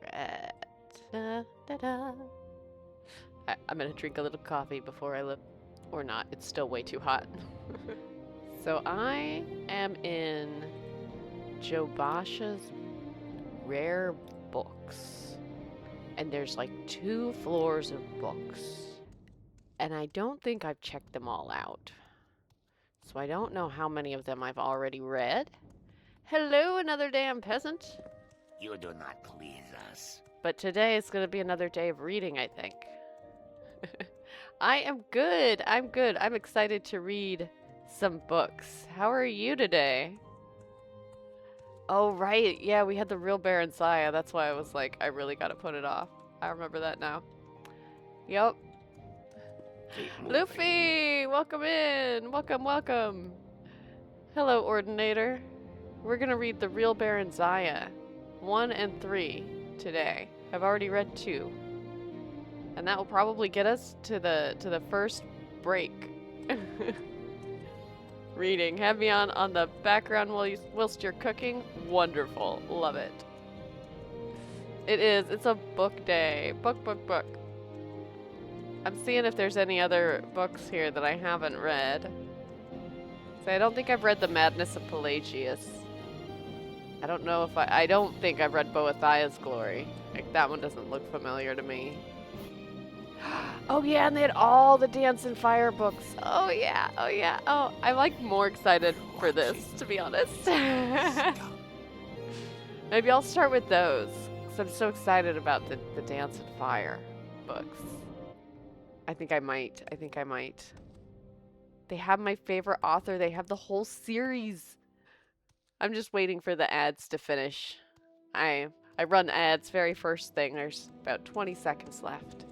Alright. Da, da, da. I'm gonna drink a little coffee before I look. Or not, it's still way too hot. So I am in Jobasha's rare books. And there's like 2 floors of books. And I don't think I've checked them all out. So I don't know how many of them I've already read. Hello, another damn peasant. You do not please us. But today is going to be another day of reading, I think. I am good. I'm good. I'm excited to read some books. How are you today? Oh, right. Yeah, we had the real Barenziah. That's why I was like, I really got to put it off. I remember that now. Yep. Luffy! Welcome in! Welcome, welcome! Hello, Ordinator. We're gonna read the real Barenziah 1 and 3 today. I've already read 2. And that will probably get us to the first break. Reading. Have me on the background whilst you're cooking. Wonderful. Love it. It is. It's a book day. Book. I'm seeing if there's any other books here that I haven't read. So I don't think I've read the Madness of Pelagius. I don't know if I don't think I've read Boethiah's Glory. Like, that one doesn't look familiar to me. Oh yeah, and they had all the Dance and Fire books. Oh yeah. Oh, I'm like more excited for this, to be honest. Maybe I'll start with those, because I'm so excited about the Dance and Fire books. I think I might. They have my favorite author. They have the whole series. I'm just waiting for the ads to finish. I run ads very first thing. There's about 20 seconds left.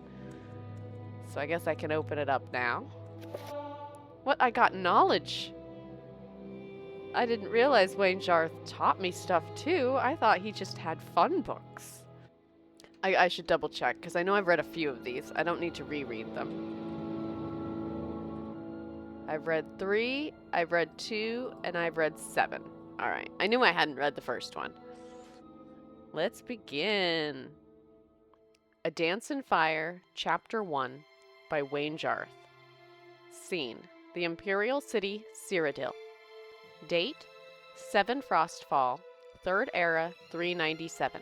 So I guess I can open it up now. What? I got knowledge. I didn't realize Wayne Jarth taught me stuff too. I thought he just had fun books. I should double check, because I know I've read a few of these. I don't need to reread them. I've read 3, I've read 2, and I've read 7. Alright, I knew I hadn't read the first one. Let's begin. A Dance in Fire, Chapter 1, by Wayne Jarth. Scene: the Imperial City, Cyrodiil. Date: 7 Frostfall, 3rd Era, 397.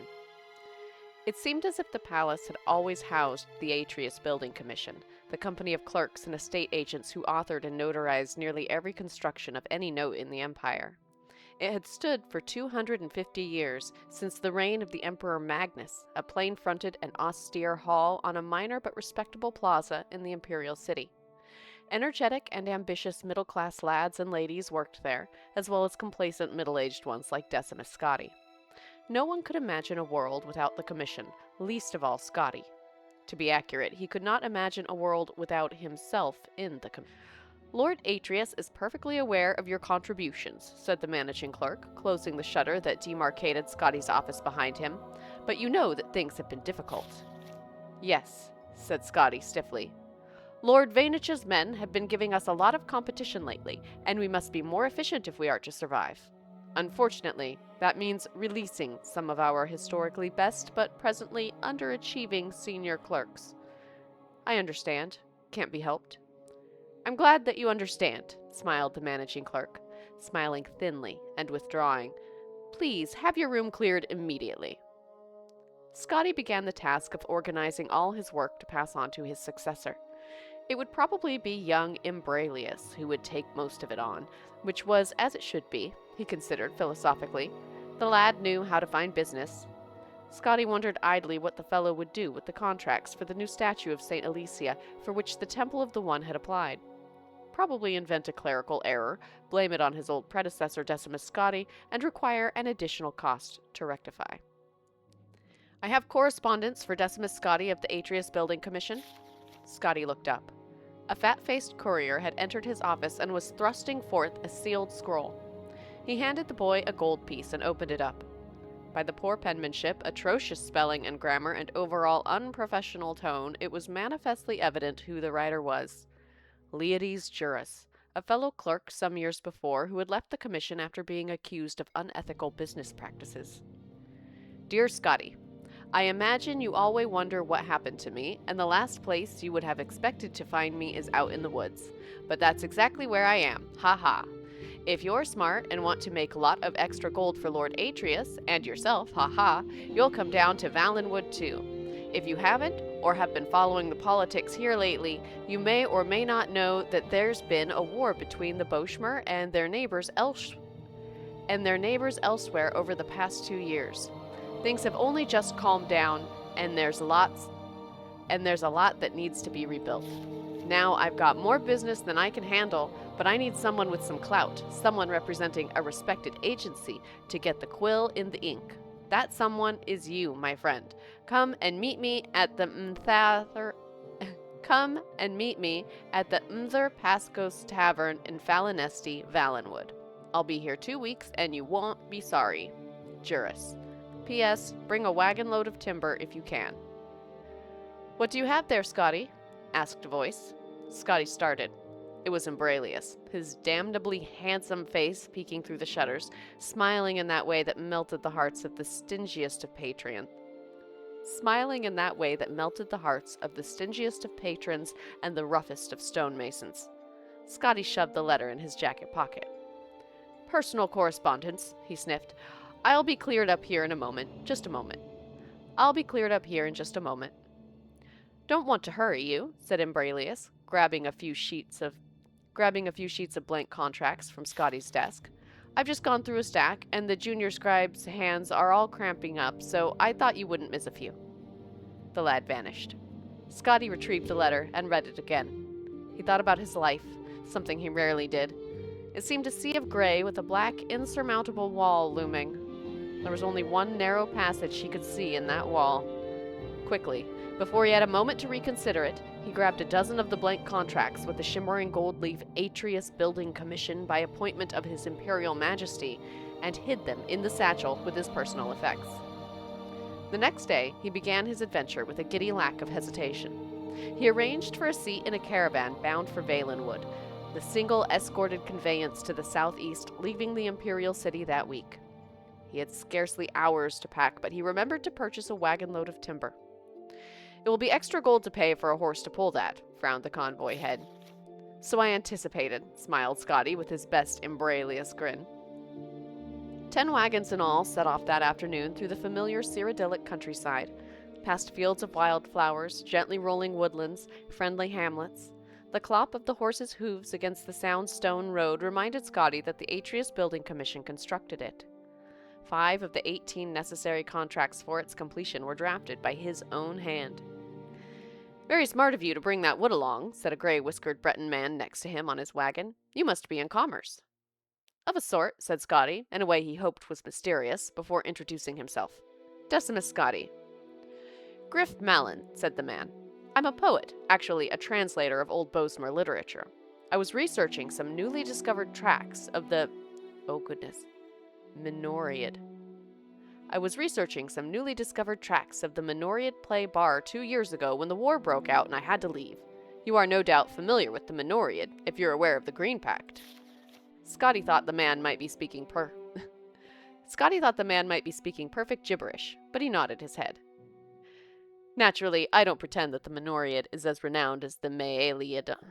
It seemed as if the palace had always housed the Atreus Building Commission, the company of clerks and estate agents who authored and notarized nearly every construction of any note in the Empire. It had stood for 250 years, since the reign of the Emperor Magnus, a plain-fronted and austere hall on a minor but respectable plaza in the Imperial City. Energetic and ambitious middle-class lads and ladies worked there, as well as complacent middle-aged ones like Decimus Scotti. No one could imagine a world without the Commission, least of all Scotti. To be accurate, he could not imagine a world without himself in the Commission. Lord Atreus is perfectly aware of your contributions, said the managing clerk, closing the shutter that demarcated Scotty's office behind him, but you know that things have been difficult. Yes, said Scotty stiffly. Lord Vainich's men have been giving us a lot of competition lately, and we must be more efficient if we are to survive. Unfortunately, that means releasing some of our historically best but presently underachieving senior clerks. I understand. Can't be helped. I'm glad that you understand, smiled the managing clerk, smiling thinly and withdrawing. Please have your room cleared immediately. Scotty began the task of organizing all his work to pass on to his successor. It would probably be young Imbralius who would take most of it on, which was as it should be, he considered philosophically. The lad knew how to find business. Scotty wondered idly what the fellow would do with the contracts for the new statue of St. Alicia for which the Temple of the One had applied. Probably invent a clerical error, blame it on his old predecessor Decimus Scotti, and require an additional cost to rectify. I have correspondence for Decimus Scotti of the Atreus Building Commission. Scotty looked up. A fat-faced courier had entered his office and was thrusting forth a sealed scroll. He handed the boy a gold piece and opened it up. By the poor penmanship, atrocious spelling and grammar, and overall unprofessional tone, it was manifestly evident who the writer was. Leiades Juris, a fellow clerk some years before who had left the commission after being accused of unethical business practices. Dear Scotty, I imagine you always wonder what happened to me, and the last place you would have expected to find me is out in the woods. But that's exactly where I am. Ha ha. If you're smart and want to make a lot of extra gold for Lord Atreus, and yourself, ha ha, you'll come down to Valenwood too. If you haven't, or have been following the politics here lately, you may or may not know that there's been a war between the Boschmer and their neighbors elsewhere over the past 2 years. Things have only just calmed down, and there's a lot that needs to be rebuilt. Now I've got more business than I can handle, but I need someone with some clout, someone representing a respected agency to get the quill in the ink. That someone is you, my friend. Come and meet me at the Mther Pascos Tavern in Falinesti, Valenwood. I'll be here 2 weeks, and you won't be sorry. Juris. P.S. Bring a wagon load of timber if you can. What do you have there, Scotty? Asked a voice. Scotty started. It was Umbralius, his damnably handsome face peeking through the shutters, smiling in that way that melted the hearts of the stingiest of patrons. And the roughest of stonemasons. Scotty shoved the letter in his jacket pocket. Personal correspondence, he sniffed. I'll be cleared up here in a moment. Just a moment. Don't want to hurry you, said Umbralius, grabbing a few sheets of blank contracts from Scotty's desk. I've just gone through a stack, and the junior scribe's hands are all cramping up, so I thought you wouldn't miss a few. The lad vanished. Scotty retrieved the letter and read it again. He thought about his life, something he rarely did. It seemed a sea of gray with a black, insurmountable wall looming. There was only one narrow passage he could see in that wall. Quickly, before he had a moment to reconsider it, he grabbed a dozen of the blank contracts with the shimmering gold leaf Atreus Building Commission by appointment of His Imperial Majesty and hid them in the satchel with his personal effects. The next day, he began his adventure with a giddy lack of hesitation. He arranged for a seat in a caravan bound for Valenwood, the single escorted conveyance to the southeast, leaving the Imperial City that week. He had scarcely hours to pack, but he remembered to purchase a wagon load of timber. It will be extra gold to pay for a horse to pull that, frowned the convoy head. So I anticipated, smiled Scotty with his best Umbralius grin. 10 wagons in all set off that afternoon through the familiar Cyrodiilic countryside, past fields of wildflowers, gently rolling woodlands, friendly hamlets. The clop of the horses' hooves against the sound stone road reminded Scotty that the Atreus Building Commission constructed it. 5 of the 18 necessary contracts for its completion were drafted by his own hand. Very smart of you to bring that wood along, said a gray-whiskered Breton man next to him on his wagon. You must be in commerce. Of a sort, said Scotty, in a way he hoped was mysterious, before introducing himself. Decimus Scotty. Griff Mallon, said the man. I'm a poet, actually a translator of Old Boesmer literature. I was researching some newly discovered tracks of the... Minoriad. I was researching some newly discovered tracks of the Minoriad play bar 2 years ago when the war broke out and I had to leave. You are no doubt familiar with the Minoriad, if you're aware of the Green Pact. Scotty thought the man might be speaking perfect gibberish, but he nodded his head. Naturally, I don't pretend that the Minoriad is as renowned as the Me'Aliadion.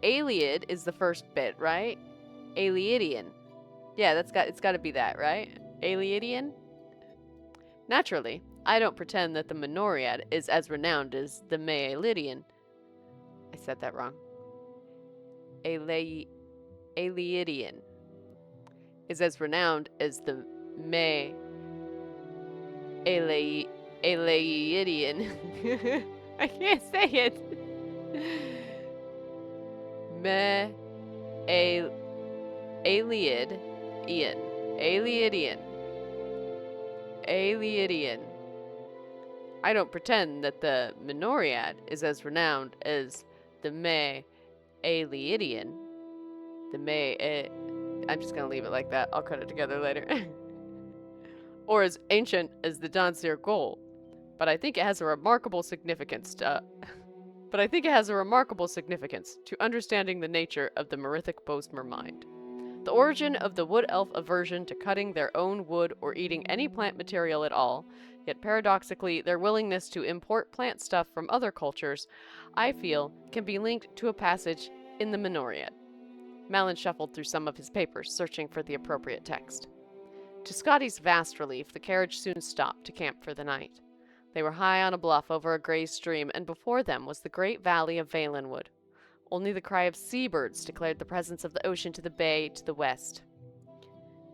Aliad is the first bit, right? Aliadian. Yeah, it's got to be that, right? Aliadian. Naturally, I don't pretend that the Minoriad is as renowned as the Me'Aliadion. I said that wrong. Aliadian is as renowned as the Me'Aliadion. I can't say it. Aliadian. I don't pretend that the Minoriad is as renowned as the Me'Aliadion. I'm just gonna leave it like that. I'll cut it together later. Or as ancient as the Dansir Gol. But I think it has a remarkable significance to... but I think it has a remarkable significance to understanding the nature of the Merithic Bosmer mind. The origin of the wood elf aversion to cutting their own wood or eating any plant material at all, yet paradoxically their willingness to import plant stuff from other cultures, I feel, can be linked to a passage in the Morrowind. Malin shuffled through some of his papers, searching for the appropriate text. To Scotty's vast relief, the carriage soon stopped to camp for the night. They were high on a bluff over a gray stream, and before them was the great valley of Valenwood. Only the cry of seabirds declared the presence of the ocean to the bay to the west.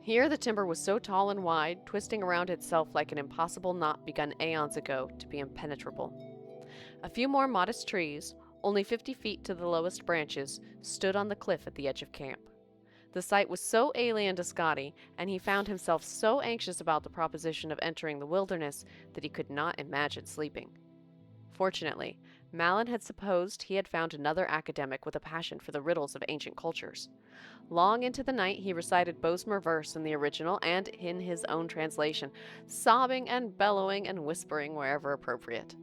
Here the timber was so tall and wide, twisting around itself like an impossible knot begun aeons ago to be impenetrable. A few more modest trees, only 50 feet to the lowest branches, stood on the cliff at the edge of camp. The sight was so alien to Scotty, and he found himself so anxious about the proposition of entering the wilderness that he could not imagine sleeping. Fortunately, Malin had supposed he had found another academic with a passion for the riddles of ancient cultures. Long into the night he recited Bosmer verse in the original and in his own translation, sobbing and bellowing and whispering wherever appropriate.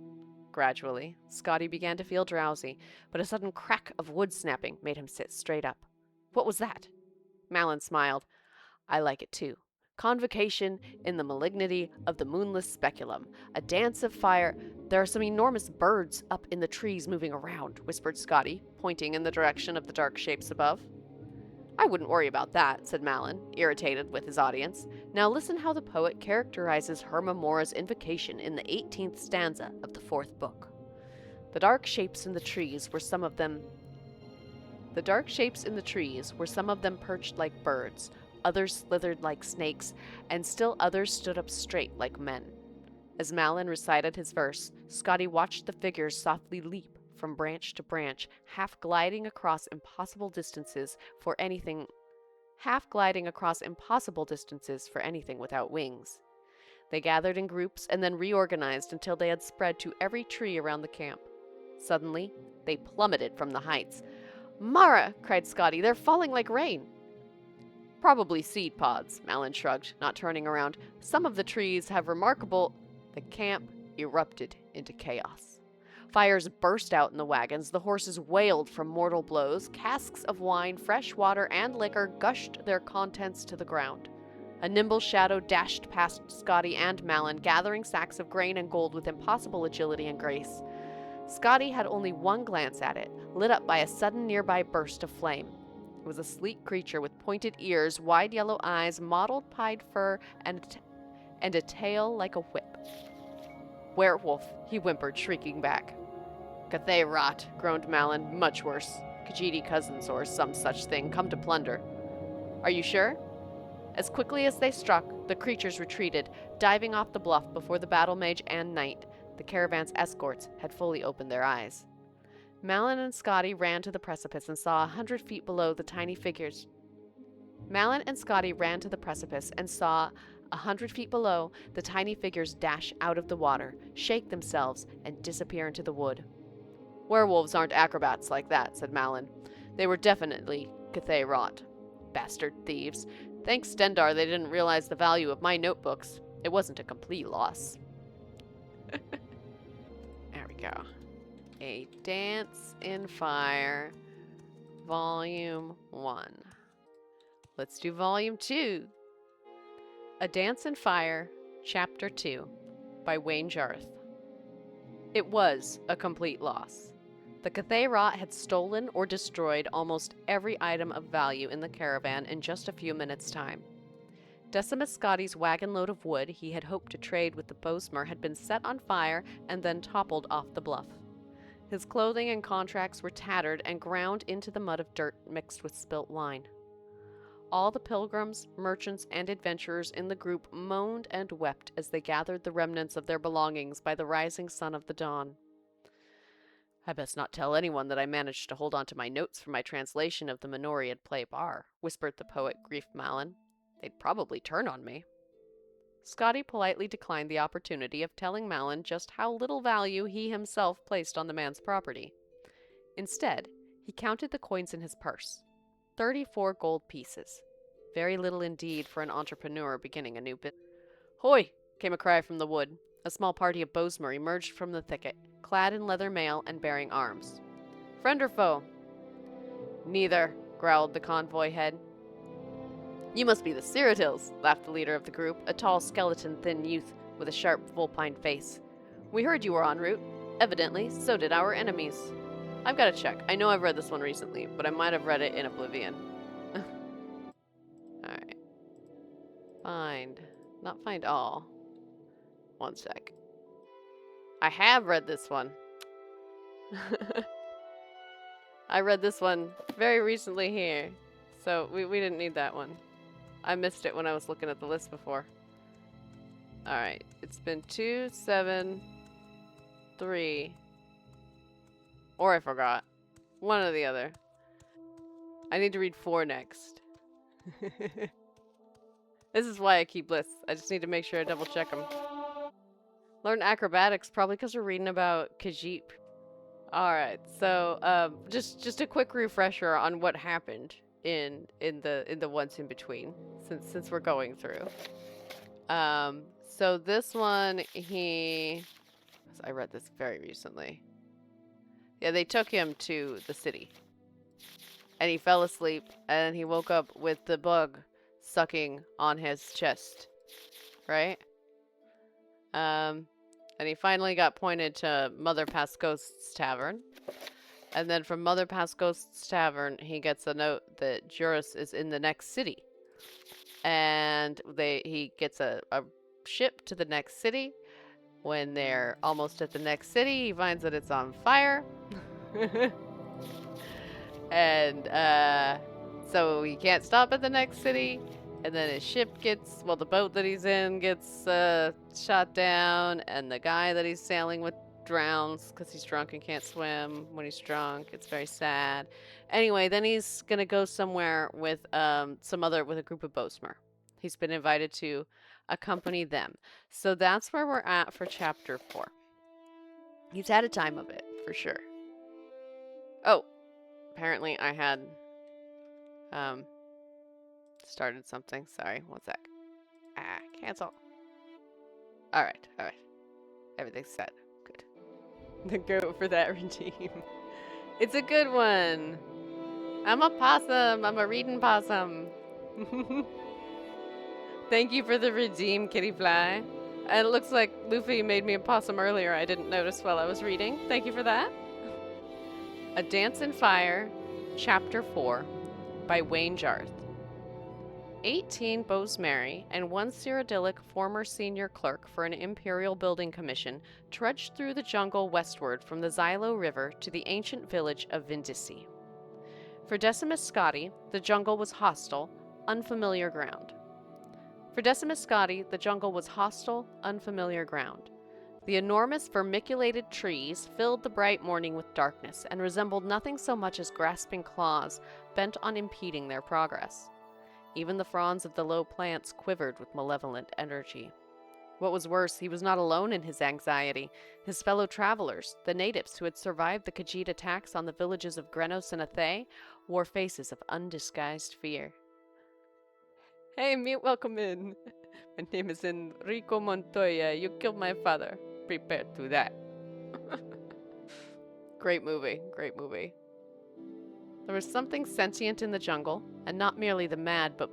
Gradually, Scotty began to feel drowsy, but a sudden crack of wood snapping made him sit straight up. What was that? Malin smiled. I like it too. Convocation in the malignity of the moonless speculum. A dance of fire. There are some enormous birds up in the trees moving around, whispered Scotty, pointing in the direction of the dark shapes above. I wouldn't worry about that, said Malin, irritated with his audience. Now listen how the poet characterizes Hermamora's invocation in the 18th stanza of the 4th book. The dark shapes in the trees were some of them perched like birds, others slithered like snakes, and still others stood up straight like men. As Malin recited his verse, Scotty watched the figures softly leap from branch to branch, half gliding across impossible distances for anything without wings. They gathered in groups and then reorganized until they had spread to every tree around the camp. Suddenly, they plummeted from the heights. Mara, cried Scotty, they're falling like rain. Probably seed pods, Malin shrugged, not turning around. Some of the trees have remarkable... The camp erupted into chaos. Fires burst out in the wagons, the horses wailed from mortal blows, casks of wine, fresh water, and liquor gushed their contents to the ground. A nimble shadow dashed past Scotty and Malin, gathering sacks of grain and gold with impossible agility and grace. Scotty had only one glance at it, lit up by a sudden nearby burst of flame. It was a sleek creature with pointed ears, wide yellow eyes, mottled pied fur, and a tail like a whip. Werewolf, he whimpered, shrieking back. Cathay rot, groaned Malin, much worse. Khajiit cousins or some such thing, come to plunder. Are you sure? As quickly as they struck, the creatures retreated, diving off the bluff before the battle mage and knight, the caravan's escorts, had fully opened their eyes. Malin and Scotty ran to the precipice and saw 100 feet below the tiny figures. Dash out of the water, shake themselves, and disappear into the wood. Werewolves aren't acrobats like that, said Malin. They were definitely Cathay rot. Bastard thieves. Thanks Stendar they didn't realize the value of my notebooks. It wasn't a complete loss. There we go. A Dance in Fire, Volume 1. Let's do Volume 2. A Dance in Fire, Chapter 2, by Wayne Jarth. It was a complete loss. The Cathay Rot had stolen or destroyed almost every item of value in the caravan in just a few minutes' time. Decimus Scotty's wagon load of wood he had hoped to trade with the Bosmer had been set on fire and then toppled off the bluff. His clothing and contracts were tattered and ground into the mud of dirt mixed with spilt wine. All the pilgrims, merchants, and adventurers in the group moaned and wept as they gathered the remnants of their belongings by the rising sun of the dawn. I best not tell anyone that I managed to hold on to my notes for my translation of the Morrowind play Bar, whispered the poet Grief Malin. They'd probably turn on me. Scotty politely declined the opportunity of telling Malin just how little value he himself placed on the man's property. Instead, he counted the coins in his purse. 34 gold pieces. Very little indeed for an entrepreneur beginning a new business. Hoy! Came a cry from the wood. A small party of Bosmer emerged from the thicket, clad in leather mail and bearing arms. Friend or foe? Neither, growled the convoy head. You must be the Cyrodiils, laughed the leader of the group, a tall, skeleton, thin youth with a sharp, vulpine face. We heard you were en route. Evidently, so did our enemies. I've got to check. I know I've read this one recently, but I might have read it in Oblivion. Alright. Find. Not find all. One sec. I have read this one. I read this one very recently here. So we didn't need that one. I missed it when I was looking at the list before. Alright. It's been 2, 7, 3. Or I forgot. One or the other. I need to read 4 next. This is why I keep lists. I just need to make sure I double check them. Learn acrobatics, probably because we're reading about Khajiit. Alright, so just a quick refresher on what happened in the ones in between, since we're going through. So this one I read this very recently. Yeah, they took him to the city. And he fell asleep, and he woke up with the bug sucking on his chest. Right? And he finally got pointed to Mother Pascost's tavern. And then from Mother Pascost's tavern, he gets a note that Juris is in the next city. And he gets a ship to the next city. When they're almost at the next city, he finds that it's on fire. And so he can't stop at the next city. And then his ship gets, well, the boat that he's in gets shot down. And the guy that he's sailing with drowns because he's drunk and can't swim when he's drunk. It's very sad. Anyway, then he's going to go somewhere with with a group of Bosmer. He's been invited to accompany them. So that's where we're at for chapter 4. He's had a time of it, for sure. Oh, apparently I had started something. Sorry, one sec. Cancel. Alright. Everything's set. Good. Then go for that redeem. It's a good one. I'm a possum. I'm a reading possum. Thank you for the redeem, Kitty Fly. And it looks like Luffy made me a possum earlier. I didn't notice while I was reading. Thank you for that. A Dance in Fire, Chapter 4, by Wayne Jarth. 18 Bosmeri and 1 Cyrodiilic former senior clerk for an Imperial Building Commission trudged through the jungle westward from the Xylo River to the ancient village of Vindisi. For Decimus Scotti, the jungle was hostile, unfamiliar ground. The enormous vermiculated trees filled the bright morning with darkness and resembled nothing so much as grasping claws bent on impeding their progress. Even the fronds of the low plants quivered with malevolent energy. What was worse, he was not alone in his anxiety. His fellow travelers, the natives who had survived the Khajiit attacks on the villages of Grenos and Athay, wore faces of undisguised fear. Hey, mute, welcome in. My name is Enrico Montoya. You killed my father. Prepare to that. Great movie. There was something sentient in the jungle, and not merely the mad but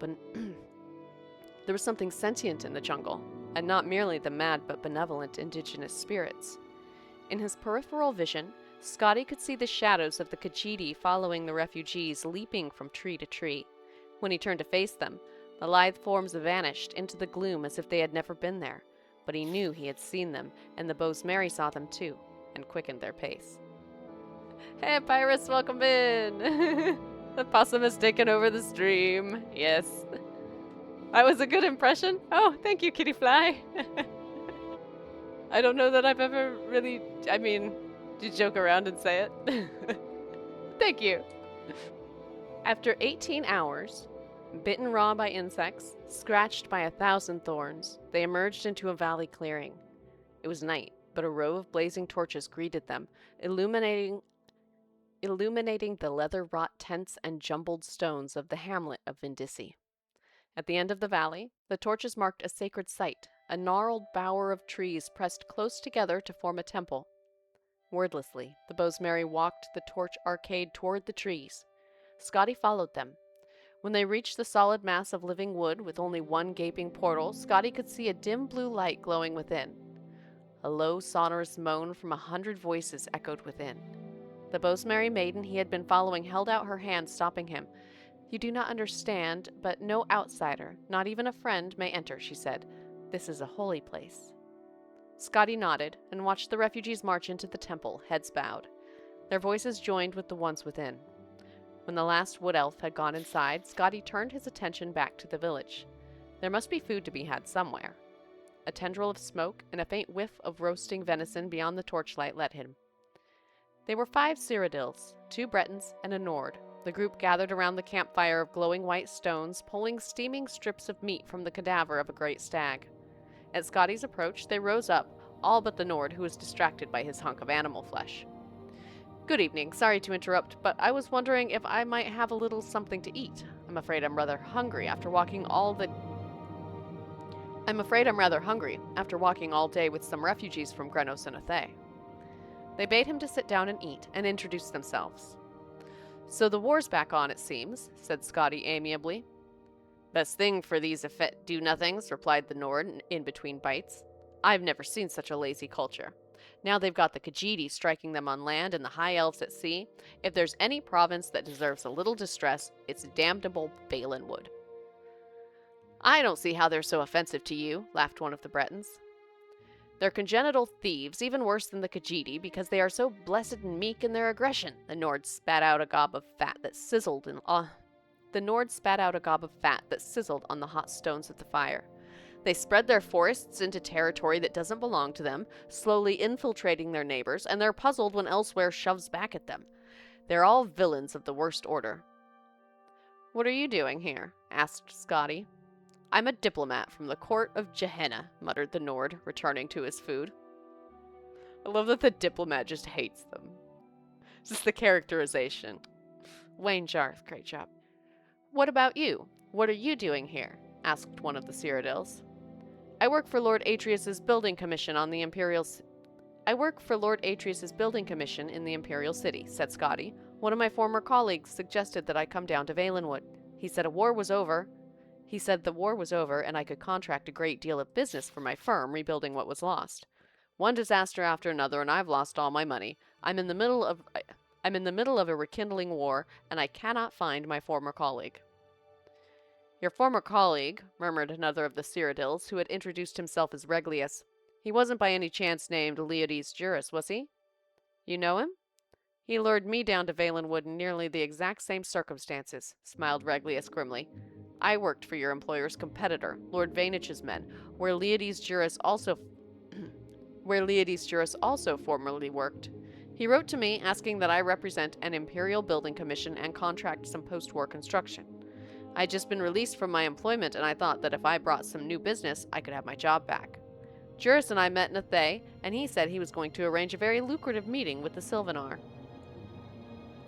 benevolent indigenous spirits. In his peripheral vision, Scotti could see the shadows of the Khajiit following the refugees, leaping from tree to tree. When he turned to face them, the lithe forms vanished into the gloom as if they had never been there, but he knew he had seen them, and the Bosmeri saw them too, and quickened their pace. Hey, Pyrus, welcome in! The possum has taken over the stream. Yes. That was a good impression. Oh, thank you, Kitty Fly. I don't know that I've ever really... I mean, you joke around and say it. Thank you. After 18 hours... bitten raw by insects, scratched by 1,000 thorns, they emerged into a valley clearing. It was night, but a row of blazing torches greeted them, illuminating the leather-wrought tents and jumbled stones of the hamlet of Vindisi. At the end of the valley, the torches marked a sacred site, a gnarled bower of trees pressed close together to form a temple. Wordlessly, the Boesmary walked the torch arcade toward the trees. Scotty followed them. When they reached the solid mass of living wood with only one gaping portal, Scotty could see a dim blue light glowing within. A low, sonorous moan from 100 voices echoed within. The Boesmary maiden he had been following held out her hand, stopping him. "You do not understand, but no outsider, not even a friend, may enter," she said. "This is a holy place." Scotty nodded and watched the refugees march into the temple, heads bowed. Their voices joined with the ones within. When the last wood elf had gone inside, Scotty turned his attention back to the village. There must be food to be had somewhere. A tendril of smoke and a faint whiff of roasting venison beyond the torchlight led him. They were 5 Cyrodiils, 2 Bretons, and a Nord. The group gathered around the campfire of glowing white stones, pulling steaming strips of meat from the cadaver of a great stag. At Scotty's approach, they rose up, all but the Nord, who was distracted by his hunk of animal flesh. "Good evening. Sorry to interrupt, but I was wondering if I might have a little something to eat. I'm afraid I'm rather hungry after walking all day with some refugees from Grenos and Athay." They bade him to sit down and eat, and introduced themselves. "So the war's back on, it seems," said Scotty amiably. "Best thing for these effete do-nothings," replied the Nord in between bites. "I've never seen such a lazy culture. Now they've got the Khajiit striking them on land and the High Elves at sea. If there's any province that deserves a little distress, it's damnable Balenwood." "I don't see how they're so offensive to you," laughed one of the Bretons. "They're congenital thieves, even worse than the Khajiit, because they are so blessed and meek in their aggression." The Nord spat out a gob of fat that sizzled on the hot stones of the fire. "They spread their forests into territory that doesn't belong to them, slowly infiltrating their neighbors, and they're puzzled when elsewhere shoves back at them. They're all villains of the worst order." "What are you doing here?" asked Scotty. "I'm a diplomat from the court of Gehenna," muttered the Nord, returning to his food. I love that the diplomat just hates them. Just the characterization. Wayne Jarth, great job. "What about you? What are you doing here?" asked one of the Cyrodiils. I work for Lord Atreus's building commission in the Imperial City, said Scotty. "One of my former colleagues suggested that I come down to Valenwood. He said the war was over, and I could contract a great deal of business for my firm rebuilding what was lost. One disaster after another, and I've lost all my money. I'm in the middle of a rekindling war, and I cannot find my former colleague." "Your former colleague," murmured another of the Cyrodiils, who had introduced himself as Reglius. "He wasn't by any chance named Leodes Juris, was he?" "You know him?" "He lured me down to Valenwood in nearly the exact same circumstances," smiled Reglius grimly. "I worked for your employer's competitor, Lord Vainich's men, where Leodes Juris also formerly worked. He wrote to me asking that I represent an Imperial building commission and contract some post-war construction. I'd just been released from my employment, and I thought that if I brought some new business, I could have my job back. Juris and I met in Athay, and he said he was going to arrange a very lucrative meeting with the Sylvanar."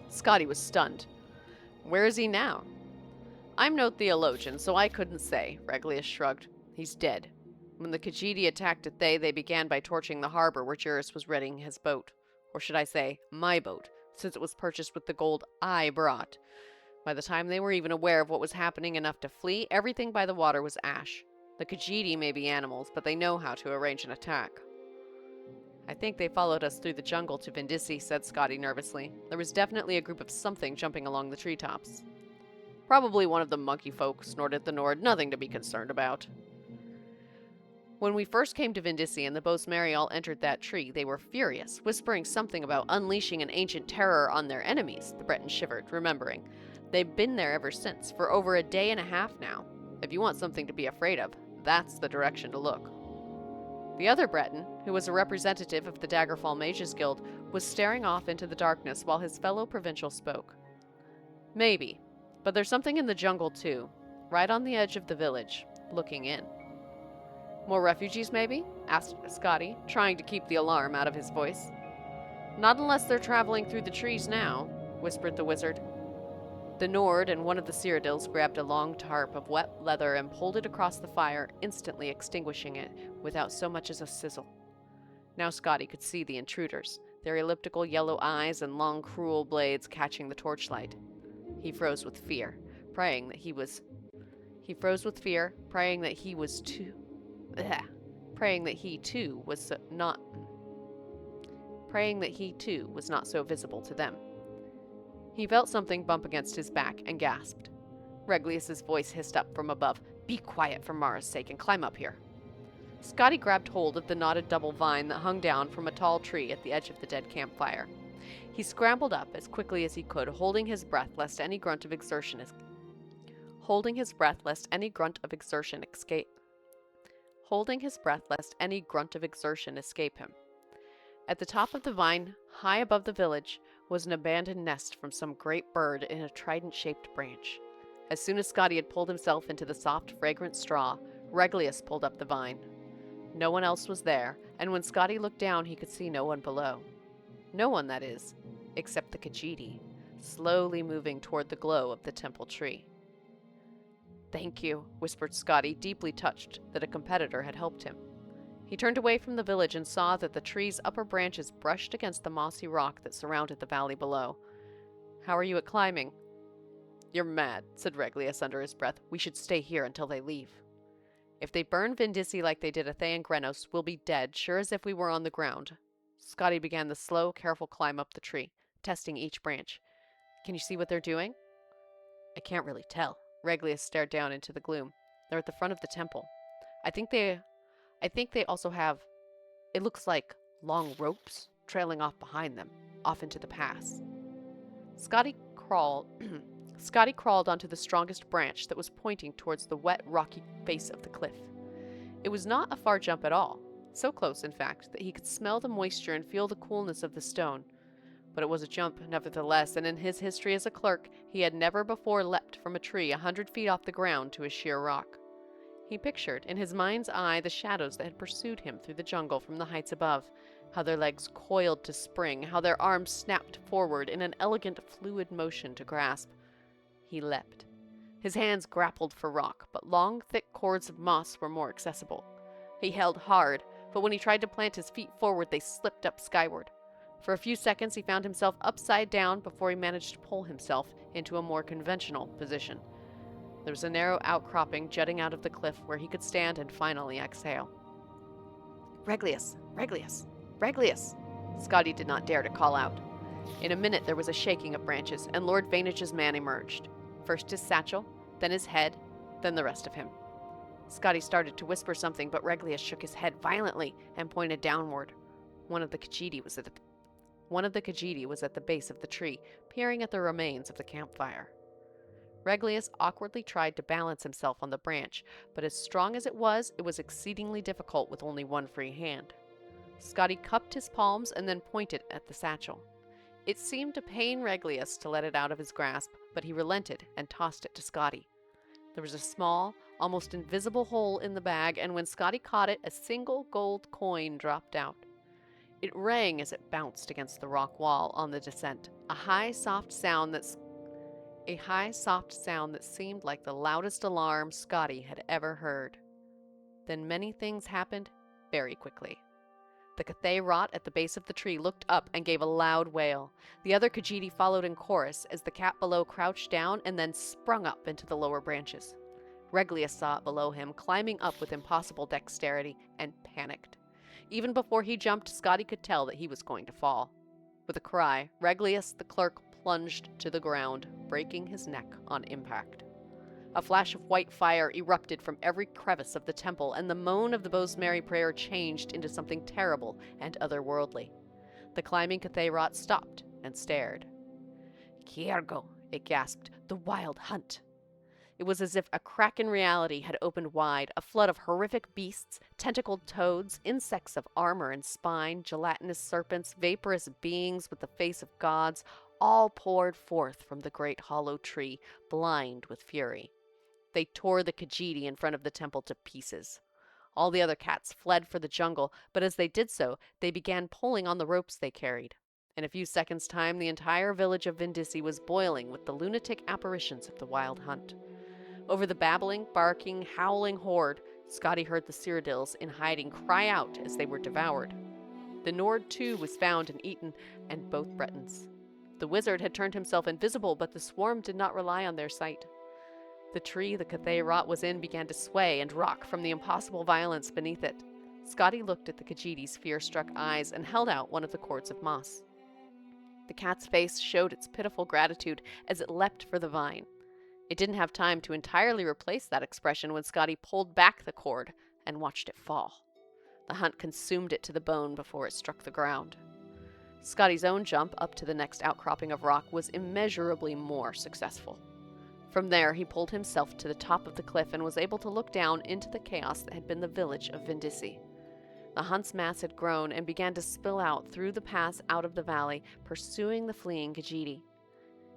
Scotty was stunned. "Where is he now?" "I'm no theologian, so I couldn't say," Reglius shrugged. "He's dead. When the Khajiit attacked Athay, they began by torching the harbor where Juris was readying his boat. Or should I say, my boat, since it was purchased with the gold I brought. By the time they were even aware of what was happening enough to flee, everything by the water was ash. The Khajiit may be animals, but they know how to arrange an attack." "I think they followed us through the jungle to Vindisi," said Scotty nervously. "There was definitely a group of something jumping along the treetops." "Probably one of the monkey folk," snorted the Nord. "Nothing to be concerned about." "When we first came to Vindisi and the Boesmary all entered that tree, they were furious, whispering something about unleashing an ancient terror on their enemies," the Breton shivered, remembering. "They've been there ever since, for over a day and a half now. If you want something to be afraid of, that's the direction to look." The other Breton, who was a representative of the Daggerfall Mages Guild, was staring off into the darkness while his fellow provincial spoke. "Maybe, but there's something in the jungle too, right on the edge of the village, looking in." "More refugees, maybe?" asked Scotty, trying to keep the alarm out of his voice. "Not unless they're traveling through the trees now," whispered the wizard. The Nord and one of the Cyrodiils grabbed a long tarp of wet leather and pulled it across the fire, instantly extinguishing it without so much as a sizzle. Now Scotty could see the intruders. their elliptical yellow eyes and long, cruel blades catching the torchlight. He froze with fear, praying that he was not so visible to them. He felt something bump against his back and gasped. Reglius's voice hissed up from above. "Be quiet for Mara's sake and climb up here." Scotty grabbed hold of the knotted double vine that hung down from a tall tree at the edge of the dead campfire. He scrambled up as quickly as he could, holding his breath lest any grunt of exertion escape him. At the top of the vine, high above the village, was an abandoned nest from some great bird in a trident-shaped branch. As soon as Scotty had pulled himself into the soft, fragrant straw, Reglius pulled up the vine. No one else was there, and when Scotty looked down, he could see no one below. No one, that is, except the Khajiit, slowly moving toward the glow of the temple tree. "Thank you," whispered Scotty, deeply touched that a competitor had helped him. He turned away from the village and saw that the tree's upper branches brushed against the mossy rock that surrounded the valley below. "How are you at climbing?" "You're mad," said Reglius under his breath. "We should stay here until they leave." "If they burn Vindisi like they did Athea Grenos, we'll be dead, sure as if we were on the ground." Scotty began the slow, careful climb up the tree, testing each branch. "Can you see what they're doing?" "I can't really tell." Reglius stared down into the gloom. "They're at the front of the temple. I think they also have, it looks like, long ropes trailing off behind them, off into the pass." Scotty crawled onto the strongest branch that was pointing towards the wet, rocky face of the cliff. It was not a far jump at all, so close, in fact, that he could smell the moisture and feel the coolness of the stone. But it was a jump, nevertheless, and in his history as a clerk, he had never before leapt from a tree 100 feet off the ground to a sheer rock. He pictured, in his mind's eye, the shadows that had pursued him through the jungle from the heights above, how their legs coiled to spring, how their arms snapped forward in an elegant, fluid motion to grasp. He leapt. His hands grappled for rock, but long, thick cords of moss were more accessible. He held hard, but when he tried to plant his feet forward, they slipped up skyward. For a few seconds, he found himself upside down before he managed to pull himself into a more conventional position. There was a narrow outcropping jutting out of the cliff where he could stand and finally exhale. "Reglius! Reglius! Reglius!" Scotty did not dare to call out. In a minute, there was a shaking of branches, and Lord Vainage's man emerged. First his satchel, then his head, then the rest of him. Scotty started to whisper something, but Reglius shook his head violently and pointed downward. One of the Khajiit was at the base of the tree, peering at the remains of the campfire. Reglius awkwardly tried to balance himself on the branch, but as strong as it was exceedingly difficult with only one free hand. Scotty cupped his palms and then pointed at the satchel. It seemed to pain Reglius to let it out of his grasp, but he relented and tossed it to Scotty. There was a small, almost invisible hole in the bag, and when Scotty caught it, a single gold coin dropped out. It rang as it bounced against the rock wall on the descent, a high, soft sound that seemed like the loudest alarm Scotty had ever heard. Then many things happened very quickly. The Khajiit at the base of the tree looked up and gave a loud wail. The other Khajiit followed in chorus as the cat below crouched down and then sprung up into the lower branches. Reglius saw it below him, climbing up with impossible dexterity, and panicked. Even before he jumped, Scotty could tell that he was going to fall. With a cry, Reglius the clerk plunged to the ground, breaking his neck on impact. A flash of white fire erupted from every crevice of the temple, and the moan of the Bosmeri prayer changed into something terrible and otherworldly. The climbing Khajiit stopped and stared. "Kiergo," it gasped, "the wild hunt." It was as if a crack in reality had opened wide. A flood of horrific beasts, tentacled toads, insects of armor and spine, gelatinous serpents, vaporous beings with the face of gods, all poured forth from the great hollow tree, blind with fury. They tore the Khajiit in front of the temple to pieces. All the other cats fled for the jungle, but as they did so, they began pulling on the ropes they carried. In a few seconds' time, the entire village of Vindisi was boiling with the lunatic apparitions of the wild hunt. Over the babbling, barking, howling horde, Scotty heard the Cyrodiils in hiding cry out as they were devoured. The Nord too was found and eaten, and both Bretons. The wizard had turned himself invisible, but the swarm did not rely on their sight. The tree the Cathay rot was in began to sway and rock from the impossible violence beneath it. Scotty looked at the Khajiiti's fear-struck eyes and held out one of the cords of moss. The cat's face showed its pitiful gratitude as it leapt for the vine. It didn't have time to entirely replace that expression when Scotty pulled back the cord and watched it fall. The hunt consumed it to the bone before it struck the ground. Scotty's own jump up to the next outcropping of rock was immeasurably more successful. From there, he pulled himself to the top of the cliff and was able to look down into the chaos that had been the village of Vindisi. The hunt's mass had grown and began to spill out through the pass out of the valley, pursuing the fleeing Khajiiti.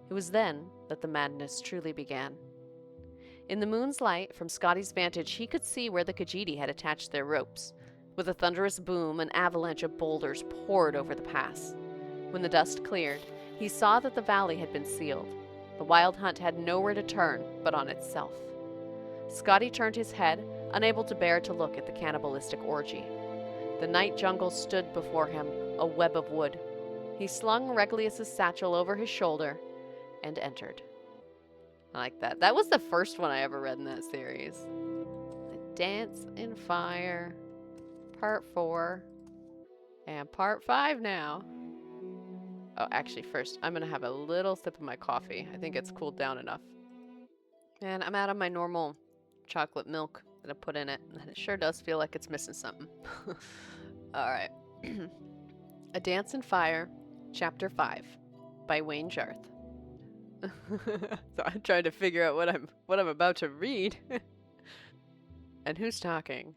It was then that the madness truly began. In the moon's light, from Scotty's vantage, he could see where the Khajiiti had attached their ropes. With a thunderous boom, an avalanche of boulders poured over the pass. When the dust cleared, he saw that the valley had been sealed. The wild hunt had nowhere to turn but on itself. Scotty turned his head, unable to bear to look at the cannibalistic orgy. The night jungle stood before him, a web of wood. He slung Regulus's satchel over his shoulder and entered. I like that. That was the first one I ever read in that series. The Dance in Fire, Part 4, and Part 5 now. Oh, actually, first, I'm going to have a little sip of my coffee. I think it's cooled down enough. And I'm out of my normal chocolate milk that I put in it, and it sure does feel like it's missing something. Alright. A Dance in Fire, Chapter 5, by Wayne Jarth. So I'm trying to figure out what I'm about to read. And who's talking?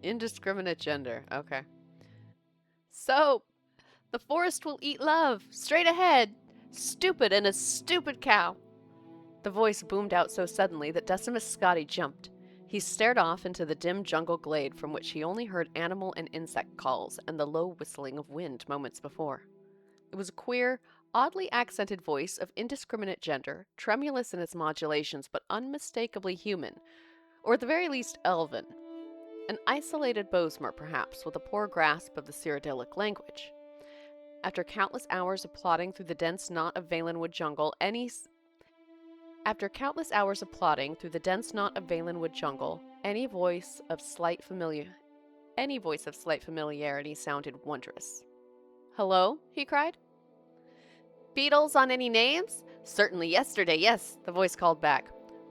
Indiscriminate gender. Okay. So, the forest will eat love. Straight ahead. Stupid and a stupid cow. The voice boomed out so suddenly that Decimus Scotty jumped. He stared off into the dim jungle glade from which he only heard animal and insect calls and the low whistling of wind moments before. It was a queer, oddly accented voice of indiscriminate gender, tremulous in its modulations but unmistakably human, or at the very least elven. An isolated Bosmer, perhaps, with a poor grasp of the Cyrodiilic language. After countless hours of plodding through the dense knot of Valenwood jungle, any voice of slight familiarity sounded wondrous. "Hello?" he cried. "Beetles on any names? Certainly yesterday, yes," the voice called back.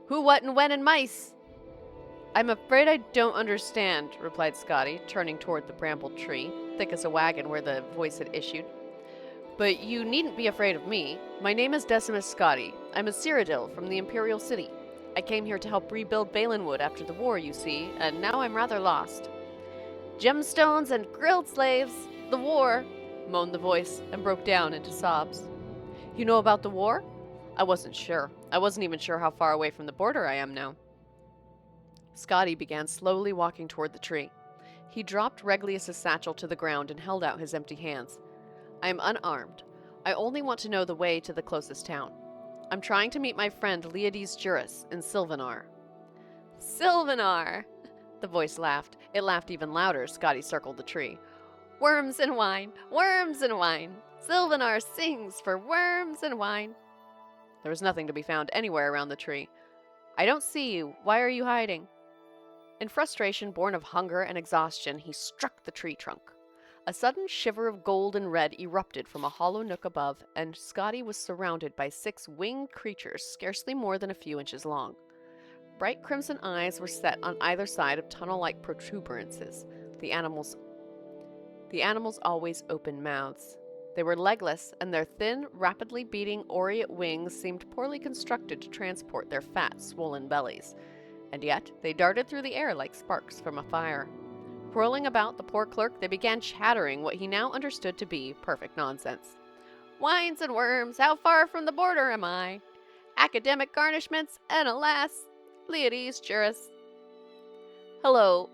"Who, what, and when, and mice?" "I'm afraid I don't understand," replied Scotty, turning toward the brambled tree, thick as a wagon where the voice had issued. "But you needn't be afraid of me. My name is Decimus Scotty. I'm a Cyrodiil from the Imperial City. I came here to help rebuild Valenwood after the war, you see, and now I'm rather lost." "Gemstones and grilled slaves! The war!" moaned the voice, and broke down into sobs. "You know about the war?" "I wasn't sure. I wasn't even sure how far away from the border I am now." Scotty began slowly walking toward the tree. He dropped Regulus's satchel to the ground and held out his empty hands. "I am unarmed. I only want to know the way to the closest town. I'm trying to meet my friend Leades Juris in Silvanar." "Silvanar!" The voice laughed. It laughed even louder as Scotty circled the tree. "Worms and wine! Worms and wine! Silvanar sings for worms and wine!" There was nothing to be found anywhere around the tree. "I don't see you. Why are you hiding?" In frustration born of hunger and exhaustion, he struck the tree trunk. A sudden shiver of gold and red erupted from a hollow nook above, and Scotty was surrounded by 6 winged creatures scarcely more than a few inches long. Bright crimson eyes were set on either side of tunnel-like protuberances, the animals' always open mouths. They were legless, and their thin, rapidly beating aureate wings seemed poorly constructed to transport their fat, swollen bellies. And yet, they darted through the air like sparks from a fire. Whirling about the poor clerk, they began chattering what he now understood to be perfect nonsense. "Wines and worms, how far from the border am I? Academic garnishments, and alas, Leades Juris. Hello.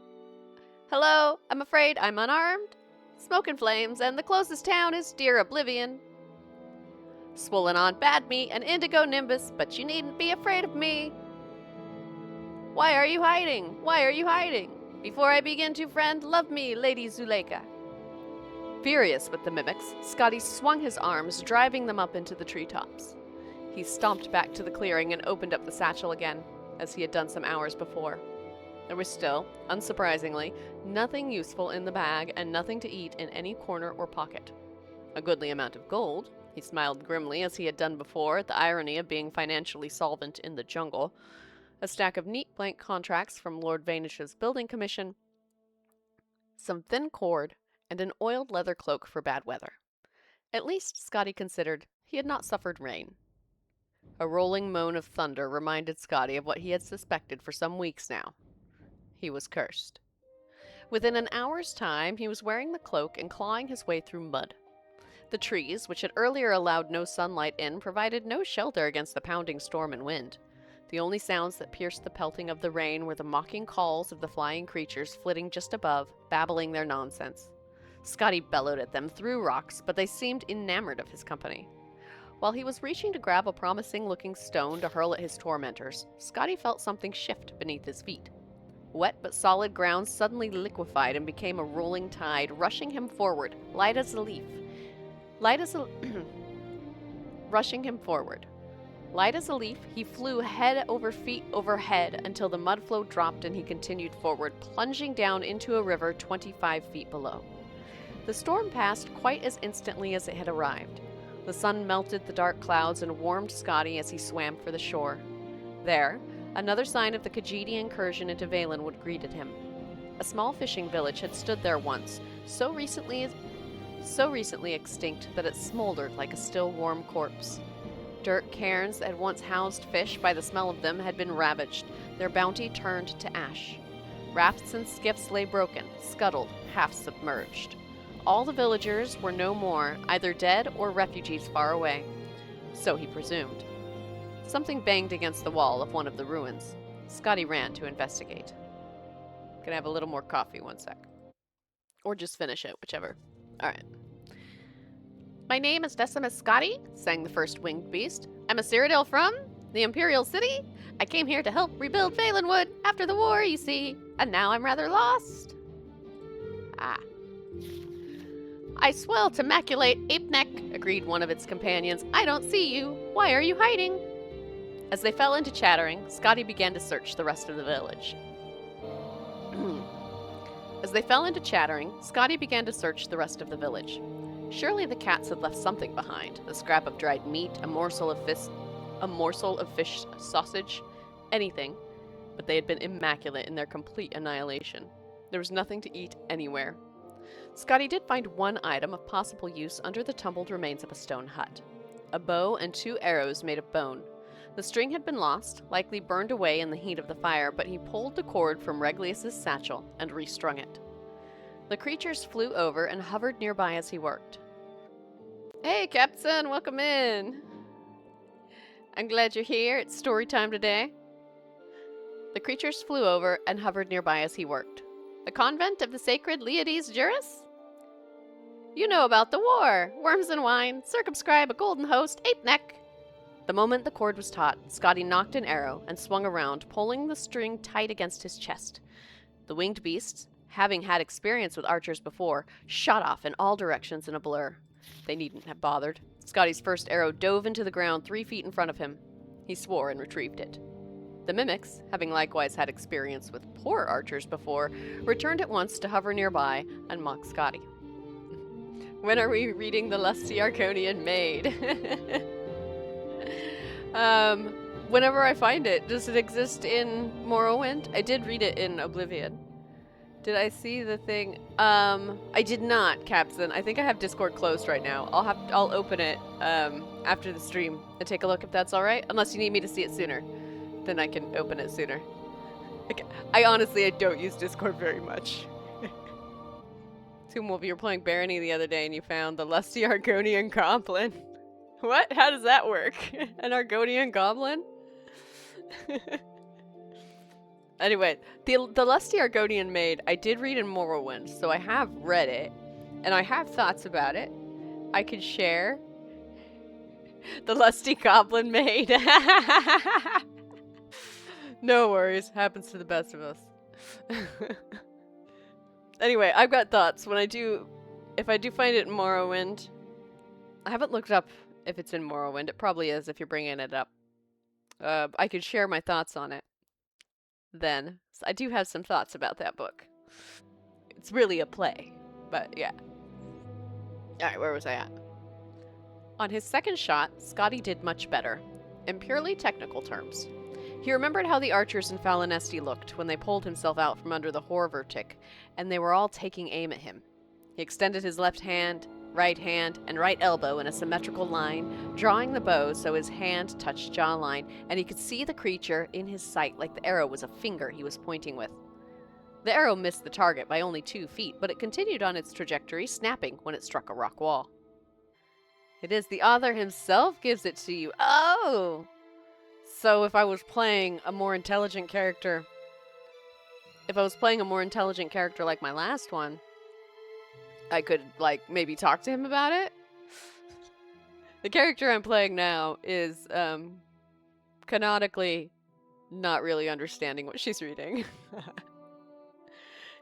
Hello, I'm afraid I'm unarmed. Smoke and flames, and the closest town is dear Oblivion. Swollen on bad meat and indigo nimbus, but you needn't be afraid of me. Why are you hiding? Why are you hiding? Before I begin to friend, love me, Lady Zuleika." Furious with the mimics, Scotty swung his arms, driving them up into the treetops. He stomped back to the clearing and opened up the satchel again, as he had done some hours before. There was still, unsurprisingly, nothing useful in the bag and nothing to eat in any corner or pocket. A goodly amount of gold. He smiled grimly as he had done before at the irony of being financially solvent in the jungle. A stack of neat blank contracts from Lord Vanish's building commission. Some thin cord, and an oiled leather cloak for bad weather. At least, Scotty considered, he had not suffered rain. A rolling moan of thunder reminded Scotty of what he had suspected for some weeks now. He was cursed. Within an hour's time, he was wearing the cloak and clawing his way through mud. The trees, which had earlier allowed no sunlight in, provided no shelter against the pounding storm and wind. The only sounds that pierced the pelting of the rain were the mocking calls of the flying creatures flitting just above, babbling their nonsense. Scotty bellowed at them through rocks, but they seemed enamored of his company. While he was reaching to grab a promising-looking stone to hurl at his tormentors, Scotty felt something shift beneath his feet. Wet but solid ground suddenly liquefied and became a rolling tide, rushing him forward, light as a leaf. Rushing him forward. Light as a leaf, he flew head over feet over head until the mud flow dropped and he continued forward, plunging down into a river 25 feet below. The storm passed quite as instantly as it had arrived. The sun melted the dark clouds and warmed Scotty as he swam for the shore. There, another sign of the Khajiit incursion into Valenwood greeted him. A small fishing village had stood there once, so recently extinct that it smoldered like a still warm corpse. Dirt cairns that had once housed fish by the smell of them had been ravaged, their bounty turned to ash. Rafts and skiffs lay broken, scuttled, half submerged. All the villagers were no more, either dead or refugees far away. So he presumed. Something banged against the wall of one of the ruins. Scotty ran to investigate. Can I have a little more coffee? One sec. Or just finish it, whichever. Alright. My name is Decimus Scotty, sang the first winged beast. I'm a Cyrodiil from the Imperial City. I came here to help rebuild Valenwood after the war, you see, and now I'm rather lost. I swell to maculate ape neck, agreed one of its companions. I don't see you. Why are you hiding? As they fell into chattering, Scotty began to search the rest of the village. Surely the cats had left something behind. A scrap of dried meat, a morsel of fish sausage, anything. But they had been immaculate in their complete annihilation. There was nothing to eat anywhere. Scotty did find one item of possible use under the tumbled remains of a stone hut. A bow and 2 arrows made of bone. The string had been lost, likely burned away in the heat of the fire, but he pulled the cord from Reglius's satchel and restrung it. The creatures flew over and hovered nearby as he worked. Hey, Captain, welcome in. I'm glad you're here. It's story time today. The creatures flew over and hovered nearby as he worked. The convent of the sacred Leiades Juris? You know about the war. Worms and wine, circumscribe a golden host, ape neck. The moment the cord was taut, Scotty knocked an arrow and swung around, pulling the string tight against his chest. The winged beasts, having had experience with archers before, shot off in all directions in a blur. They needn't have bothered. Scotty's first arrow dove into the ground 3 feet in front of him. He swore and retrieved it. The mimics, having likewise had experience with poor archers before, returned at once to hover nearby and mock Scotty. When are we reading The Lusty Arconian Maid? Whenever I find it. Does it exist in Morrowind? I did read it in Oblivion. Did I see the thing? I did not, Captain. I think I have Discord closed right now. I'll open it after the stream and take a look if that's all right. Unless you need me to see it sooner, then I can open it sooner. Okay. I don't use Discord very much. Toon Wolf, you were playing Barony the other day and you found the Lusty Argonian Goblin. What? How does that work? An Argonian Goblin? Anyway, the Lusty Argonian Maid, I did read in Morrowind, so I have read it, and I have thoughts about it. I could share. The Lusty Goblin Maid. No worries, happens to the best of us. Anyway, I've got thoughts. When I do If I do find it in Morrowind, I haven't looked up if it's in Morrowind. It probably is if you're bringing it up. I could share my thoughts on it then. So I do have some thoughts about that book. It's really a play, but yeah. Alright, where was I at? On his second shot, Scotty did much better, in purely technical terms. He remembered how the archers in Falinesti looked when they pulled himself out from under the Horvertic, and they were all taking aim at him. He extended his left hand, and right elbow in a symmetrical line, drawing the bow so his hand touched jawline, and he could see the creature in his sight like the arrow was a finger he was pointing with. The arrow missed the target by only 2 feet, but it continued on its trajectory, snapping when it struck a rock wall. It is the author himself gives it to you. Oh! So if I was playing a more intelligent character... like my last one, I could, like, maybe talk to him about it? The character I'm playing now is, canonically not really understanding what she's reading.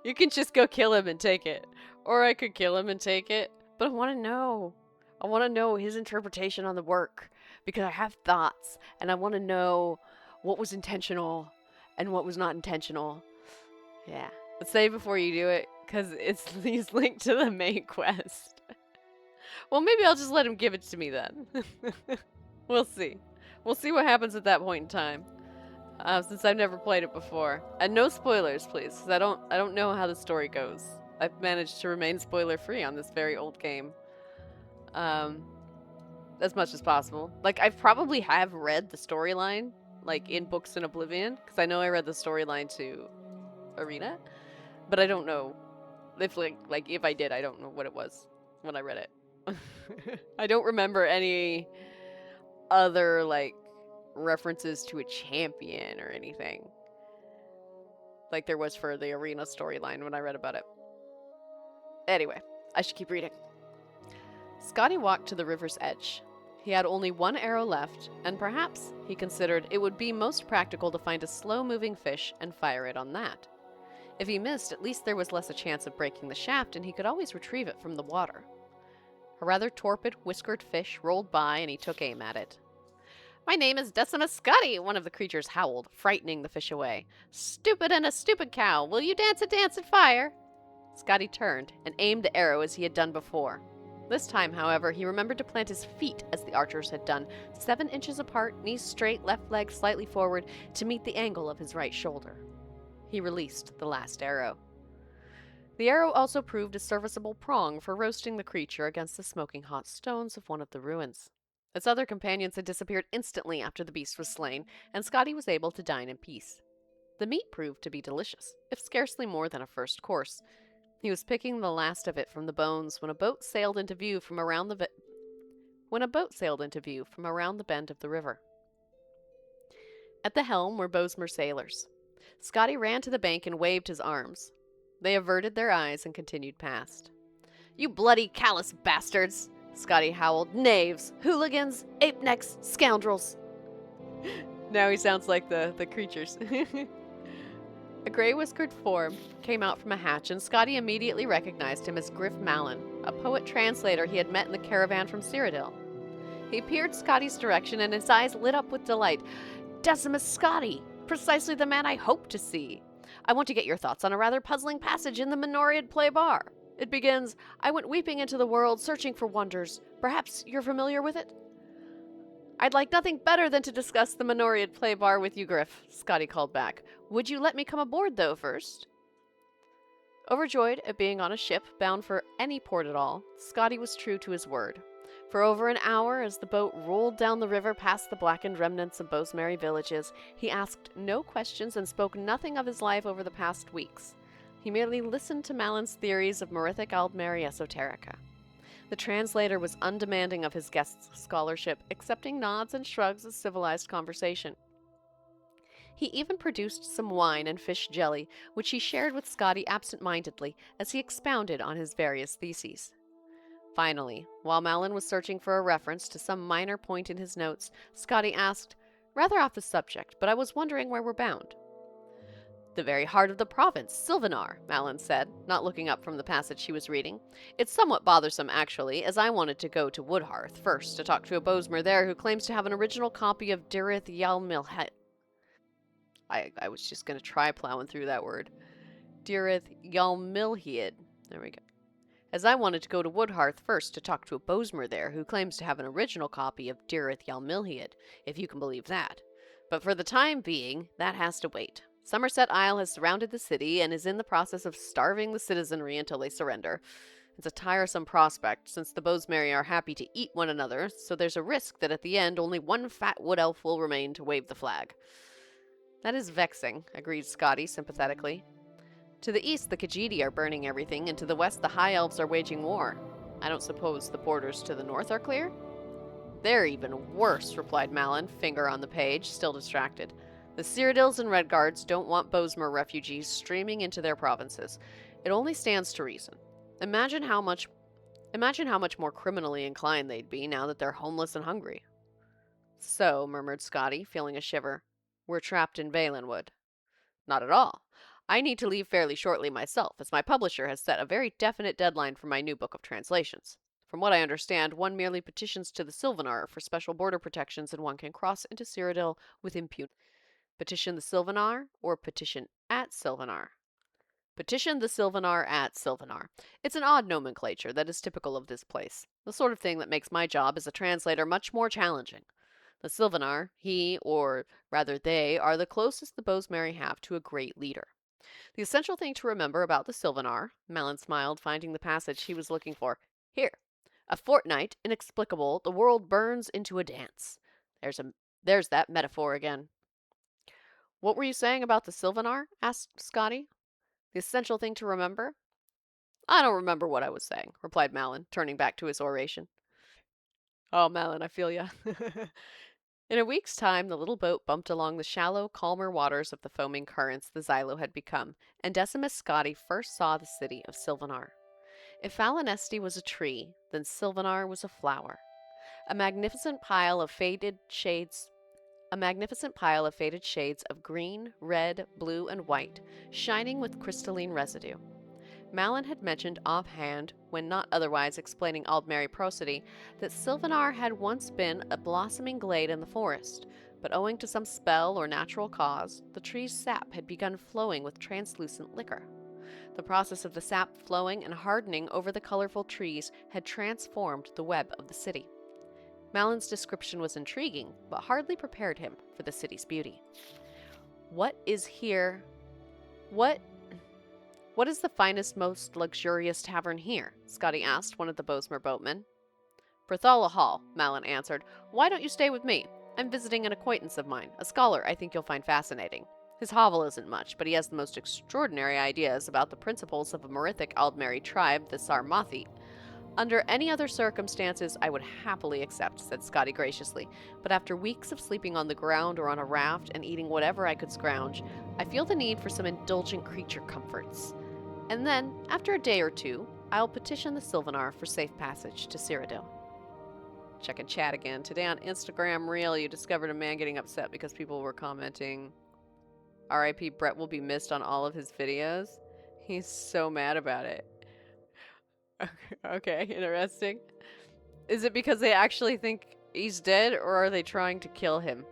You can just go kill him and take it. Or I could kill him and take it. But I want to know. I want to know his interpretation on the work. Because I have thoughts. And I want to know what was intentional and what was not intentional. Yeah. But say before you do it. Because he's linked to the main quest. Well, maybe I'll just let him give it to me then. We'll see. We'll see what happens at that point in time. Since I've never played it before. And no spoilers, please, because I don't know how the story goes. I've managed to remain spoiler-free on this very old game. As much as possible. Like, I probably have read the storyline, like, in Books in Oblivion, because I know I read the storyline to Arena, but I don't know if, like, if I did, I don't know what it was when I read it. I don't remember any other, like, references to a champion or anything like there was for the Arena storyline when I read about it. Anyway, I should keep reading. Scotty walked to the river's edge. He had only 1 arrow left, and perhaps, he considered, it would be most practical to find a slow-moving fish and fire it on that. If he missed, at least there was less a chance of breaking the shaft, and he could always retrieve it from the water. A rather torpid, whiskered fish rolled by, and he took aim at it. "My name is Decimus Scotty," one of the creatures howled, frightening the fish away. "Stupid and a stupid cow, will you dance a dance and fire?" Scotty turned and aimed the arrow as he had done before. This time, however, he remembered to plant his feet as the archers had done, 7 inches apart, knees straight, left leg slightly forward, to meet the angle of his right shoulder. He released the last arrow. The arrow also proved a serviceable prong for roasting the creature against the smoking hot stones of one of the ruins. Its other companions had disappeared instantly after the beast was slain, and Scotty was able to dine in peace. The meat proved to be delicious, if scarcely more than a first course. He was picking the last of it from the bones when a boat sailed into view from around the bend of the river. At the helm were Bosmer sailors. Scotty ran to the bank and waved his arms. They averted their eyes and continued past. "You bloody callous bastards!" Scotty howled. "Knaves! Hooligans! Ape-necks! Scoundrels!" Now he sounds like the creatures. A gray-whiskered form came out from a hatch, and Scotty immediately recognized him as Griff Mallon, a poet-translator he had met in the caravan from Cyrodiil. He peered Scotty's direction, and his eyes lit up with delight. "Decimus Scotty! Precisely the man I hoped to see! I want to get your thoughts on a rather puzzling passage in the Menoriad play bar. It begins, 'I went weeping into the world, searching for wonders.' Perhaps you're familiar with it?" "I'd like nothing better than to discuss the Menoriad play bar with you, Griff," Scotty called back. "Would you let me come aboard, though, first?" Overjoyed at being on a ship bound for any port at all, Scotty was true to his word. For over an hour, as the boat rolled down the river past the blackened remnants of Bosemary villages, he asked no questions and spoke nothing of his life over the past weeks. He merely listened to Mallon's theories of Merithic Aldmeri Esoterica. The translator was undemanding of his guest's scholarship, accepting nods and shrugs as civilized conversation. He even produced some wine and fish jelly, which he shared with Scotty absent-mindedly as he expounded on his various theses. Finally, while Mallon was searching for a reference to some minor point in his notes, Scotty asked, "Rather off the subject, but I was wondering where we're bound." The very heart of the province, Sylvanar, Malin said, not looking up from the passage she was reading. It's somewhat bothersome, actually, as I wanted to go to Woodhearth first to talk to a Bosmer there who claims to have an original copy of Dirith Yalmilhet. I was just going to try plowing through that word. Dirith Yalmilhied. There we go. As I wanted to go to Woodhearth first to talk to a Bosmer there who claims to have an original copy of Dirith Yalmilhied, if you can believe that. But for the time being, that has to wait. Somerset Isle has surrounded the city and is in the process of starving the citizenry until they surrender. It's a tiresome prospect, since the Bosmeri are happy to eat one another, so there's a risk that at the end only one fat wood elf will remain to wave the flag. That is vexing, agreed Scotty sympathetically. To the east, the Khajiit are burning everything, and to the west, the High Elves are waging war. I don't suppose the borders to the north are clear? They're even worse, replied Malin, finger on the page, still distracted. The Cyrodiils and Redguards don't want Bosmer refugees streaming into their provinces. It only stands to reason. Imagine how much more criminally inclined they'd be now that they're homeless and hungry. So, murmured Scotty, feeling a shiver, we're trapped in Valenwood. Not at all. I need to leave fairly shortly myself, as my publisher has set a very definite deadline for my new book of translations. From what I understand, one merely petitions to the Sylvanar for special border protections, and one can cross into Cyrodiil with impunity. Petition the Sylvanar or petition at Sylvanar? Petition the Sylvanar at Sylvanar. It's an odd nomenclature that is typical of this place, the sort of thing that makes my job as a translator much more challenging. The Sylvanar, he, or rather they, are the closest the Bosmeri have to a great leader. The essential thing to remember about the Sylvanar, Malin smiled, finding the passage he was looking for. Here. A fortnight, inexplicable, the world burns into a dance. There's that metaphor again. What were you saying about the Sylvanar? Asked Scotty. The essential thing to remember? I don't remember what I was saying, replied Malin, turning back to his oration. Oh, Malin, I feel ya. In a week's time, the little boat bumped along the shallow, calmer waters of the foaming currents the Xylo had become, and Decimus Scotty first saw the city of Sylvanar. If Falinesti was a tree, then Sylvanar was a flower. A magnificent pile of faded shades of green, red, blue, and white, shining with crystalline residue. Malin had mentioned offhand, when not otherwise explaining Aldmeri prosody, that Sylvanar had once been a blossoming glade in the forest, but owing to some spell or natural cause, the tree's sap had begun flowing with translucent liquor. The process of the sap flowing and hardening over the colorful trees had transformed the web of the city. Malin's description was intriguing, but hardly prepared him for the city's beauty. What is the finest, most luxurious tavern here? Scotty asked one of the Bosmer boatmen. Perthala Hall, Malin answered. Why don't you stay with me? I'm visiting an acquaintance of mine, a scholar I think you'll find fascinating. His hovel isn't much, but he has the most extraordinary ideas about the principles of a Merithic Aldmeri tribe, the Sarmathi. Under any other circumstances, I would happily accept, said Scotty graciously, but after weeks of sleeping on the ground or on a raft and eating whatever I could scrounge, I feel the need for some indulgent creature comforts. And then, after a day or two, I'll petition the Sylvanar for safe passage to Cyrodiil. Checking chat again. Today on Instagram Reel, you discovered a man getting upset because people were commenting, R.I.P. Brett will be missed on all of his videos. He's so mad about it. Okay, interesting. Is it because they actually think he's dead, or are they trying to kill him?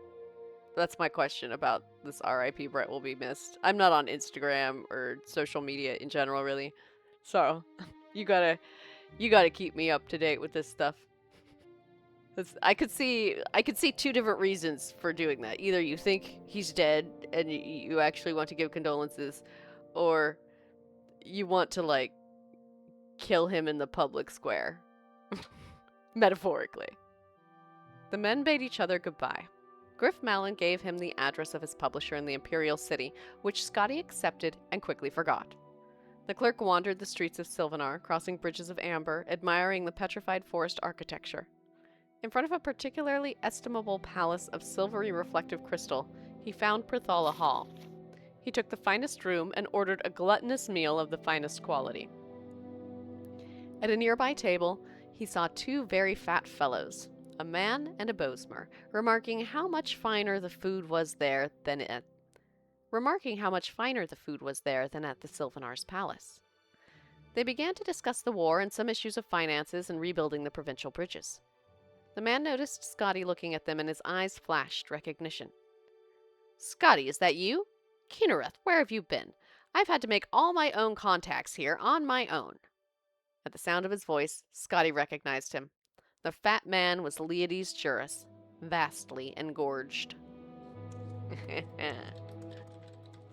That's my question about this R.I.P. Brett will be missed. I'm not on Instagram or social media in general, really. So, you gotta keep me up to date with this stuff. I could see two different reasons for doing that. Either you think he's dead and you actually want to give condolences, or you want to, like, kill him in the public square. Metaphorically. The men bade each other goodbye. Griff Malin gave him the address of his publisher in the Imperial City, which Scotty accepted and quickly forgot. The clerk wandered the streets of Sylvanar, crossing bridges of amber, admiring the petrified forest architecture. In front of a particularly estimable palace of silvery reflective crystal, he found Perthala Hall. He took the finest room and ordered a gluttonous meal of the finest quality. At a nearby table, he saw two very fat fellows, a man and a Bosmer, remarking how much finer the food was there than remarking how much finer the food was there than at the Sylvanar's palace. They began to discuss the war and some issues of finances and rebuilding the provincial bridges. The man noticed Scotty looking at them, and his eyes flashed recognition. "Scotty, is that you? Kinnereth, where have you been? I've had to make all my own contacts here on my own." At the sound of his voice, Scotty recognized him. The fat man was Leiades Juris, vastly engorged.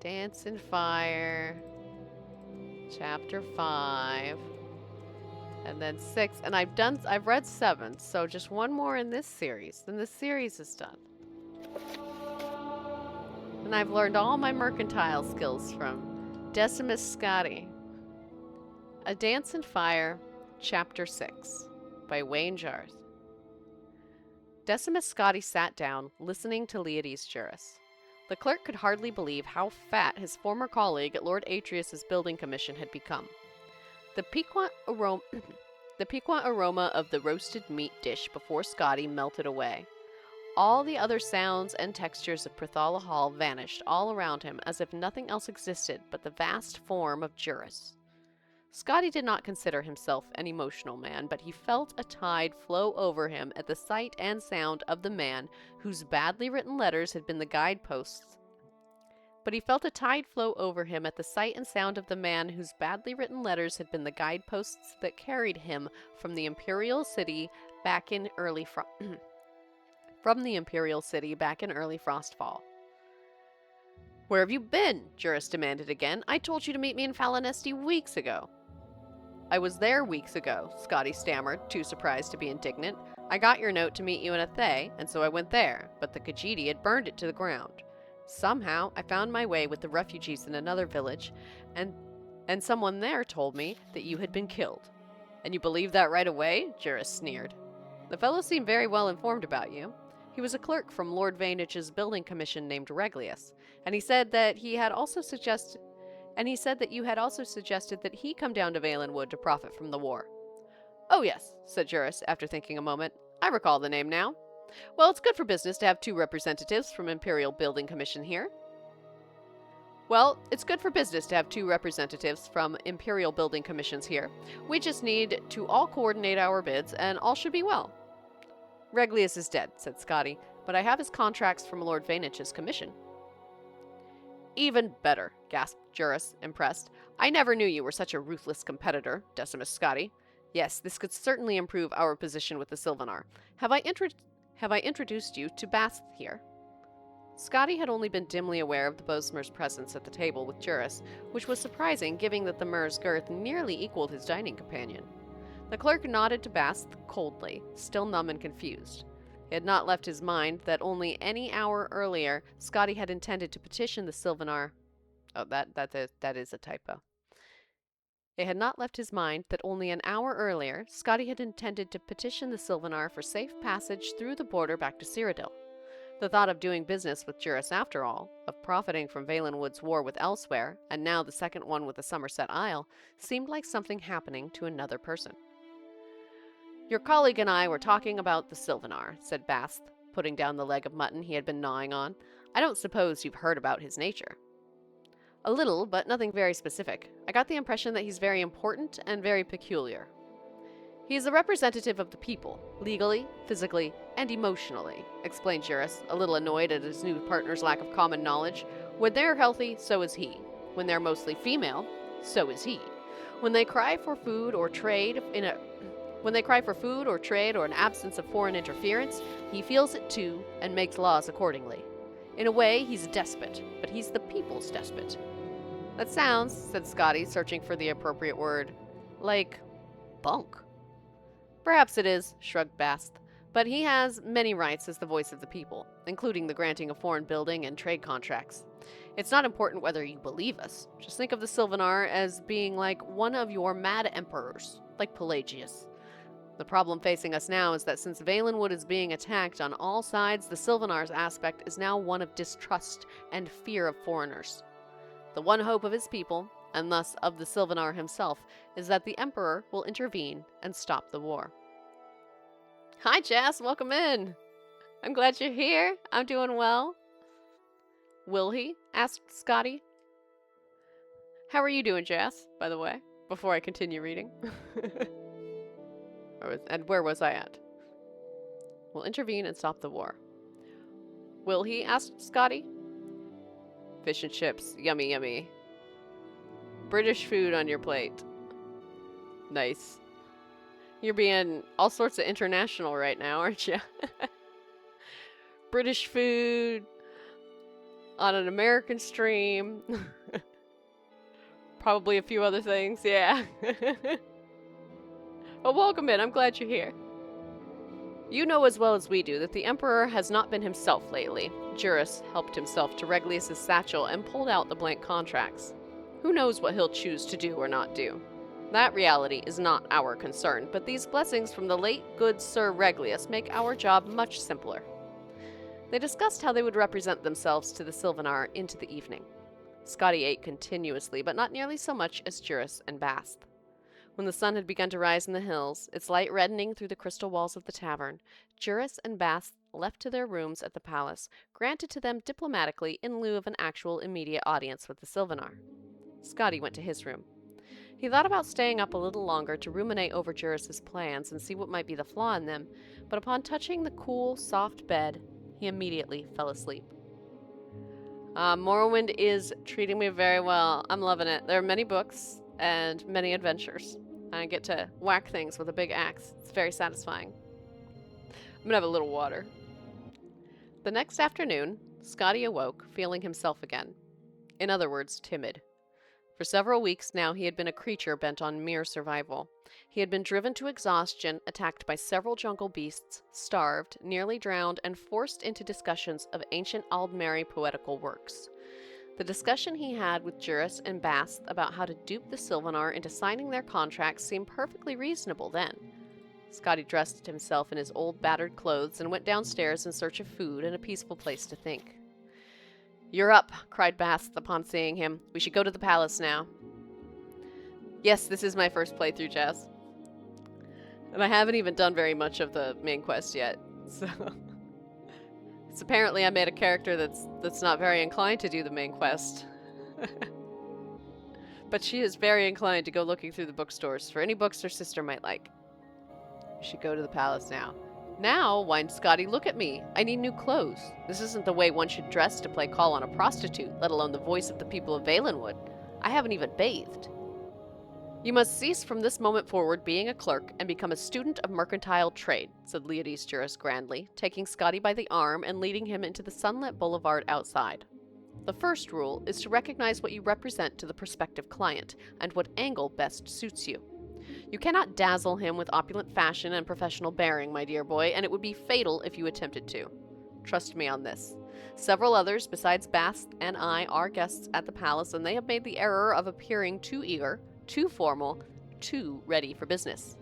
Dance and Fire, Chapter 5, and then 6, and I've read 7, so just one more in this series, then this series is done. And I've learned all my mercantile skills from Decimus Scotty. A Dance and Fire, Chapter 6, by Wayne Jarth. Decimus Scotty sat down, listening to Leiades Juris. The clerk could hardly believe how fat his former colleague at Lord Atreus's building commission had become. The piquant aroma of the roasted meat dish before Scotty melted away. All the other sounds and textures of Perthala Hall vanished all around him as if nothing else existed but the vast form of Juris. Scotty did not consider himself an emotional man, but he felt a tide flow over him at the sight and sound of the man whose badly written letters had been the guideposts. But he felt a tide flow over him at the sight and sound of the man whose badly written letters had been the guideposts that carried him from the Imperial City back in early Frostfall. "Where have you been?" Juris demanded again. "I told you to meet me in Falinesti weeks ago." "I was there weeks ago," Scotty stammered, too surprised to be indignant. "I got your note to meet you in Athay, and so I went there, but the Khajiit had burned it to the ground. Somehow, I found my way with the refugees in another village, and someone there told me that you had been killed." "And you believed that right away?" Juris sneered. "The fellow seemed very well informed about you. He was a clerk from Lord Vainich's building commission named Reglius, and he said that you had also suggested that he come down to Valenwood to profit from the war." "Oh yes," said Juris, after thinking a moment. "I recall the name now. Well, it's good for business to have 2 representatives from Imperial Building Commission here. We just need to all coordinate our bids, and all should be well." "Reglius is dead," said Scotty, "but I have his contracts from Lord Vainich's commission." "Even better," gasped Juris, impressed. "I never knew you were such a ruthless competitor, Decimus Scotty. Yes, this could certainly improve our position with the Sylvanar. Have I introduced you to Bath here?" Scotty had only been dimly aware of the Bosmer's presence at the table with Juris, which was surprising given that the Mer's girth nearly equaled his dining companion. The clerk nodded to Bath coldly, still numb and confused. It had not left his mind that only any hour earlier Scotty had intended to petition the Sylvanar. Oh, that is a typo. It had not left his mind that only an hour earlier Scotty had intended to petition the Sylvanar for safe passage through the border back to Cyrodiil. The thought of doing business with Juris after all, of profiting from Valenwood's war with Elsewhere, and now the second one with the Somerset Isle, seemed like something happening to another person. "Your colleague and I were talking about the Sylvanar," said Bast, putting down the leg of mutton he had been gnawing on. "I don't suppose you've heard about his nature." "A little, but nothing very specific. I got the impression that he's very important and very peculiar." "He is a representative of the people, legally, physically, and emotionally," explained Juris, a little annoyed at his new partner's lack of common knowledge. "When they're healthy, so is he. When they're mostly female, so is he. When they cry for food or trade or an absence of foreign interference, he feels it too and makes laws accordingly. In a way, he's a despot, but he's the people's despot." "That sounds," said Scotty, searching for the appropriate word, "like bunk." "Perhaps it is," shrugged Bast, "but he has many rights as the voice of the people, including the granting of foreign building and trade contracts. It's not important whether you believe us. Just think of the Sylvanar as being like one of your mad emperors, like Pelagius. The problem facing us now is that since Valenwood is being attacked on all sides, the Sylvanar's aspect is now one of distrust and fear of foreigners. The one hope of his people, and thus of the Sylvanar himself, is that the Emperor will intervene and stop the war." "Hi, Jess. Welcome in. I'm glad you're here. I'm doing well." Will he? Asked Scotty. How are you doing, Jess, by the way, before I continue reading? And where was I at? We'll intervene and stop the war. Will he? Asked Scotty. Fish and chips. Yummy, yummy. British food on your plate. Nice. You're being all sorts of international right now, aren't you? British food on an American stream. Probably a few other things, yeah. Well, welcome in. I'm glad you're here. You know as well as we do that the Emperor has not been himself lately. Juris helped himself to Regulus's satchel and pulled out the blank contracts. Who knows what he'll choose to do or not do? That reality is not our concern, but these blessings from the late good Sir Regulus make our job much simpler. They discussed how they would represent themselves to the Sylvanar into the evening. Scotty ate continuously, but not nearly so much as Juris and Bast. When the sun had begun to rise in the hills, its light reddening through the crystal walls of the tavern, Juris and Bast left to their rooms at the palace, granted to them diplomatically in lieu of an actual immediate audience with the Sylvanar. Scotty went to his room. He thought about staying up a little longer to ruminate over Juris's plans and see what might be the flaw in them, but upon touching the cool, soft bed, he immediately fell asleep. Morrowind is treating me very well. I'm loving it. There are many books and many adventures. I get to whack things with a big axe. It's very satisfying. I'm gonna have a little water. The next afternoon, Scotty awoke, feeling himself again. In other words, timid. For several weeks now, he had been a creature bent on mere survival. He had been driven to exhaustion, attacked by several jungle beasts, starved, nearly drowned, and forced into discussions of ancient Aldmeri poetical works. The discussion he had with Juris and Bast about how to dupe the Sylvanar into signing their contracts seemed perfectly reasonable then. Scotty dressed himself in his old battered clothes and went downstairs in search of food and a peaceful place to think. "You're up," cried Bast upon seeing him. "We should go to the palace now." Yes, this is my first playthrough, Jess. And I haven't even done very much of the main quest yet, so... apparently I made a character that's not very inclined to do the main quest. But she is very inclined to go looking through the bookstores for any books her sister might like. We should go to the palace now. Now, whined Scotty, look at me. I need new clothes. This isn't the way one should dress to play call on a prostitute, let alone the voice of the people of Valenwood. I haven't even bathed. You must cease from this moment forward being a clerk and become a student of mercantile trade, said Leodes Juris grandly, taking Scotty by the arm and leading him into the sunlit boulevard outside. The first rule is to recognize what you represent to the prospective client and what angle best suits you. You cannot dazzle him with opulent fashion and professional bearing, my dear boy, and it would be fatal if you attempted to. Trust me on this. Several others besides Bast and I are guests at the palace, and they have made the error of appearing too eager, too formal, too ready for business.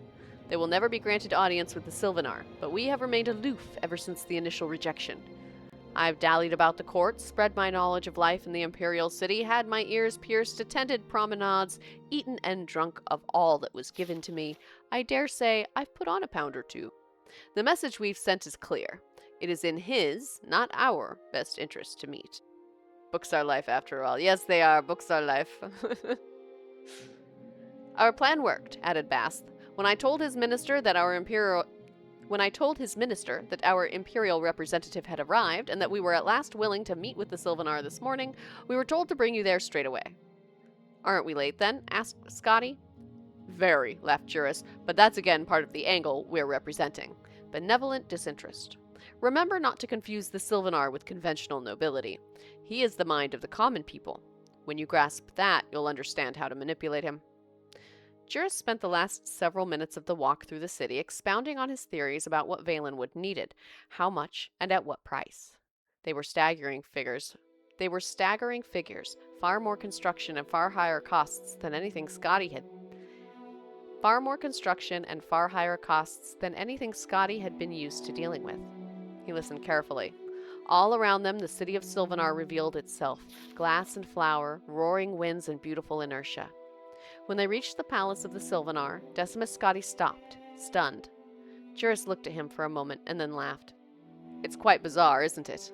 They will never be granted audience with the Sylvanar, but we have remained aloof ever since the initial rejection. I've dallied about the court, spread my knowledge of life in the imperial city, had my ears pierced, attended promenades, eaten and drunk of all that was given to me. I dare say I've put on a pound or two. The message we've sent is clear. It is in his, not our, best interest to meet. Books are life, after all. Yes, they are. Books are life. Our plan worked, added Bast. When I told his minister that our imperial representative had arrived and that we were at last willing to meet with the Sylvanar this morning, we were told to bring you there straight away. Aren't we late then? Asked Scotty. Very, laughed Juris, but that's again part of the angle we're representing. Benevolent disinterest. Remember not to confuse the Sylvanar with conventional nobility. He is the mind of the common people. When you grasp that, you'll understand how to manipulate him. Juris spent the last several minutes of the walk through the city expounding on his theories about what Valenwood needed, how much, and at what price. They were staggering figures, far more construction and far higher costs than anything Scotty had been used to dealing with. He listened carefully. All around them, the city of Sylvanar revealed itself, glass and flower, roaring winds and beautiful inertia. When they reached the palace of the Sylvanar, Decimus Scotty stopped, stunned. Juris looked at him for a moment and then laughed. It's quite bizarre, isn't it?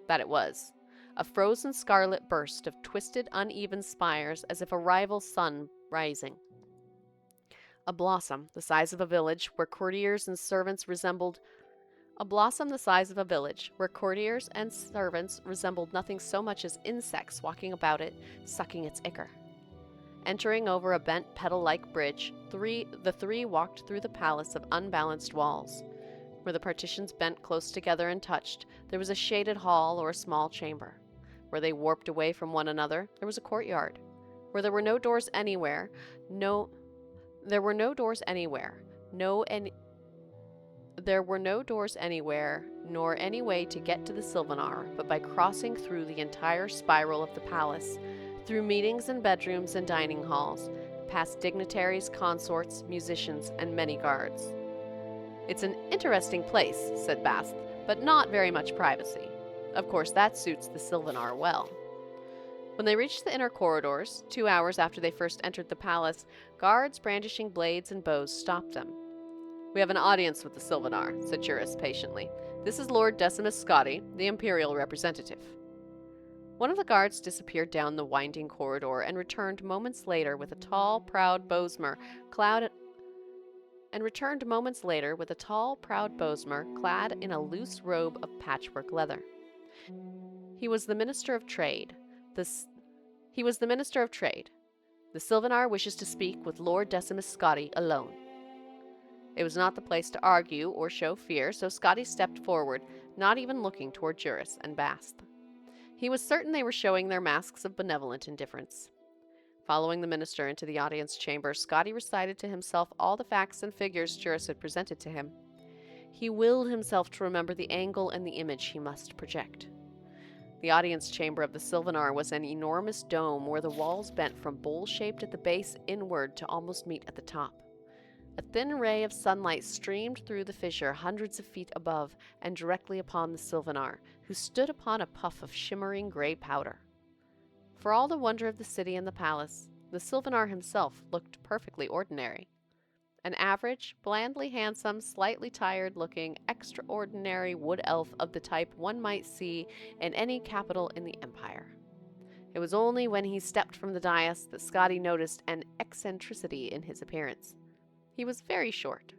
That it was. a frozen scarlet burst of twisted, uneven spires as if a rival sun rising. A blossom the size of a village where courtiers and servants resembled nothing so much as insects walking about it, sucking its ichor. Entering over a bent petal-like bridge, the three walked through the palace of unbalanced walls. Where the partitions bent close together and touched, there was a shaded hall or a small chamber. Where they warped away from one another, there was a courtyard. Where there were no doors anywhere, nor any way to get to the Sylvanar, but by crossing through the entire spiral of the palace, through meetings and bedrooms and dining halls, past dignitaries, consorts, musicians, and many guards. "It's an interesting place," said Bast, "but not very much privacy. Of course, that suits the Sylvanar well." When they reached the inner corridors, 2 hours after they first entered the palace, guards brandishing blades and bows stopped them. "We have an audience with the Sylvanar," said Juris patiently. "This is Lord Decimus Scotti, the Imperial representative." One of the guards disappeared down the winding corridor and returned moments later with a tall, proud Bosmer clad in a loose robe of patchwork leather. He was the Minister of Trade. The Sylvanar wishes to speak with Lord Decimus Scotti alone. It was not the place to argue or show fear, so Scotti stepped forward, not even looking toward Juris and Bast. He was certain they were showing their masks of benevolent indifference. Following the minister into the audience chamber, Scotti recited to himself all the facts and figures Juris had presented to him. He willed himself to remember the angle and the image he must project. The audience chamber of the Sylvanar was an enormous dome where the walls bent from bowl-shaped at the base inward to almost meet at the top. A thin ray of sunlight streamed through the fissure hundreds of feet above and directly upon the Sylvanar, who stood upon a puff of shimmering gray powder. For all the wonder of the city and the palace, the Sylvanar himself looked perfectly ordinary. An average, blandly handsome, slightly tired-looking, extraordinary wood elf of the type one might see in any capital in the empire. It was only when he stepped from the dais that Scotti noticed an eccentricity in his appearance. He was very short.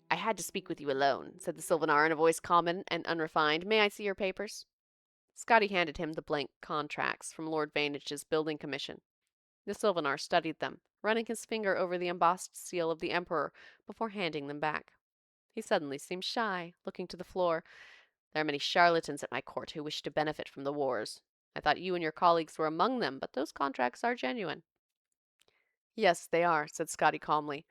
"I had to speak with you alone," said the Sylvanar in a voice common and unrefined. "May I see your papers?" Scotti handed him the blank contracts from Lord Vantage's building commission. The Sylvanar studied them, running his finger over the embossed seal of the Emperor before handing them back. He suddenly seemed shy, looking to the floor. "There are many charlatans at my court who wish to benefit from the wars. I thought you and your colleagues were among them, but those contracts are genuine." "Yes, they are," said Scotti calmly.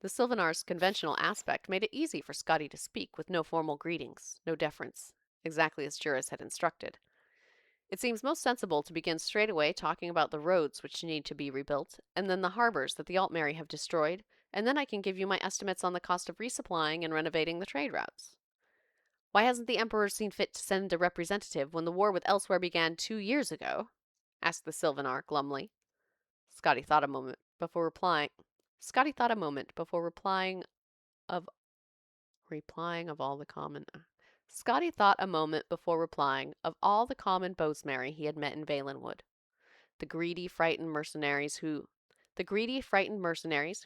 The Sylvanar's conventional aspect made it easy for Scotti to speak with no formal greetings, no deference, exactly as Juris had instructed. "It seems most sensible to begin straight away talking about the roads which need to be rebuilt, and then the harbors that the Altmeri have destroyed, and then I can give you my estimates on the cost of resupplying and renovating the trade routes." "Why hasn't the Emperor seen fit to send a representative when the war with Elsewhere began 2 years ago?" asked the Sylvanar glumly. Scotti thought a moment before replying of all the common Bosmeri he had met in Valenwood. The greedy, frightened mercenaries who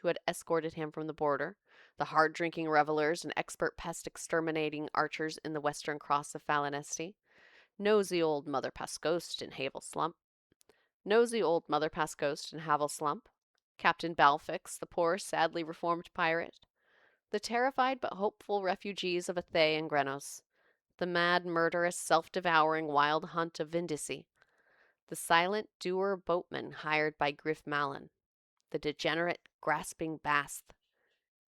had escorted him from the border, the hard-drinking revelers and expert pest-exterminating archers in the western cross of Falinesti, nosy old Mother Pascoast in Havel Slump, Captain Balfix, the poor, sadly reformed pirate, the terrified but hopeful refugees of Athay and Grenos, the mad, murderous, self-devouring wild hunt of Vindisi, the silent doer boatman hired by Griff Malin, the degenerate, grasping Bast.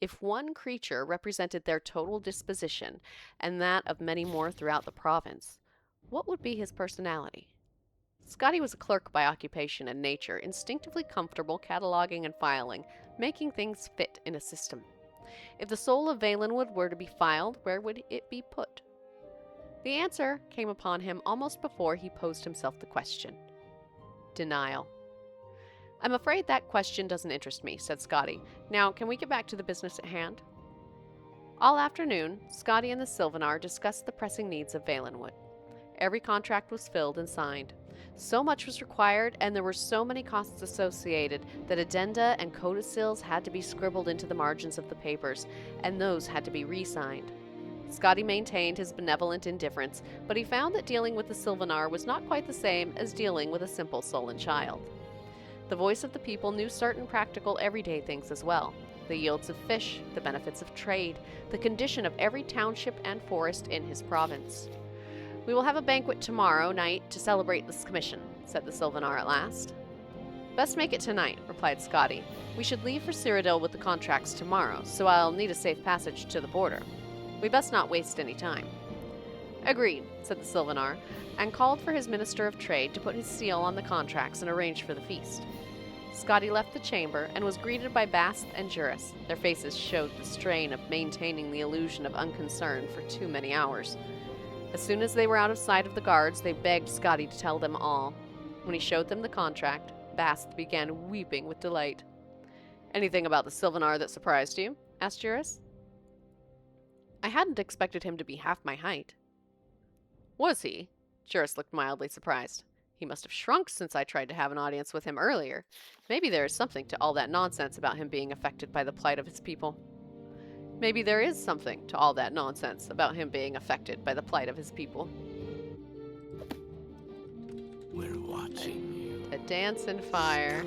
If one creature represented their total disposition, and that of many more throughout the province, what would be his personality? Scotti was a clerk by occupation and nature, instinctively comfortable cataloging and filing, making things fit in a system. If the soul of Valenwood were to be filed, where would it be put? The answer came upon him almost before he posed himself the question. Denial. "I'm afraid that question doesn't interest me," said Scotti. "Now, can we get back to the business at hand?" All afternoon, Scotti and the Sylvanar discussed the pressing needs of Valenwood. every contract was filled and signed. So much was required, and there were so many costs associated that addenda and codicils had to be scribbled into the margins of the papers, and those had to be re-signed. Scotty maintained his benevolent indifference, but he found that dealing with the Sylvanar was not quite the same as dealing with a simple sullen child. The voice of the people knew certain practical everyday things as well. The yields of fish, the benefits of trade, the condition of every township and forest in his province. "We will have a banquet tomorrow night to celebrate this commission," said the Sylvanar at last. "Best make it tonight," replied Scotty. "We should leave for Cyrodiil with the contracts tomorrow, so I'll need a safe passage to the border. We best not waste any time." "Agreed," said the Sylvanar, and called for his Minister of Trade to put his seal on the contracts and arrange for the feast. Scotty left the chamber and was greeted by Bast and Juris. Their faces showed the strain of maintaining the illusion of unconcern for too many hours. As soon as they were out of sight of the guards, they begged Scotty to tell them all. When he showed them the contract, Bast began weeping with delight. "Anything about the Sylvanar that surprised you?" asked Juris. "I hadn't expected him to be half my height." "Was he?" Juris looked mildly surprised. "He must have shrunk since I tried to have an audience with him earlier. Maybe there is something to all that nonsense about him being affected by the plight of his people." "Maybe there is something to all that nonsense about him being affected by the plight of his people." We're watching you. A Dance in Fire.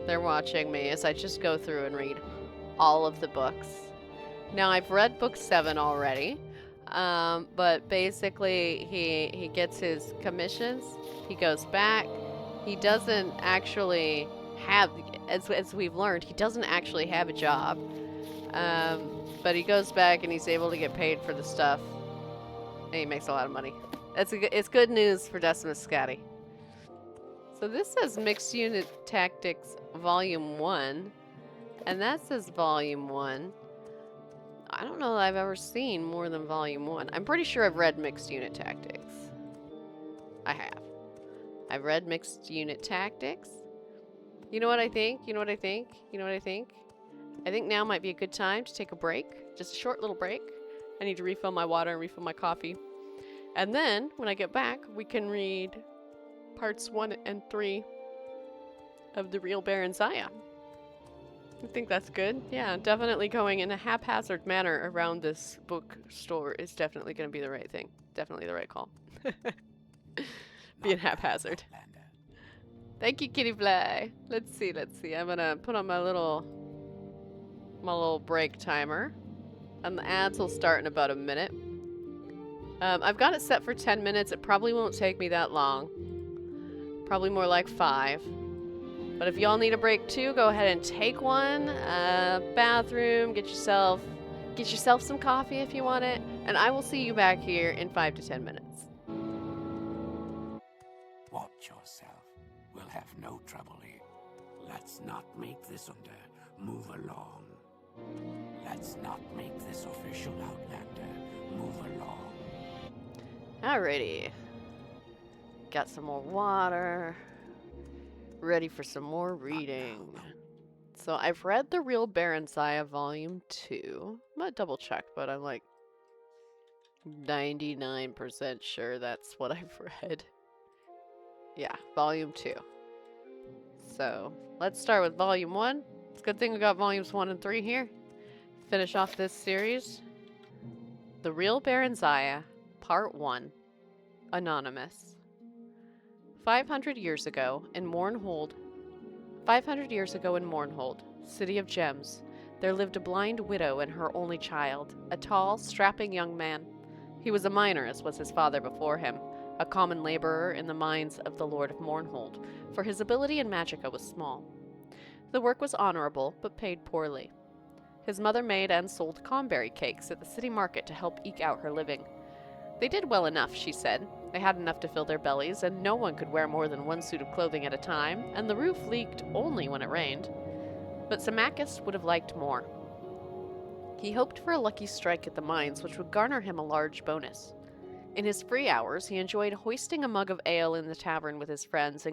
They're watching me as I just go through and read all of the books. Now, I've read book 7 already, but basically he gets his commissions, he goes back, he doesn't actually have, as we've learned, he doesn't actually have a job, but he goes back and he's able to get paid for the stuff, and he makes a lot of money. It's good news for Decimus Scotty. So this says Mixed Unit Tactics Volume 1, and that says Volume 1. I don't know that I've ever seen more than Volume 1. I'm pretty sure I've read Mixed Unit Tactics. I have. I've read Mixed Unit Tactics. You know what I think? You know what I think? You know what I think? I think now might be a good time to take a break. Just a short little break. I need to refill my water and refill my coffee. And then, when I get back, we can read parts 1 and 3 of The Real Barenziah. I think that's good. Yeah, definitely going in a haphazard manner around this bookstore is definitely going to be the right thing. Definitely the right call. Being haphazard. Thank you, Kitty Fly. Let's see. I'm going to put on my little break timer. And the ads will start in about a minute. I've got it set for 10 minutes. It probably won't take me that long. Probably more like 5. But if y'all need a break too, go ahead and take one. Bathroom, get yourself some coffee if you want it. And I will see you back here in 5 to 10 minutes. Watch yourself. We'll have no trouble here. Let's not make this under. Move along. Let's not make this official, Outlander. Move along. Alrighty. Got some more water. Ready for some more reading. So I've read The Real Barenziah Volume 2. I'm gonna double check, but I'm like 99% sure that's what I've read. Yeah, Volume 2. So let's start with Volume 1. It's a good thing we got Volumes 1 and 3 here. Finish off this series. The Real Barenziah, Part 1. Anonymous. 500 years ago in Mournhold, city of gems, there lived a blind widow and her only child, a tall, strapping young man. He was a miner, as was his father before him, a common laborer in the mines of the Lord of Mournhold, for his ability in magicka was small. The work was honorable, but paid poorly. His mother made and sold comberry cakes at the city market to help eke out her living. They did well enough, she said. They had enough to fill their bellies, and no one could wear more than one suit of clothing at a time, and the roof leaked only when it rained. But Symmachus would have liked more. He hoped for a lucky strike at the mines, which would garner him a large bonus. In his free hours, he enjoyed hoisting a mug of ale in the tavern with his friends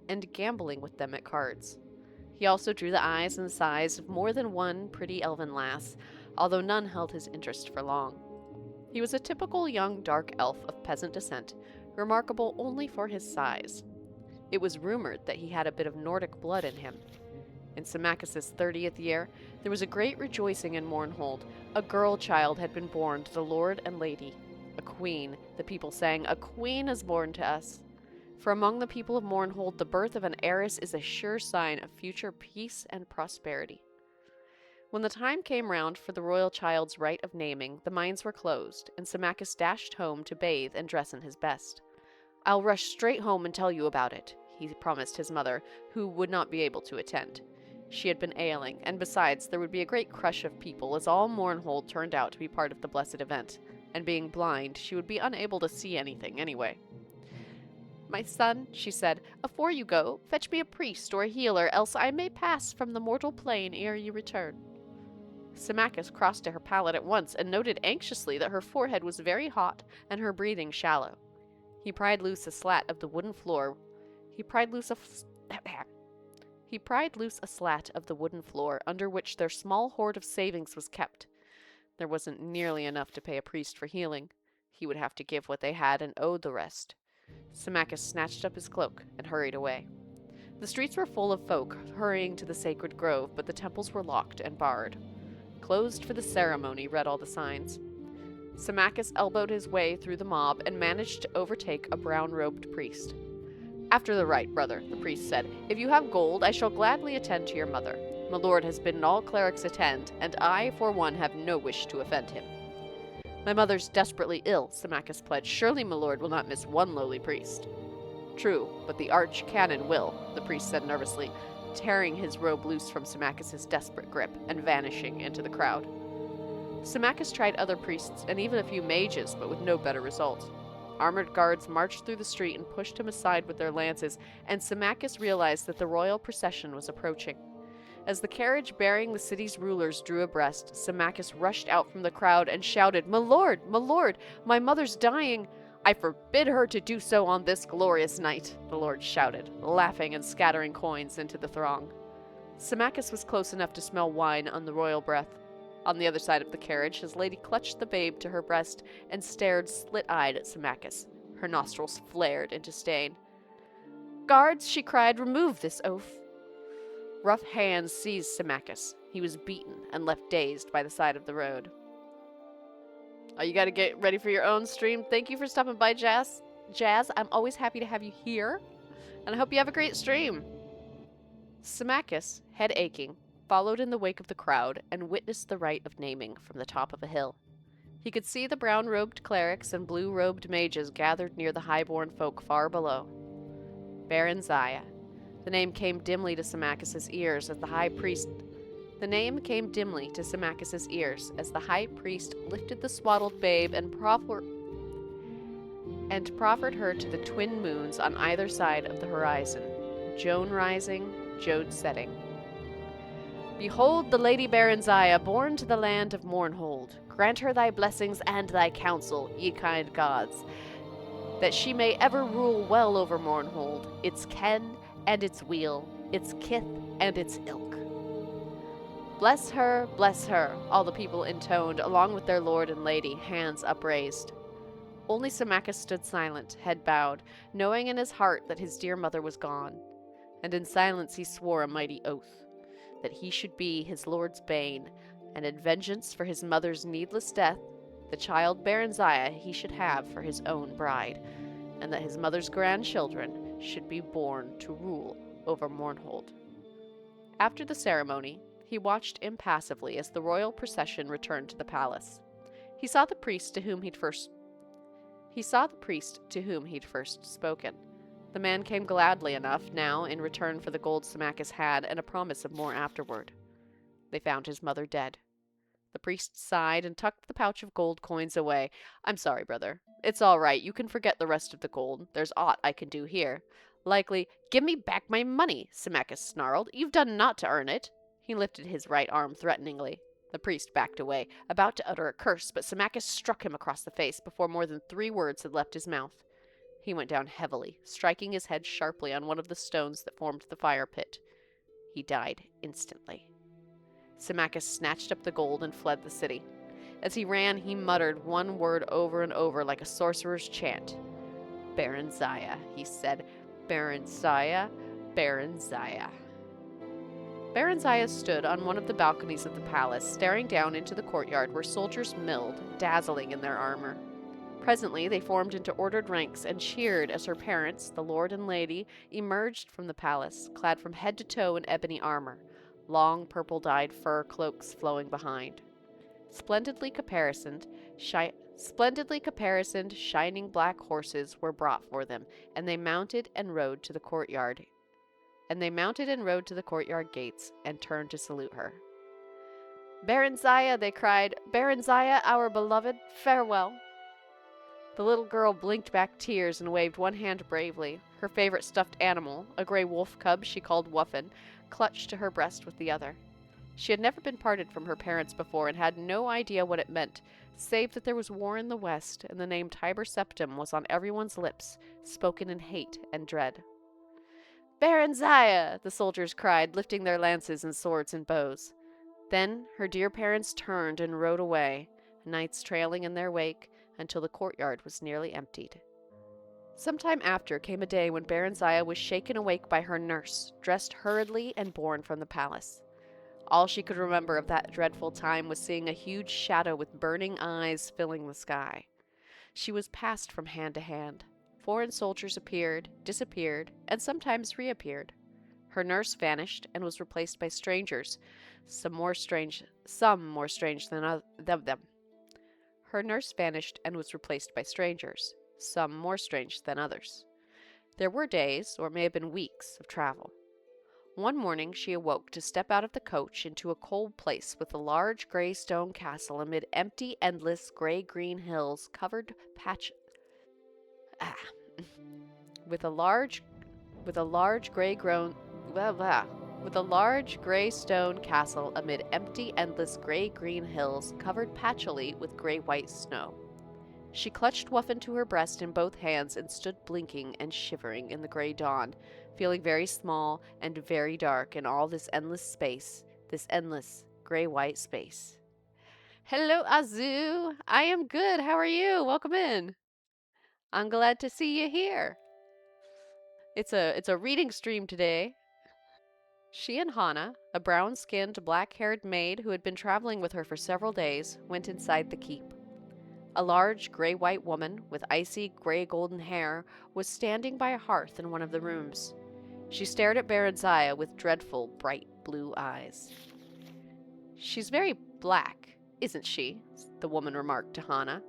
and gambling with them at cards. He also drew the eyes and sighs of more than one pretty elven lass, although none held his interest for long. He was a typical young dark elf of peasant descent, remarkable only for his size. It was rumored that he had a bit of Nordic blood in him. In Symmachus's 30th year, there was a great rejoicing in Mournhold. A girl child had been born to the lord and lady. A queen, the people sang, "A queen is born to us." For among the people of Mournhold, the birth of an heiress is a sure sign of future peace and prosperity. When the time came round for the royal child's rite of naming, the mines were closed, and Symmachus dashed home to bathe and dress in his best. "I'll rush straight home and tell you about it," he promised his mother, who would not be able to attend. She had been ailing, and besides, there would be a great crush of people, as all Mournhold turned out to be part of the blessed event, and being blind, she would be unable to see anything anyway. "My son," she said, "afore you go, fetch me a priest or a healer, else I may pass from the mortal plane ere you return." Symmachus crossed to her pallet at once, and noted anxiously that her forehead was very hot and her breathing shallow. He pried loose a slat of the wooden floor. He pried loose a slat of the wooden floor under which their small hoard of savings was kept. There wasn't nearly enough to pay a priest for healing. He would have to give what they had and owed the rest. Symmachus snatched up his cloak and hurried away. The streets were full of folk hurrying to the sacred grove, but the temples were locked and barred. "Closed for the ceremony," read all the signs. Symmachus elbowed his way through the mob and managed to overtake a brown-robed priest. "After the rite, brother," the priest said. "If you have gold, I shall gladly attend to your mother. My lord has bidden all clerics attend, and I, for one, have no wish to offend him." "My mother's desperately ill," Symmachus pledged. "Surely my lord will not miss one lowly priest." "True, but the arch-canon will," the priest said nervously, tearing his robe loose from Symmachus's desperate grip and vanishing into the crowd. Symmachus tried other priests and even a few mages, but with no better result. Armored guards marched through the street and pushed him aside with their lances, and Symmachus realized that the royal procession was approaching. As the carriage bearing the city's rulers drew abreast, Symmachus rushed out from the crowd and shouted, my lord, my mother's dying." "I forbid her to do so on this glorious night," the lord shouted, laughing and scattering coins into the throng. Symmachus was close enough to smell wine on the royal breath. On the other side of the carriage, his lady clutched the babe to her breast and stared slit-eyed at Symmachus. Her nostrils flared into stain. "Guards," she cried, "remove this oaf." Rough hands seized Symmachus. He was beaten and left dazed by the side of the road. Oh, you gotta get ready for your own stream. Thank you for stopping by, Jazz. I'm always happy to have you here, and I hope you have a great stream. Symmachus, head aching, followed in the wake of the crowd and witnessed the rite of naming from the top of a hill. He could see the brown-robed clerics and blue-robed mages gathered near the high-born folk far below. Barenziah. The name came dimly to Symmachus's ears as the high priest lifted the swaddled babe and proffered her to the twin moons on either side of the horizon, Joan rising, Jode setting. "Behold the Lady Barenziah, born to the land of Mournhold. Grant her thy blessings and thy counsel, ye kind gods, that she may ever rule well over Mournhold, its ken and its weal, its kith and its ilk." Bless her, all the people intoned, along with their lord and lady, hands upraised. Only Symmachus stood silent, head bowed, knowing in his heart that his dear mother was gone. And in silence he swore a mighty oath, that he should be his lord's bane, and in vengeance for his mother's needless death, the child Barenziah he should have for his own bride, and that his mother's grandchildren should be born to rule over Mournhold. After the ceremony, he watched impassively as the royal procession returned to the palace. He saw the priest to whom he'd first spoken. The man came gladly enough now in return for the gold Symmachus had and a promise of more afterward. They found his mother dead. The priest sighed and tucked the pouch of gold coins away. "I'm sorry, brother. It's all right. You can forget the rest of the gold. There's aught I can do here." "Likely, give me back my money," Symmachus snarled. "You've done naught to earn it." He lifted his right arm threateningly. The priest backed away, about to utter a curse, but Symmachus struck him across the face before more than 3 words had left his mouth. He went down heavily, striking his head sharply on one of the stones that formed the fire pit. He died instantly. Symmachus snatched up the gold and fled the city. As he ran, he muttered one word over and over like a sorcerer's chant. Barenziah, he said. Barenziah, Barenziah. Barenziah stood on one of the balconies of the palace, staring down into the courtyard where soldiers milled, dazzling in their armor. Presently, they formed into ordered ranks and cheered as her parents, the lord and lady, emerged from the palace, clad from head to toe in ebony armor, long purple-dyed fur cloaks flowing behind. Splendidly caparisoned, shining black horses were brought for them, and they mounted and rode to the courtyard. Gates and turned to salute her. Barenziah, they cried, Barenziah, our beloved, farewell. The little girl blinked back tears and waved one hand bravely. Her favorite stuffed animal, a gray wolf cub she called Wuffin, clutched to her breast with the other. She had never been parted from her parents before and had no idea what it meant, save that there was war in the west and the name Tiber Septim was on everyone's lips, spoken in hate and dread. Barenziah! The soldiers cried, lifting their lances and swords and bows. Then her dear parents turned and rode away, knights trailing in their wake, until the courtyard was nearly emptied. Some time after came a day when Barenziah was shaken awake by her nurse, dressed hurriedly and borne from the palace. All she could remember of that dreadful time was seeing a huge shadow with burning eyes filling the sky. She was passed from hand to hand. Foreign soldiers appeared, disappeared, and sometimes reappeared. Her nurse vanished and was replaced by strangers, some more strange than them. Her nurse vanished and was replaced by strangers, some more strange than others. There were days, or it may have been weeks, of travel. One morning she awoke to step out of the coach into a cold place with a large gray stone castle amid empty, endless, gray-green hills covered with a large gray stone castle amid empty, endless gray-green hills covered patchily with gray-white snow. She clutched Wuffin to her breast in both hands and stood blinking and shivering in the gray dawn, feeling very small and very dark in all this endless gray-white space. Hello, Azu! I am good. How are you? Welcome in. I'm glad to see you here. It's a reading stream today. She and Hana, a brown-skinned, black-haired maid who had been traveling with her for several days, went inside the keep. A large gray-white woman with icy gray-golden hair was standing by a hearth in one of the rooms. She stared at Barenziah with dreadful, bright blue eyes. She's very black, isn't she? The woman remarked to Hana.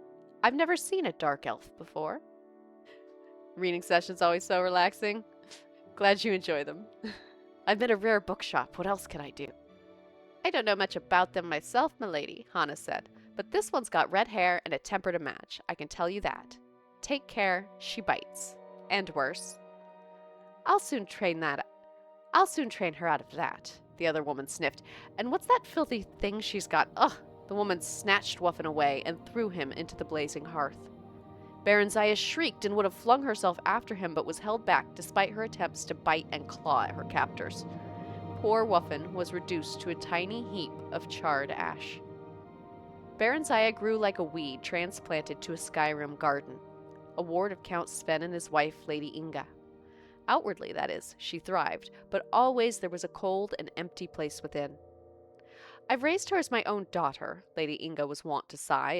I've never seen a dark elf before. Reading sessions always so relaxing. Glad you enjoy them. I'm in a rare bookshop. What else can I do? I don't know much about them myself, milady, Hana said, but this one's got red hair and a temper to match. I can tell you that. Take care, she bites. And worse. I'll soon train her out of that, the other woman sniffed. And what's that filthy thing she's got? Ugh! The woman snatched Wuffin away and threw him into the blazing hearth. Barenziah shrieked and would have flung herself after him, but was held back despite her attempts to bite and claw at her captors. Poor Wuffin was reduced to a tiny heap of charred ash. Barenziah grew like a weed transplanted to a Skyrim garden, a ward of Count Sven and his wife, Lady Inga. Outwardly, that is, she thrived, but always there was a cold and empty place within. I've raised her as my own daughter, Lady Inga was wont to sigh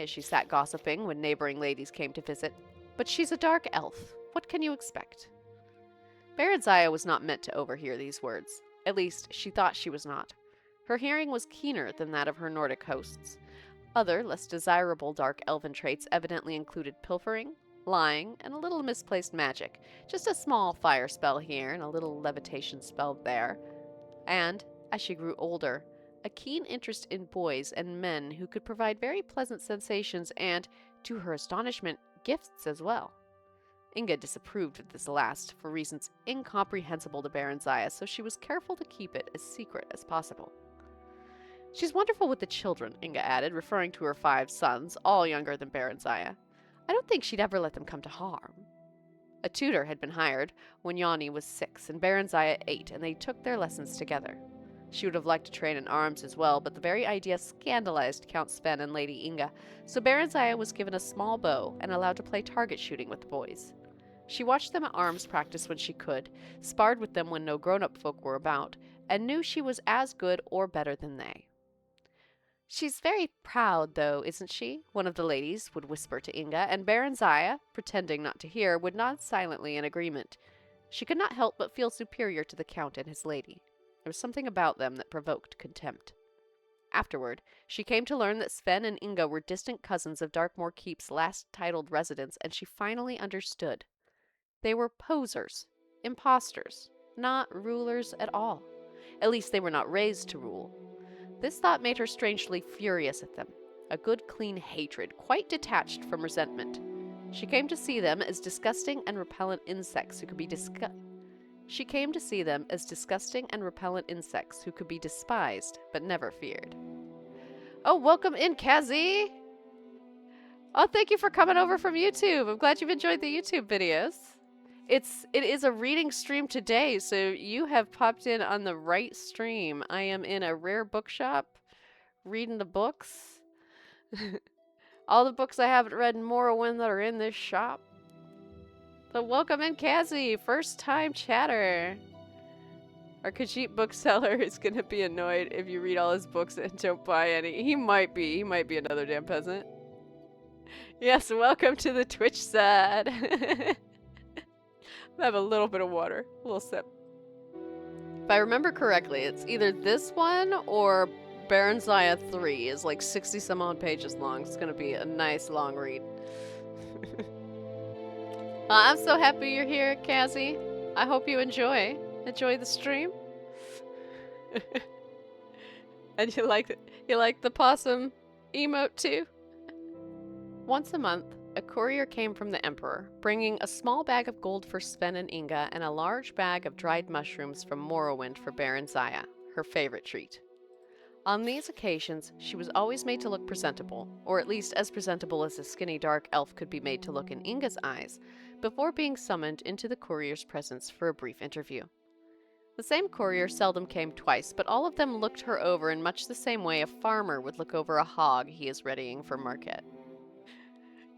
as she sat gossiping when neighboring ladies came to visit. But she's a dark elf. What can you expect? Barenziah was not meant to overhear these words. At least, she thought she was not. Her hearing was keener than that of her Nordic hosts. Other, less desirable dark elven traits evidently included pilfering, lying, and a little misplaced magic. Just a small fire spell here and a little levitation spell there. And, as she grew older, a keen interest in boys and men who could provide very pleasant sensations and, to her astonishment, gifts as well. Inga disapproved of this last for reasons incomprehensible to Barenziah, so she was careful to keep it as secret as possible. She's wonderful with the children, Inga added, referring to her 5 sons, all younger than Barenziah. I don't think she'd ever let them come to harm. A tutor had been hired when Yanni was 6 and Barenziah 8, and they took their lessons together. She would have liked to train in arms as well, but the very idea scandalized Count Sven and Lady Inga, so Barenziah was given a small bow and allowed to play target shooting with the boys. She watched them at arms practice when she could, sparred with them when no grown-up folk were about, and knew she was as good or better than they. "She's very proud, though, isn't she?" one of the ladies would whisper to Inga, and Barenziah, pretending not to hear, would nod silently in agreement. She could not help but feel superior to the Count and his lady. There was something about them that provoked contempt. Afterward, she came to learn that Sven and Inga were distant cousins of Darkmoor Keep's last titled residents, and she finally understood. They were posers, impostors, not rulers at all. At least they were not raised to rule. This thought made her strangely furious at them, a good clean hatred, quite detached from resentment. She came to see them as disgusting and repellent insects who could be despised, but never feared. Oh, welcome in, Kazi! Oh, thank you for coming over from YouTube. I'm glad you've enjoyed the YouTube videos. It is a reading stream today, so you have popped in on the right stream. I am in a rare bookshop, reading the books. All the books I haven't read in Morrowind that are in this shop. So welcome in, Kazi, first time chatter. Our Khajiit bookseller is gonna be annoyed if you read all his books and don't buy any. He might be another damn peasant. Yes, welcome to the Twitch side. I have a little bit of water, a little sip. If I remember correctly, it's either this one or Barenziah 3 is like 60 some odd pages long. It's gonna be a nice long read. I'm so happy you're here, Kazi. I hope you enjoy the stream. And you like the possum emote too? Once a month, a courier came from the Emperor, bringing a small bag of gold for Sven and Inga and a large bag of dried mushrooms from Morrowind for Barenziah, her favorite treat. On these occasions, she was always made to look presentable, or at least as presentable as a skinny dark elf could be made to look in Inga's eyes, before being summoned into the courier's presence for a brief interview. The same courier seldom came twice, but all of them looked her over in much the same way a farmer would look over a hog he is readying for market.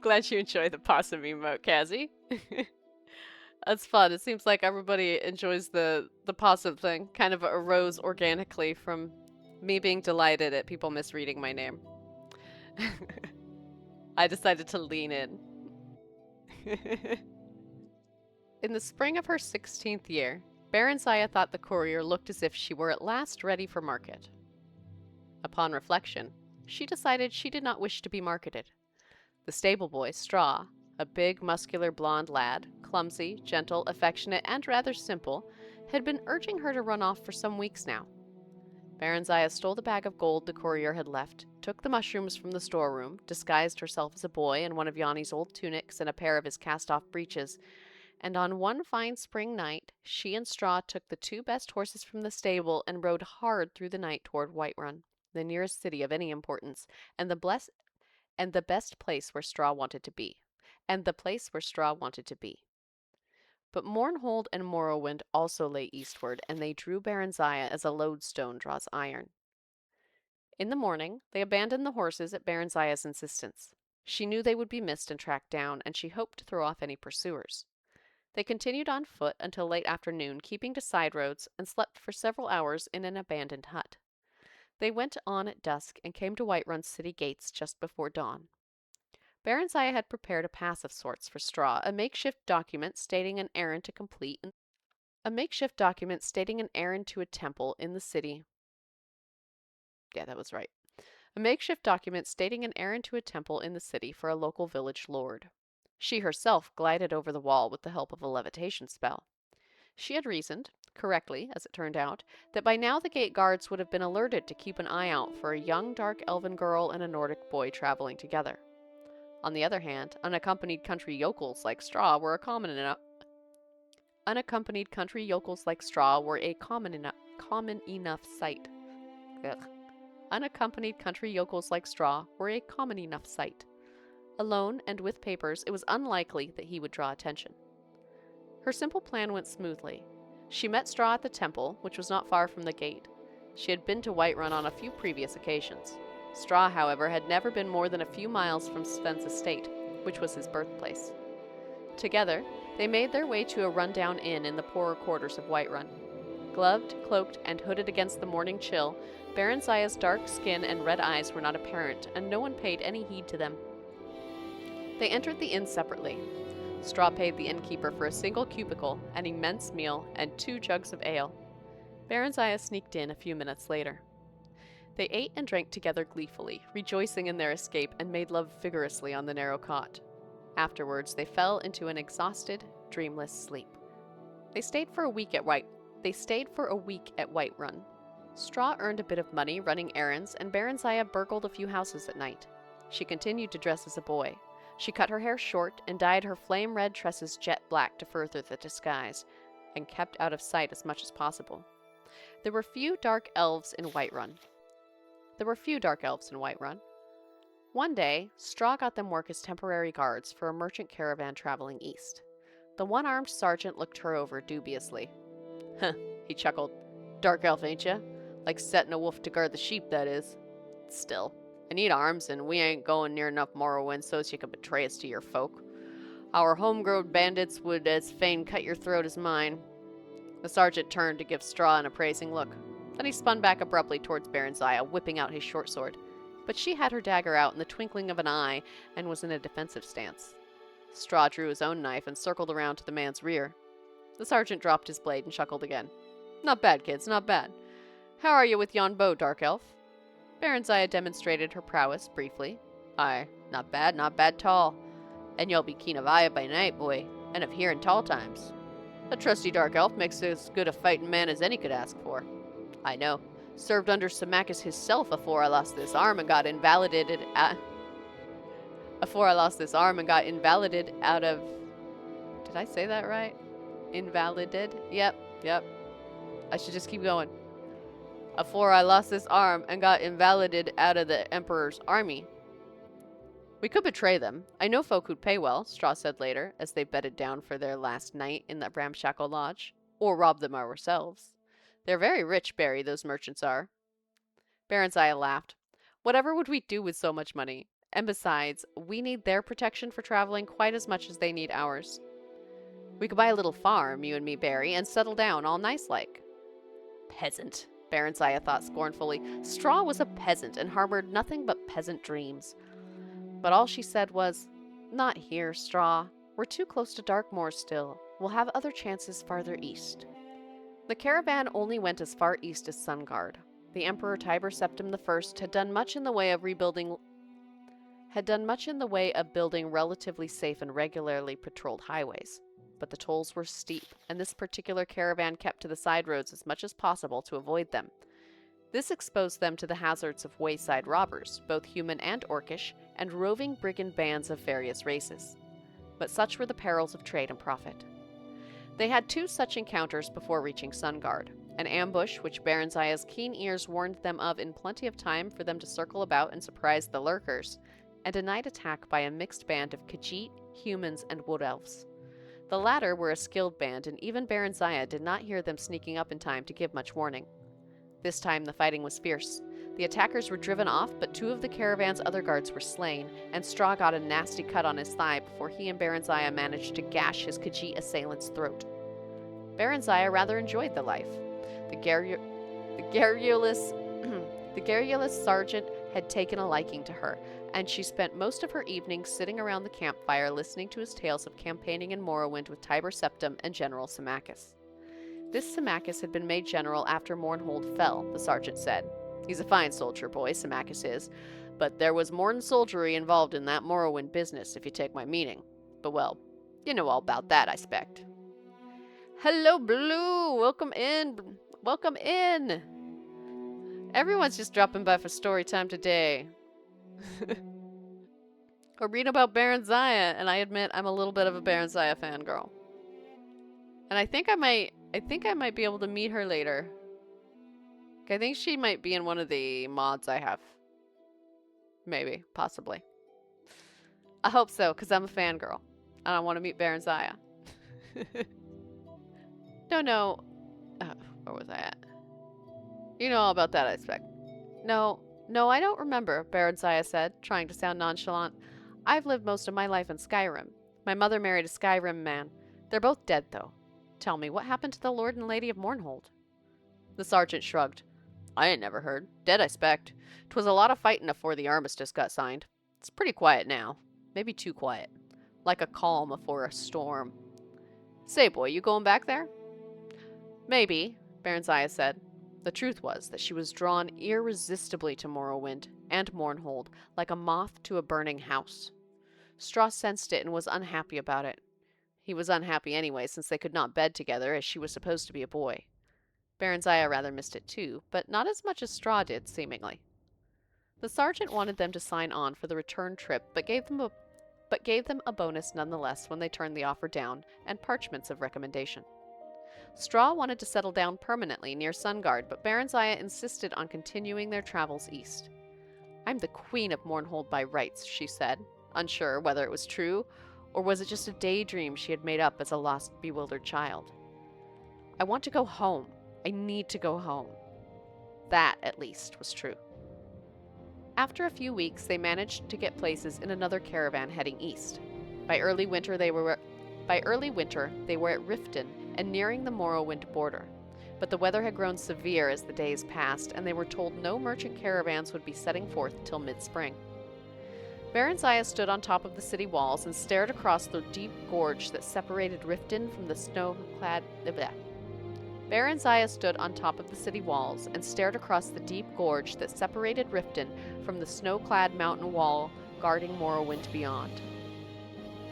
Glad you enjoy the possum emote, Kazi. That's fun. It seems like everybody enjoys the possum thing. Kind of arose organically from me being delighted at people misreading my name. I decided to lean in. In the spring of her 16th year, Barenziah thought the courier looked as if she were at last ready for market. Upon reflection, she decided she did not wish to be marketed. The stable boy, Straw, a big, muscular blonde lad, clumsy, gentle, affectionate, and rather simple, had been urging her to run off for some weeks now. Barenziah stole the bag of gold the courier had left, took the mushrooms from the storeroom, disguised herself as a boy in one of Yanni's old tunics and a pair of his cast-off breeches, and on one fine spring night, she and Straw took the 2 best horses from the stable and rode hard through the night toward Whiterun, the nearest city of any importance, and the best place where Straw wanted to be. But Mournhold and Morrowind also lay eastward, and they drew Barenziah as a lodestone draws iron. In the morning, they abandoned the horses at Barenziah's insistence. She knew they would be missed and tracked down, and she hoped to throw off any pursuers. They continued on foot until late afternoon, keeping to side roads, and slept for several hours in an abandoned hut. They went on at dusk and came to Whiterun's city gates just before dawn. Barenziah had prepared a pass of sorts for Straw, a makeshift document stating an errand to a temple in the city. Yeah, that was right. A makeshift document stating an errand to a temple in the city for a local village lord. She herself glided over the wall with the help of a levitation spell. She had reasoned, correctly as it turned out, that by now the gate guards would have been alerted to keep an eye out for a young dark elven girl and a Nordic boy traveling together. On the other hand, unaccompanied country yokels like Straw were a common enough sight. Unaccompanied country yokels like Straw were a common enough sight. Alone and with papers, it was unlikely that he would draw attention. Her simple plan went smoothly. She met Straw at the temple, which was not far from the gate. She had been to Whiterun on a few previous occasions. Straw, however, had never been more than a few miles from Sven's estate, which was his birthplace. Together, they made their way to a rundown inn in the poorer quarters of Whiterun. Gloved, cloaked, and hooded against the morning chill, Barenziah's dark skin and red eyes were not apparent, and no one paid any heed to them. They entered the inn separately. Straw paid the innkeeper for a single cubicle, an immense meal, and 2 jugs of ale. Barenziah sneaked in a few minutes later. They ate and drank together gleefully, rejoicing in their escape, and made love vigorously on the narrow cot. Afterwards, they fell into an exhausted, dreamless sleep. They stayed for a week at Whiterun. Straw earned a bit of money running errands, and Barenziah burgled a few houses at night. She continued to dress as a boy. She cut her hair short and dyed her flame-red tresses jet black to further the disguise, and kept out of sight as much as possible. There were few dark elves in Whiterun. One day, Straw got them work as temporary guards for a merchant caravan traveling east. The one-armed sergeant looked her over dubiously. Huh, he chuckled. Dark elf, ain't ya? Like setting a wolf to guard the sheep, that is. Still, I need arms, and we ain't going near enough Morrowind so's you can betray us to your folk. Our homegrown bandits would as fain cut your throat as mine. The sergeant turned to give Straw an appraising look. Then he spun back abruptly towards Barenziah, whipping out his short sword. But she had her dagger out in the twinkling of an eye and was in a defensive stance. Straw drew his own knife and circled around to the man's rear. The sergeant dropped his blade and chuckled again. Not bad, kids, not bad. How are you with yon bow, Dark Elf? Barenziah demonstrated her prowess briefly. Aye, not bad, tall. And you'll be keen of eye by night, boy, and of hearing tall times. A trusty Dark Elf makes as good a fighting man as any could ask for. I know. Served under Symmachus hisself afore I lost this arm and got invalidated out of... Did I say that right? Invalided? Yep. I should just keep going. Afore I lost this arm and got invalided out of the Emperor's army. We could betray them. I know folk who'd pay well, Straw said later, as they bedded down for their last night in the ramshackle lodge. Or rob them ourselves. They're very rich, Barry, those merchants are. Barenziah laughed. Whatever would we do with so much money? And besides, we need their protection for traveling quite as much as they need ours. We could buy a little farm, you and me, Barry, and settle down all nice-like. Peasant, Barenziah thought scornfully. Straw was a peasant and harbored nothing but peasant dreams. But all she said was, Not here, Straw. We're too close to Darkmoor still. We'll have other chances farther east. The caravan only went as far east as Sungard. The Emperor Tiber Septim I had done much in the way of building relatively safe and regularly patrolled highways. But the tolls were steep, and this particular caravan kept to the side roads as much as possible to avoid them. This exposed them to the hazards of wayside robbers, both human and orcish, and roving brigand bands of various races. But such were the perils of trade and profit. They had 2 such encounters before reaching Sungard, an ambush which Barenziah's keen ears warned them of in plenty of time for them to circle about and surprise the lurkers, and a night attack by a mixed band of Khajiit, humans, and wood elves. The latter were a skilled band, and even Barenziah did not hear them sneaking up in time to give much warning. This time the fighting was fierce. The attackers were driven off, but 2 of the caravan's other guards were slain, and Straw got a nasty cut on his thigh before he and Barenziah managed to gash his Khajiit assailant's throat. Barenziah rather enjoyed the life. The garrulous sergeant had taken a liking to her, and she spent most of her evenings sitting around the campfire listening to his tales of campaigning in Morrowind with Tiber Septim and General Symmachus. This Symmachus had been made general after Mournhold fell, the sergeant said. He's a fine soldier, boy, Symmachus is, but there was more'n soldiery involved in that Morrowind business, if you take my meaning. But well, you know all about that, I spect. Hello, Blue! Welcome in! Welcome in! Everyone's just dropping by for story time today. Or read about Barenziah, and I admit I'm a little bit of a Barenziah fangirl. And I think I might be able to meet her later. I think she might be in one of the mods I have. Maybe, possibly. I hope so, because I'm a fangirl. And I want to meet Barenziah. No. Where was I at? You know all about that, I expect. No, I don't remember, Barenziah said, trying to sound nonchalant. I've lived most of my life in Skyrim. My mother married a Skyrim man. They're both dead, though. Tell me, what happened to the Lord and Lady of Mournhold? The sergeant shrugged. I ain't never heard. Dead, I expect. 'Twas a lot of fighting afore the armistice got signed. It's pretty quiet now. Maybe too quiet. Like a calm afore a storm. Say, boy, you going back there? Maybe, Barenziah said. The truth was that she was drawn irresistibly to Morrowind and Mournhold, like a moth to a burning house. Straw sensed it and was unhappy about it. He was unhappy anyway, since they could not bed together, as she was supposed to be a boy. Barenziah rather missed it too, but not as much as Straw did, seemingly. The sergeant wanted them to sign on for the return trip, but gave them a bonus nonetheless when they turned the offer down, and parchments of recommendation. Straw wanted to settle down permanently near Sungard, but Barenziah insisted on continuing their travels east. I'm the queen of Mournhold by rights, she said, unsure whether it was true, or was it just a daydream she had made up as a lost, bewildered child. I want to go home. I need to go home. That, at least, was true. After a few weeks, they managed to get places in another caravan heading east. By early winter, they were at Riften and nearing the Morrowind border. But the weather had grown severe as the days passed, and they were told no merchant caravans would be setting forth till mid-spring. Barenziah stood on top of the city walls and stared across the deep gorge that separated Riften from the snow-clad... Barenziah stood on top of the city walls and stared across the deep gorge that separated Riften from the snow-clad mountain wall guarding Morrowind beyond.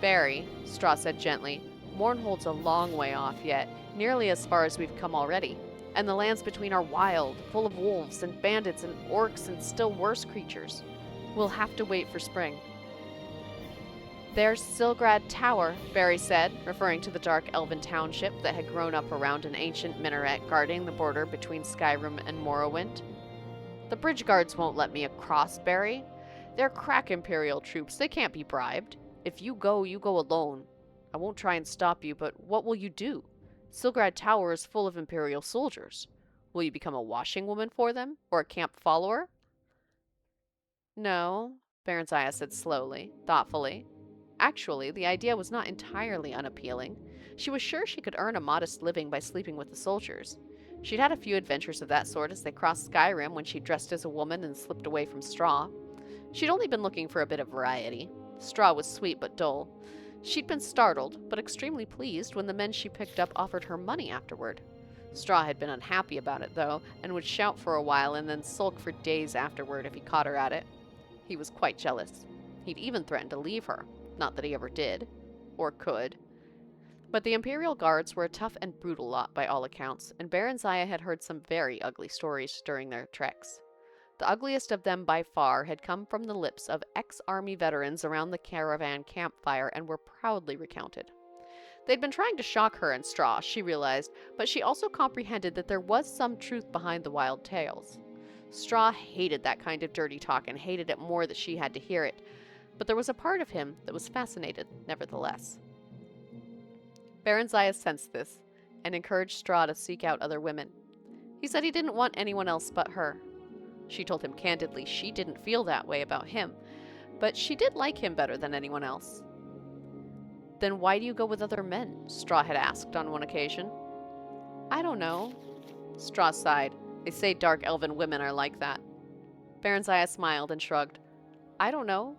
Barry, Straw said gently, Mournhold's a long way off yet, nearly as far as we've come already, and the lands between are wild, full of wolves and bandits and orcs and still worse creatures. We'll have to wait for spring. There's Silgrad Tower, Barry said, referring to the dark elven township that had grown up around an ancient minaret guarding the border between Skyrim and Morrowind. The bridge guards won't let me across, Barry. They're crack Imperial troops. They can't be bribed. If you go alone. I won't try and stop you, but what will you do? Silgrad Tower is full of Imperial soldiers. Will you become a washing woman for them? Or a camp follower? No, Barenziah said slowly, thoughtfully. Actually, the idea was not entirely unappealing. She was sure she could earn a modest living by sleeping with the soldiers. She'd had a few adventures of that sort as they crossed Skyrim when she dressed as a woman and slipped away from Straw. She'd only been looking for a bit of variety. Straw was sweet but dull. She'd been startled, but extremely pleased when the men she picked up offered her money afterward. Straw had been unhappy about it, though, and would shout for a while and then sulk for days afterward if he caught her at it. He was quite jealous. He'd even threatened to leave her. Not that he ever did. Or could. But the Imperial Guards were a tough and brutal lot by all accounts, and Barenziah had heard some very ugly stories during their treks. The ugliest of them by far had come from the lips of ex-army veterans around the caravan campfire and were proudly recounted. They'd been trying to shock her and Straw, she realized, but she also comprehended that there was some truth behind the wild tales. Straw hated that kind of dirty talk and hated it more that she had to hear it, but there was a part of him that was fascinated, nevertheless. Barenziah sensed this and encouraged Straw to seek out other women. He said he didn't want anyone else but her. She told him candidly she didn't feel that way about him, but she did like him better than anyone else. Then why do you go with other men? Straw had asked on one occasion. I don't know. Straw sighed. They say dark elven women are like that. Barenziah smiled and shrugged. I don't know.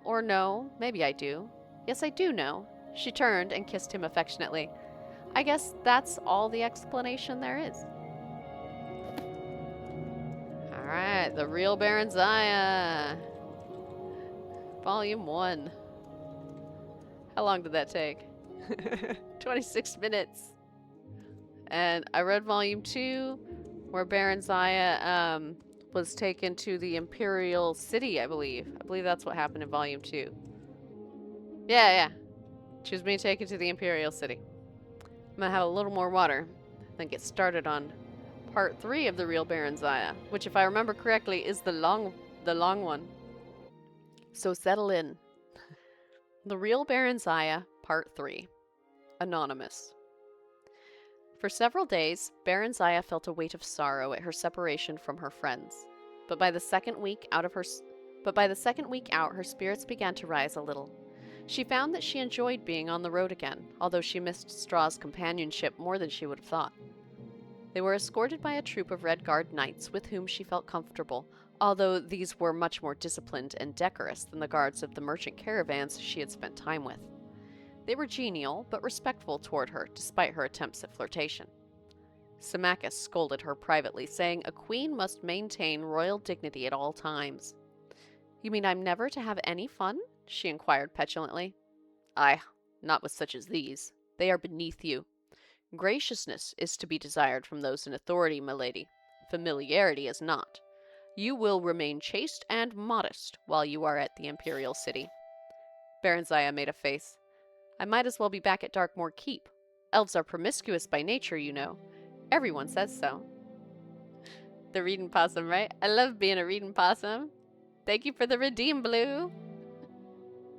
Or no, maybe I do. Yes, I do know. She turned and kissed him affectionately. I guess that's all the explanation there is. Alright, The Real Barenziah. Volume 1. How long did that take? 26 minutes. And I read Volume 2, where Barenziah was taken to the Imperial City, I believe. I believe that's what happened in Volume 2. Yeah. She was being taken to the Imperial City. I'm gonna have a little more water, then get started on Part 3 of The Real Barenziah, which, if I remember correctly, is the long one. So settle in. The Real Barenziah, Part 3. Anonymous. For several days, Barenziah felt a weight of sorrow at her separation from her friends. But by the second week out, her spirits began to rise a little. She found that she enjoyed being on the road again, although she missed Straw's companionship more than she would have thought. They were escorted by a troop of Red Guard knights with whom she felt comfortable, although these were much more disciplined and decorous than the guards of the merchant caravans she had spent time with. They were genial, but respectful toward her, despite her attempts at flirtation. Symmachus scolded her privately, saying a queen must maintain royal dignity at all times. "You mean I'm never to have any fun?" she inquired petulantly. "Aye, not with such as these. They are beneath you. Graciousness is to be desired from those in authority, my lady. Familiarity is not. You will remain chaste and modest while you are at the imperial city." Barenziah made a face. "I might as well be back at Darkmoor Keep. Elves are promiscuous by nature, you know. Everyone says so." The reading possum, right? I love being a reading possum. Thank you for the redeem, Blue.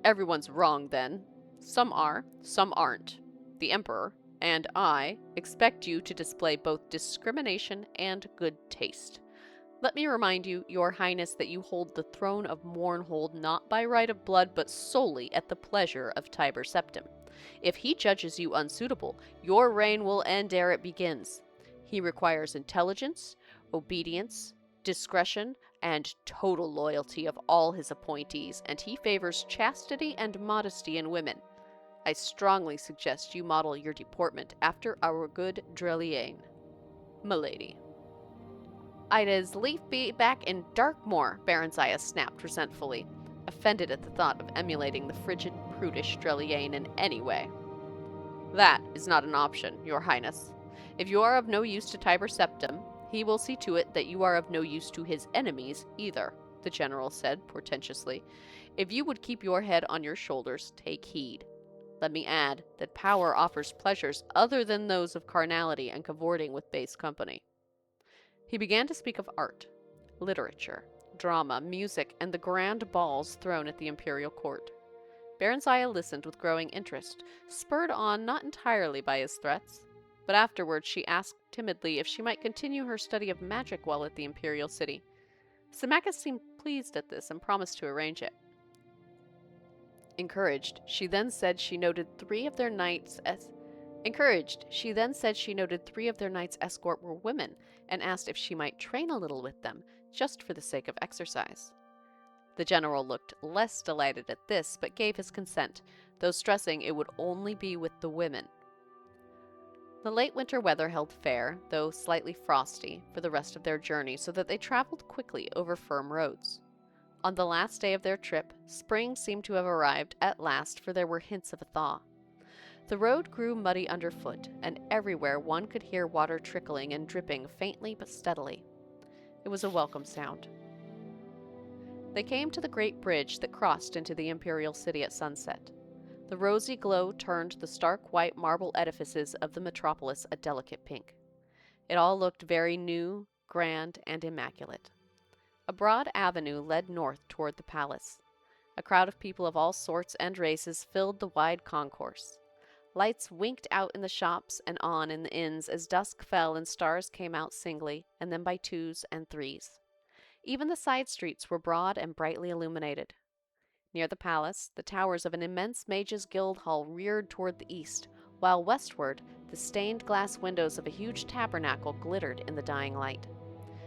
"Everyone's wrong, then. Some are, some aren't. The Emperor, and I, expect you to display both discrimination and good taste. Let me remind you, Your Highness, that you hold the throne of Mournhold not by right of blood, but solely at the pleasure of Tiber Septim. If he judges you unsuitable, your reign will end ere it begins. He requires intelligence, obedience, discretion, and total loyalty of all his appointees, and he favors chastity and modesty in women. I strongly suggest you model your deportment after our good Dreliane. Milady." "I'd as lief be back in Darkmoor," Barenziah snapped resentfully, offended at the thought of emulating the frigid, prudish Dreliane in any way. "That is not an option, Your Highness. If you are of no use to Tiber Septim, he will see to it that you are of no use to his enemies either," the general said portentously. "If you would keep your head on your shoulders, take heed. Let me add that power offers pleasures other than those of carnality and cavorting with base company." He began to speak of art, literature, drama, music, and the grand balls thrown at the imperial court. Barenziah listened with growing interest, spurred on not entirely by his threats. But afterwards she asked timidly if she might continue her study of magic while at the imperial city. Symmachus seemed pleased at this and promised to arrange it. Encouraged, she then said she noted three of their knights' escort were women, and asked if she might train a little with them, just for the sake of exercise. The general looked less delighted at this, but gave his consent, though stressing it would only be with the women. The late winter weather held fair, though slightly frosty, for the rest of their journey, so that they traveled quickly over firm roads. On the last day of their trip, spring seemed to have arrived at last, for there were hints of a thaw. The road grew muddy underfoot, and everywhere one could hear water trickling and dripping faintly but steadily. It was a welcome sound. They came to the great bridge that crossed into the imperial city at sunset. The rosy glow turned the stark white marble edifices of the metropolis a delicate pink. It all looked very new, grand, and immaculate. A broad avenue led north toward the palace. A crowd of people of all sorts and races filled the wide concourse. Lights winked out in the shops and on in the inns as dusk fell and stars came out singly, and then by twos and threes. Even the side streets were broad and brightly illuminated. Near the palace, the towers of an immense mages' guild hall reared toward the east, while westward, the stained glass windows of a huge tabernacle glittered in the dying light.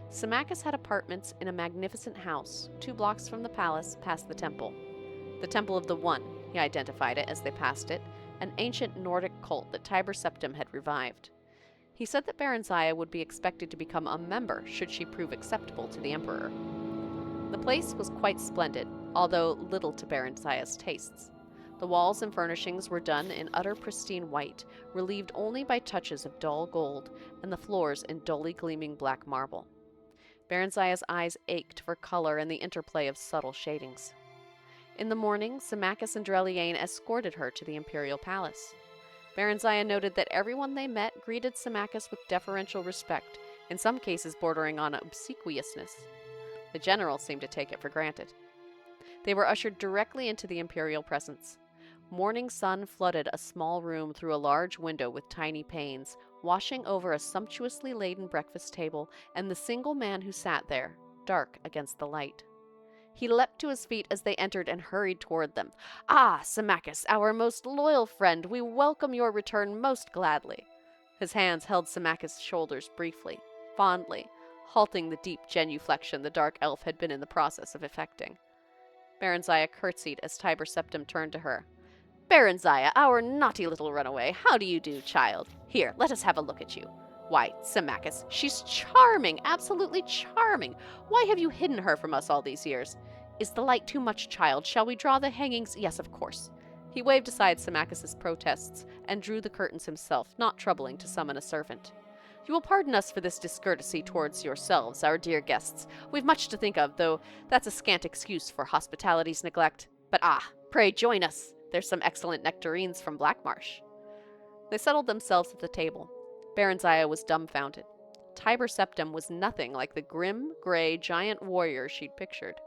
Symmachus had apartments in a magnificent house, 2 blocks from the palace, past the temple. The Temple of the One, he identified it as they passed it, an ancient Nordic cult that Tiber Septim had revived. He said that Barenziah would be expected to become a member should she prove acceptable to the Emperor. The place was quite splendid, although little to Barenziah's tastes. The walls and furnishings were done in utter pristine white, relieved only by touches of dull gold, and the floors in dully gleaming black marble. Barenziah's eyes ached for color and the interplay of subtle shadings. In the morning, Symmachus and Dreliane escorted her to the imperial palace. Barenziah noted that everyone they met greeted Symmachus with deferential respect, in some cases bordering on obsequiousness. The general seemed to take it for granted. They were ushered directly into the imperial presence. Morning sun flooded a small room through a large window with tiny panes, washing over a sumptuously laden breakfast table and the single man who sat there, dark against the light. He leapt to his feet as they entered and hurried toward them. "Ah, Symmachus, our most loyal friend, we welcome your return most gladly." His hands held Symmachus' shoulders briefly, fondly, halting the deep genuflection the dark elf had been in the process of effecting. Barenziah curtsied as Tiber Septim turned to her. "Barenziah, our naughty little runaway, how do you do, child? Here, let us have a look at you. Why, Symmachus, she's charming, absolutely charming. Why have you hidden her from us all these years? Is the light too much, child? Shall we draw the hangings? Yes, of course." He waved aside Symmachus' protests and drew the curtains himself, not troubling to summon a servant. "You will pardon us for this discourtesy towards yourselves, our dear guests. We've much to think of, though that's a scant excuse for hospitality's neglect. But pray join us. There's some excellent nectarines from Blackmarsh." They settled themselves at the table. Barenziah was dumbfounded. Tiber Septim was nothing like the grim, gray, giant warrior she'd pictured.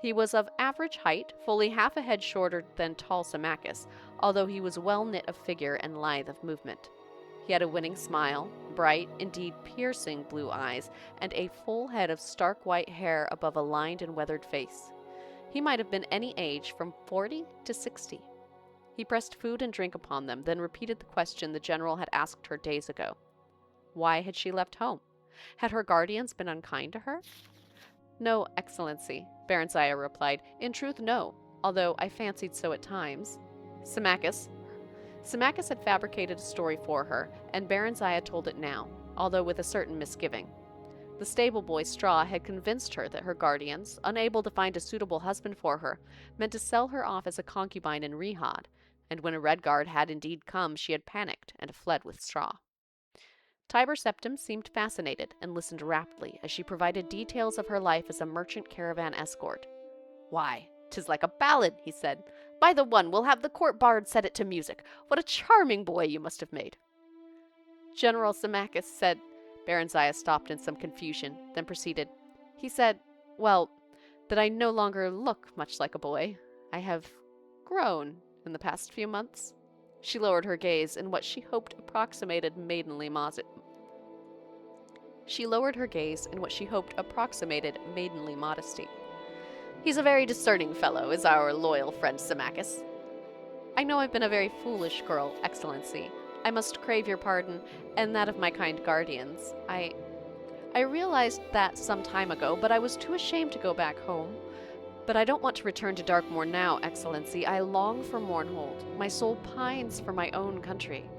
He was of average height, fully half a head shorter than tall Symmachus, although he was well-knit of figure and lithe of movement. He had a winning smile, bright, indeed piercing blue eyes, and a full head of stark white hair above a lined and weathered face. He might have been any age from 40 to 60. He pressed food and drink upon them, then repeated the question the general had asked her days ago. Why had she left home? Had her guardians been unkind to her? "No, Excellency," Barenziah replied. "In truth, no, although I fancied so at times." Symmachus had fabricated a story for her, and Barenziah told it now, although with a certain misgiving. The stable boy Straw had convinced her that her guardians, unable to find a suitable husband for her, meant to sell her off as a concubine in Rehad, and when a Redguard had indeed come, she had panicked and fled with Straw. Tiber Septim seemed fascinated and listened raptly as she provided details of her life as a merchant caravan escort. "Why, 'tis like a ballad," he said. "By the one, we'll have the court bard set it to music. What a charming boy you must have made." "General Symmachus said—" Barenziah stopped in some confusion, then proceeded. "He said, well, that I no longer look much like a boy. I have grown in the past few months." She lowered her gaze in what she hoped approximated maidenly modesty. "He's a very discerning fellow, is our loyal friend Symmachus. I know I've been a very foolish girl, Excellency. I must crave your pardon, and that of my kind guardians. I realized that some time ago, but I was too ashamed to go back home. But I don't want to return to Darkmoor now, Excellency. I long for Mournhold. My soul pines for my own country."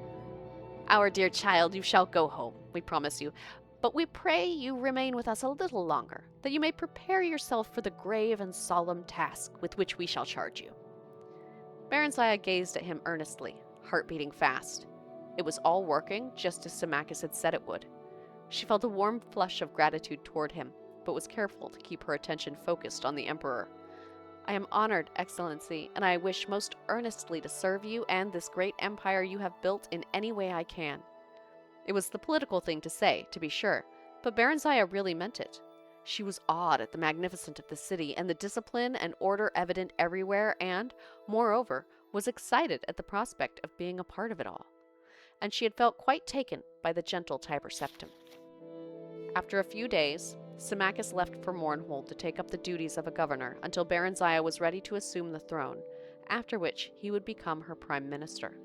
"Our dear child, you shall go home, we promise you. But we pray you remain with us a little longer, that you may prepare yourself for the grave and solemn task with which we shall charge you." Barenziah gazed at him earnestly, heart beating fast. It was all working just as Symmachus had said it would. She felt a warm flush of gratitude toward him, but was careful to keep her attention focused on the Emperor. "I am honored, Excellency, and I wish most earnestly to serve you and this great empire you have built in any way I can." It was the political thing to say, to be sure, but Barenziah really meant it. She was awed at the magnificence of the city and the discipline and order evident everywhere, and, moreover, was excited at the prospect of being a part of it all. And she had felt quite taken by the gentle Tiber Septim. After a few days, Symmachus left for Mournhold to take up the duties of a governor until Barenziah was ready to assume the throne, after which he would become her prime minister.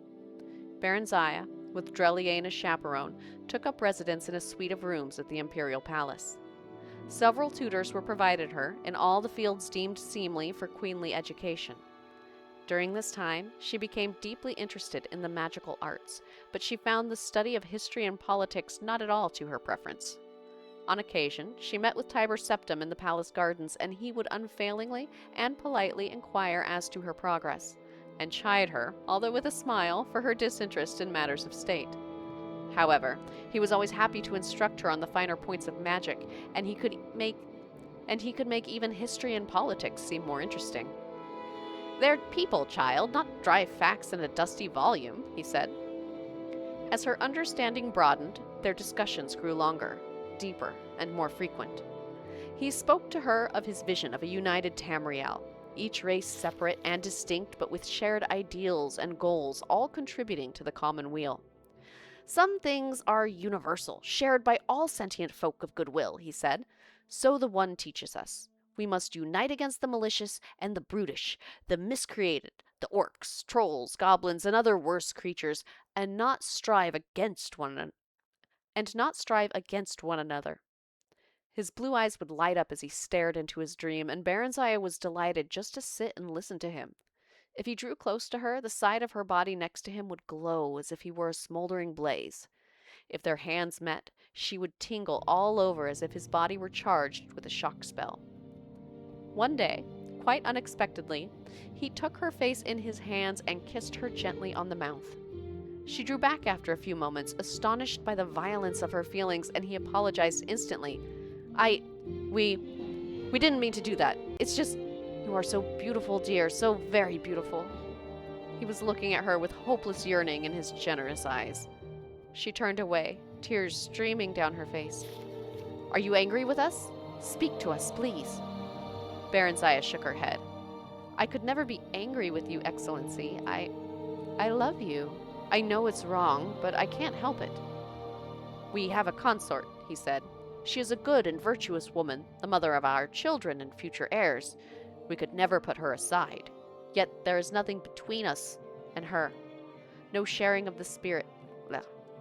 Barenziah, with Dreliane as chaperone, took up residence in a suite of rooms at the imperial palace. Several tutors were provided her in all the fields deemed seemly for queenly education. During this time, she became deeply interested in the magical arts, but she found the study of history and politics not at all to her preference. On occasion, she met with Tiber Septim in the palace gardens, and he would unfailingly and politely inquire as to her progress, and chide her, although with a smile, for her disinterest in matters of state. However, he was always happy to instruct her on the finer points of magic, and he could make even history and politics seem more interesting. "They're people, child, not dry facts in a dusty volume," he said. As her understanding broadened, their discussions grew longer, deeper, and more frequent. He spoke to her of his vision of a united Tamriel, each race separate and distinct but with shared ideals and goals, all contributing to the common weal. Some things are universal, shared by all sentient folk of goodwill, he said. So the one teaches us. We must unite against the malicious and the brutish, the miscreated, the orcs, trolls, goblins, and other worse creatures, and not strive against one another. His blue eyes would light up as he stared into his dream, and Barenziah was delighted just to sit and listen to him. If he drew close to her, the side of her body next to him would glow as if he were a smoldering blaze. If their hands met, she would tingle all over as if his body were charged with a shock spell. One day, quite unexpectedly, he took her face in his hands and kissed her gently on the mouth. She drew back after a few moments, astonished by the violence of her feelings, and he apologized instantly. We didn't mean to do that. It's just, you are so beautiful, dear, so very beautiful. He was looking at her with hopeless yearning in his generous eyes. She turned away, tears streaming down her face. Are you angry with us? Speak to us, please. Barenziah shook her head. I could never be angry with you, Excellency. I love you. I know it's wrong, but I can't help it. We have a consort, he said. She is a good and virtuous woman, the mother of our children and future heirs. We could never put her aside. Yet there is nothing between us and her. No sharing of the spirit.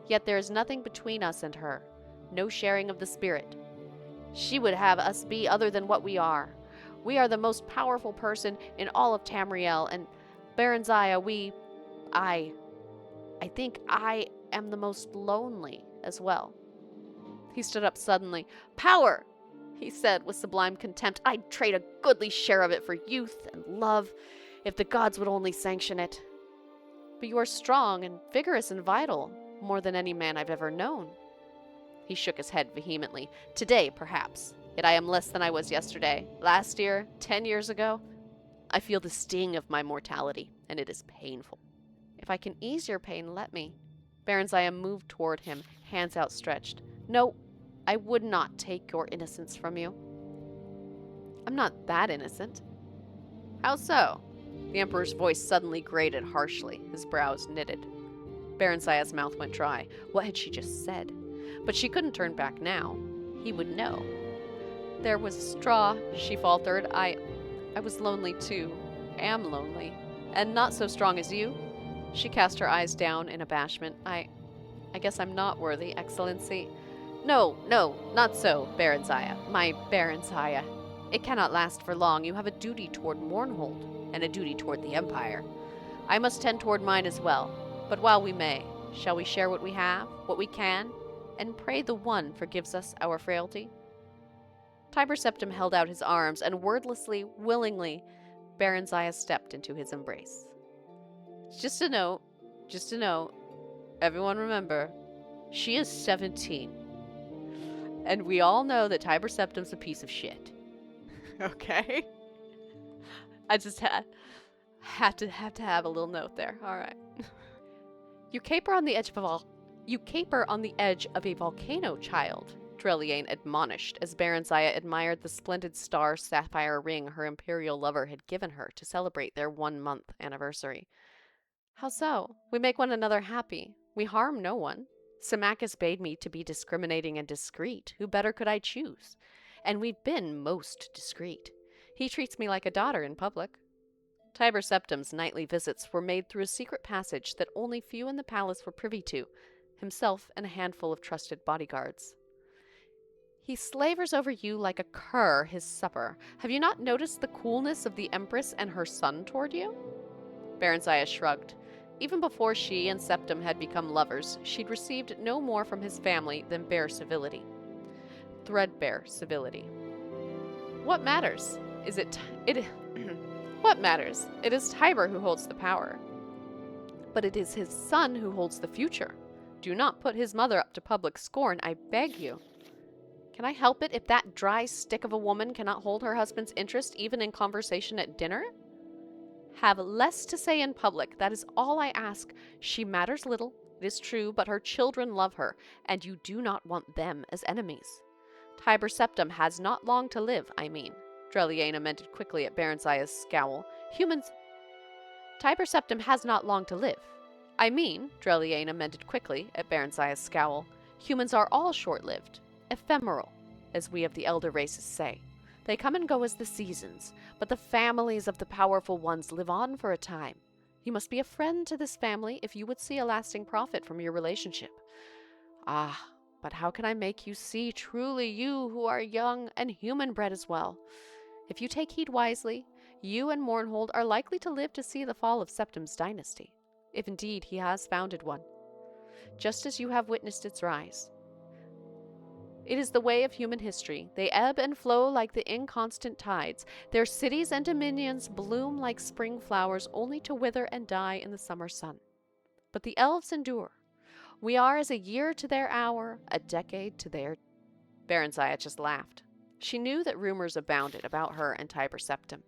Yet there is nothing between us and her. No sharing of the spirit. She would have us be other than what we are. We are the most powerful person in all of Tamriel, and Barenziah, I think I am the most lonely as well. He stood up suddenly. Power, he said with sublime contempt. I'd trade a goodly share of it for youth and love, if the gods would only sanction it. But you are strong and vigorous and vital, more than any man I've ever known. He shook his head vehemently. Today, perhaps. Yet I am less than I was yesterday. Last year, 10 years ago. I feel the sting of my mortality, and it is painful. If I can ease your pain, let me. Barenziah moved toward him, hands outstretched. No, I would not take your innocence from you. I'm not that innocent. How so? The Emperor's voice suddenly grated harshly, his brows knitted. Barenziah's mouth went dry. What had she just said? But she couldn't turn back now. He would know. There was a straw, she faltered. I was lonely too. Am lonely. And not so strong as you. She cast her eyes down in abashment. I guess I'm not worthy, Excellency. No, not so, Barenziah. My Barenziah. It cannot last for long. You have a duty toward Mournhold, and a duty toward the Empire. I must tend toward mine as well. But while we may, shall we share what we have, what we can, and pray the One forgives us our frailty? Tiber Septim held out his arms, and wordlessly, willingly, Barenziah stepped into his embrace. Just a note, everyone remember, she is 17. And we all know that Tiber Septim's a piece of shit. Okay? I just had to have a little note there. All right. You caper on the edge of a volcano, child, Dreliane admonished as Barenziah admired the splendid star sapphire ring her imperial lover had given her to celebrate their 1-month anniversary. How so? We make one another happy. We harm no one. Symmachus bade me to be discriminating and discreet. Who better could I choose? And we've been most discreet. He treats me like a daughter in public. Tiber Septim's nightly visits were made through a secret passage that only few in the palace were privy to, himself and a handful of trusted bodyguards. He slavers over you like a cur his supper. Have you not noticed the coolness of the Empress and her son toward you? Barenziah shrugged. Even before she and Septim had become lovers, she'd received no more from his family than bare civility. Threadbare civility. What matters? What matters? It is Tiber who holds the power. But it is his son who holds the future. Do not put his mother up to public scorn, I beg you. Can I help it if that dry stick of a woman cannot hold her husband's interest even in conversation at dinner? Have less to say in public, that is all I ask. She matters little, it is true, but her children love her, and you do not want them as enemies. Tiber Septim has not long to live, I mean. Dreliane amended quickly at Barenziah's scowl. Tiber Septim has not long to live. I mean, Dreliane amended quickly at Barenziah's scowl, humans are all short-lived, ephemeral, as we of the elder races say. They come and go as the seasons, but the families of the powerful ones live on for a time. You must be a friend to this family if you would see a lasting profit from your relationship. Ah, but how can I make you see truly, you who are young and human-bred as well? If you take heed wisely, you and Mournhold are likely to live to see the fall of Septim's dynasty, if indeed he has founded one, just as you have witnessed its rise. It is the way of human history. They ebb and flow like the inconstant tides. Their cities and dominions bloom like spring flowers, only to wither and die in the summer sun. But the elves endure. We are as a year to their hour, a decade to their... Barenziah just laughed. She knew that rumors abounded about her and Tiber Septim.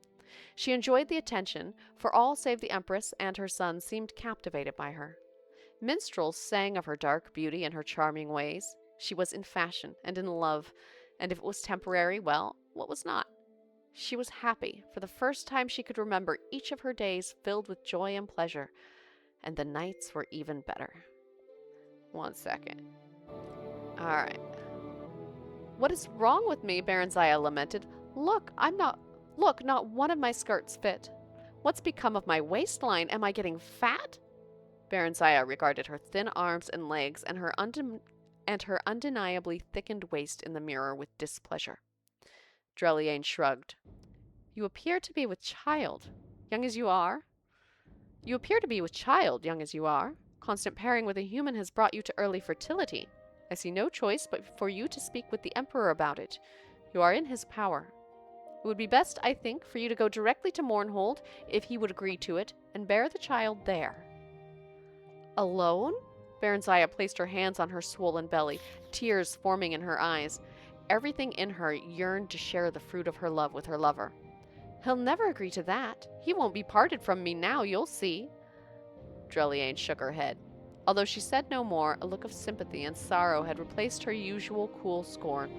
She enjoyed the attention, for all save the Empress and her son seemed captivated by her. Minstrels sang of her dark beauty and her charming ways. She was in fashion and in love, and if it was temporary, well, what was not? She was happy. For the first time she could remember each of her days filled with joy and pleasure, and the nights were even better. 1 second. All right. What is wrong with me? Barenziah lamented. Look, not one of my skirts fit. What's become of my waistline? Am I getting fat? Barenziah regarded her thin arms and legs and her undeniably thickened waist in the mirror with displeasure. Dreliane shrugged. You appear to be with child, young as you are. Constant pairing with a human has brought you to early fertility. I see no choice but for you to speak with the Emperor about it. You are in his power. It would be best, I think, for you to go directly to Mournhold, if he would agree to it, and bear the child there. Alone? Barenziah placed her hands on her swollen belly, tears forming in her eyes. Everything in her yearned to share the fruit of her love with her lover. He'll never agree to that. He won't be parted from me now, you'll see. Dreliane shook her head. Although she said no more, a look of sympathy and sorrow had replaced her usual cool scorn.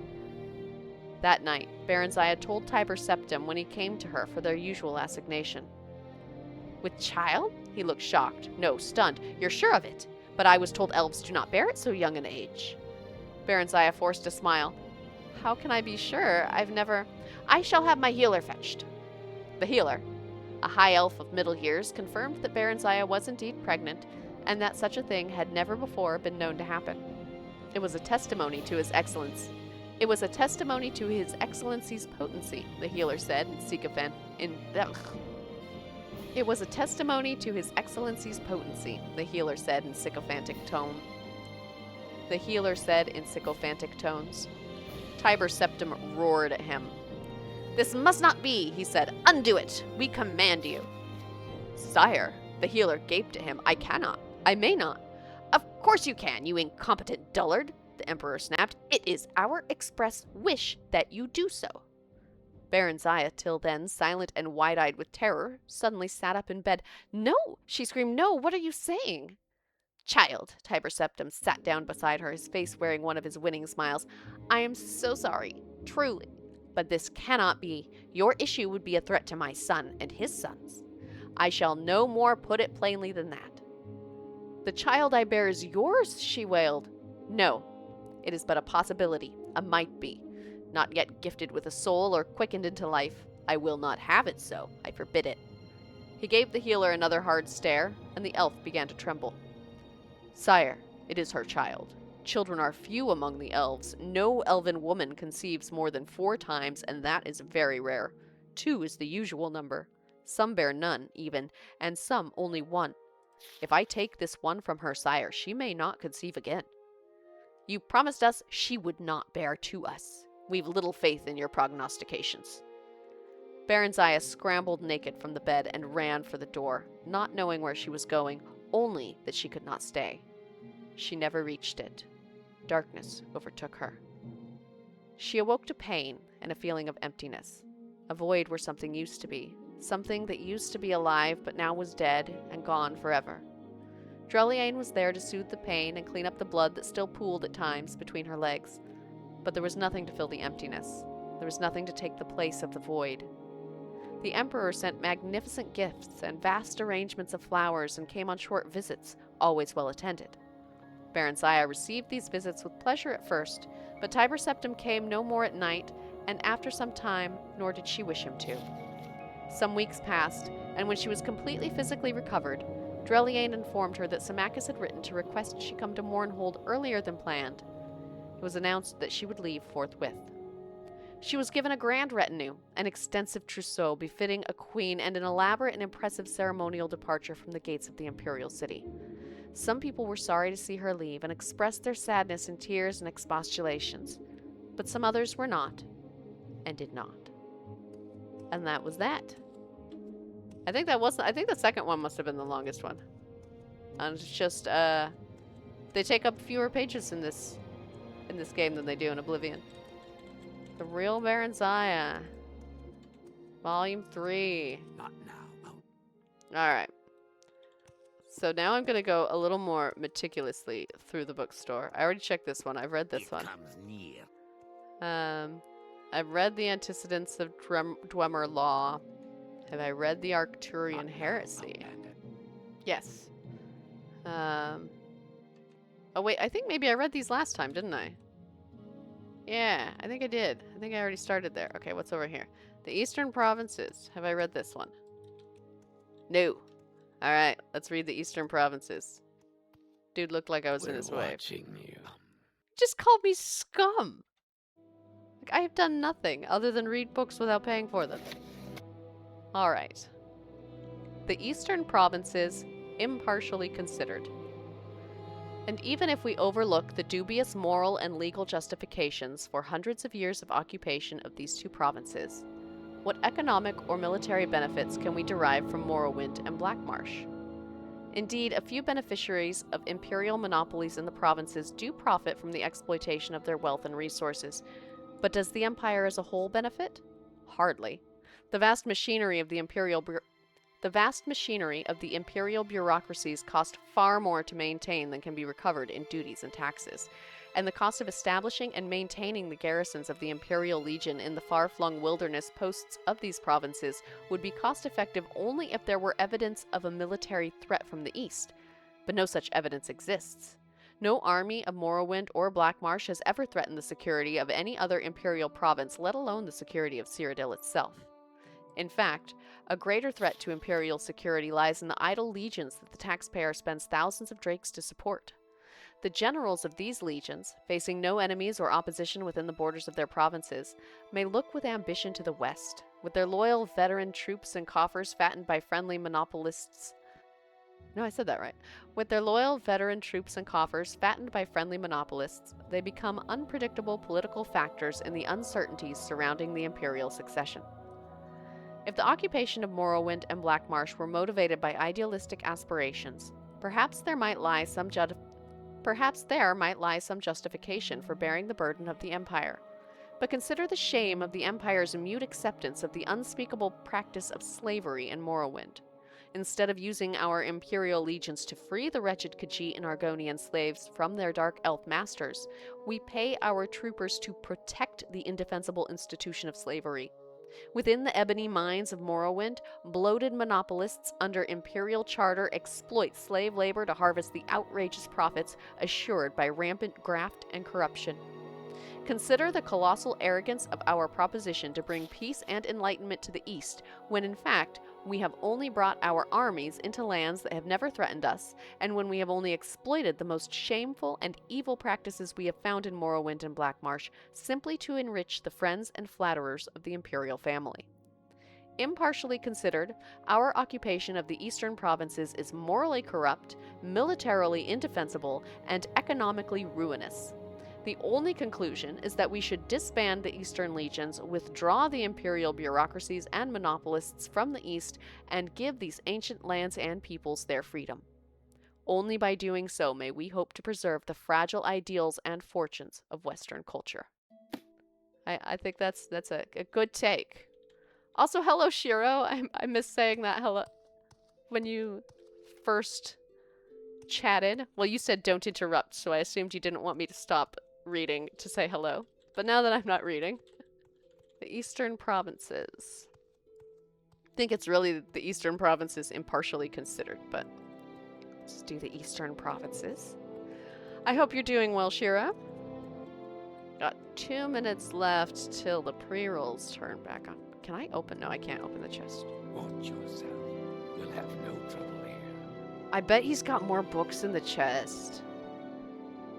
That night, Barenziah told Tiber Septim when he came to her for their usual assignation. With child? He looked shocked. No, stunned. You're sure of it? But I was told elves do not bear at so young an age. Barenziah forced a smile. How can I be sure? I shall have my healer fetched. The healer, a high elf of middle years, confirmed that Barenziah was indeed pregnant, and that such a thing had never before been known to happen. It was a testimony to his excellence. It was a testimony to his excellency's potency, the healer said It was a testimony to his excellency's potency, the healer said in sycophantic tones. Tiber Septim roared at him. This must not be, he said. Undo it. We command you. Sire, the healer gaped at him. I may not. Of course you can, you incompetent dullard, the Emperor snapped. It is our express wish that you do so. Barenziah, till then silent and wide-eyed with terror, suddenly sat up in bed. No, she screamed, no, what are you saying? Child, Tiber Septim sat down beside her, his face wearing one of his winning smiles. I am so sorry, truly, but this cannot be. Your issue would be a threat to my son and his sons. I shall no more put it plainly than that. The child I bear is yours, she wailed. No, it is but a possibility, a might be. Not yet gifted with a soul or quickened into life. I will not have it so. I forbid it. He gave the healer another hard stare, and the elf began to tremble. Sire, it is her child. Children are few among the elves. No elven woman conceives more than 4 times, and that is very rare. 2 is the usual number. Some bear none, even, and some only 1. If I take this one from her, sire, she may not conceive again. You promised us she would not bear to us. We've little faith in your prognostications. Barenziah scrambled naked from the bed and ran for the door, not knowing where she was going, only that she could not stay. She never reached it. Darkness overtook her. She awoke to pain and a feeling of emptiness, a void where something used to be, something that used to be alive but now was dead and gone forever. Dreliane was there to soothe the pain and clean up the blood that still pooled at times between her legs, but there was nothing to fill the emptiness. There was nothing to take the place of the void. The Emperor sent magnificent gifts and vast arrangements of flowers and came on short visits, always well attended. Barenziah received these visits with pleasure at first, but Tiber Septim came no more at night, and after some time, nor did she wish him to. Some weeks passed, and when she was completely physically recovered, Dreliane informed her that Symmachus had written to request she come to Mournhold earlier than planned. It was announced that she would leave forthwith. She was given a grand retinue, an extensive trousseau befitting a queen, and an elaborate and impressive ceremonial departure from the gates of the imperial city. Some people were sorry to see her leave and expressed their sadness in tears and expostulations, but some others were not, and did not. And that was that. I think the second one must have been the longest one. And it's just, they take up fewer pages in this game than they do in Oblivion. The Real Barenziah. Volume 3. Not now. Alright. So now I'm going to go a little more meticulously through the bookstore. I already checked this one. I've read this one. Comes near. I've read the Antecedents of Dwemer Law. Have I read the Arcturian Heresy? Yes. Oh wait, I think maybe I read these last time, didn't I? Yeah, I think I did. I think I already started there. Okay, what's over here? The Eastern Provinces. Have I read this one? No. Alright, let's read the Eastern Provinces. Dude looked like I was in his way. Watching you. Just called me scum! Like, I have done nothing other than read books without paying for them. Alright. The Eastern Provinces, impartially considered. And even if we overlook the dubious moral and legal justifications for hundreds of years of occupation of these two provinces, what economic or military benefits can we derive from Morrowind and Blackmarsh? Indeed, a few beneficiaries of imperial monopolies in the provinces do profit from the exploitation of their wealth and resources, but does the empire as a whole benefit? Hardly. The vast machinery of the imperial bureaucracies cost far more to maintain than can be recovered in duties and taxes, and the cost of establishing and maintaining the garrisons of the Imperial Legion in the far-flung wilderness posts of these provinces would be cost-effective only if there were evidence of a military threat from the east, but no such evidence exists. No army of Morrowind or Blackmarsh has ever threatened the security of any other imperial province, let alone the security of Cyrodiil itself. In fact, a greater threat to imperial security lies in the idle legions that the taxpayer spends thousands of drakes to support. The generals of these legions, facing no enemies or opposition within the borders of their provinces, may look with ambition to the west, with their loyal veteran troops and coffers fattened by friendly monopolists. No, I said that right. With their loyal veteran troops and coffers fattened by friendly monopolists, they become unpredictable political factors in the uncertainties surrounding the imperial succession. If the occupation of Morrowind and Blackmarsh were motivated by idealistic aspirations, perhaps there might lie some justification for bearing the burden of the Empire. But consider the shame of the Empire's mute acceptance of the unspeakable practice of slavery in Morrowind. Instead of using our Imperial legions to free the wretched Khajiit and Argonian slaves from their dark elf masters, we pay our troopers to protect the indefensible institution of slavery. Within the ebony mines of Morrowind, bloated monopolists under imperial charter exploit slave labor to harvest the outrageous profits assured by rampant graft and corruption. Consider the colossal arrogance of our proposition to bring peace and enlightenment to the East, when in fact we have only brought our armies into lands that have never threatened us, and when we have only exploited the most shameful and evil practices we have found in Morrowind and Blackmarsh, simply to enrich the friends and flatterers of the imperial family. Impartially considered, our occupation of the eastern provinces is morally corrupt, militarily indefensible, and economically ruinous. The only conclusion is that we should disband the Eastern Legions, withdraw the imperial bureaucracies and monopolists from the East, and give these ancient lands and peoples their freedom. Only by doing so may we hope to preserve the fragile ideals and fortunes of Western culture. I think that's a good take. Also, hello, Shiro. I miss saying that hello when you first chatted. Well, you said don't interrupt, so I assumed you didn't want me to stop reading to say hello. But now that I'm not reading, the Eastern Provinces. I think it's really the Eastern Provinces impartially considered, but Let's do the eastern provinces. I hope you're doing well, Shira. Got 2 minutes left till the pre-rolls turn back on. Can I open? No, I can't open the chest. Watch yourself. You'll have no trouble here. I bet he's got more books in the chest.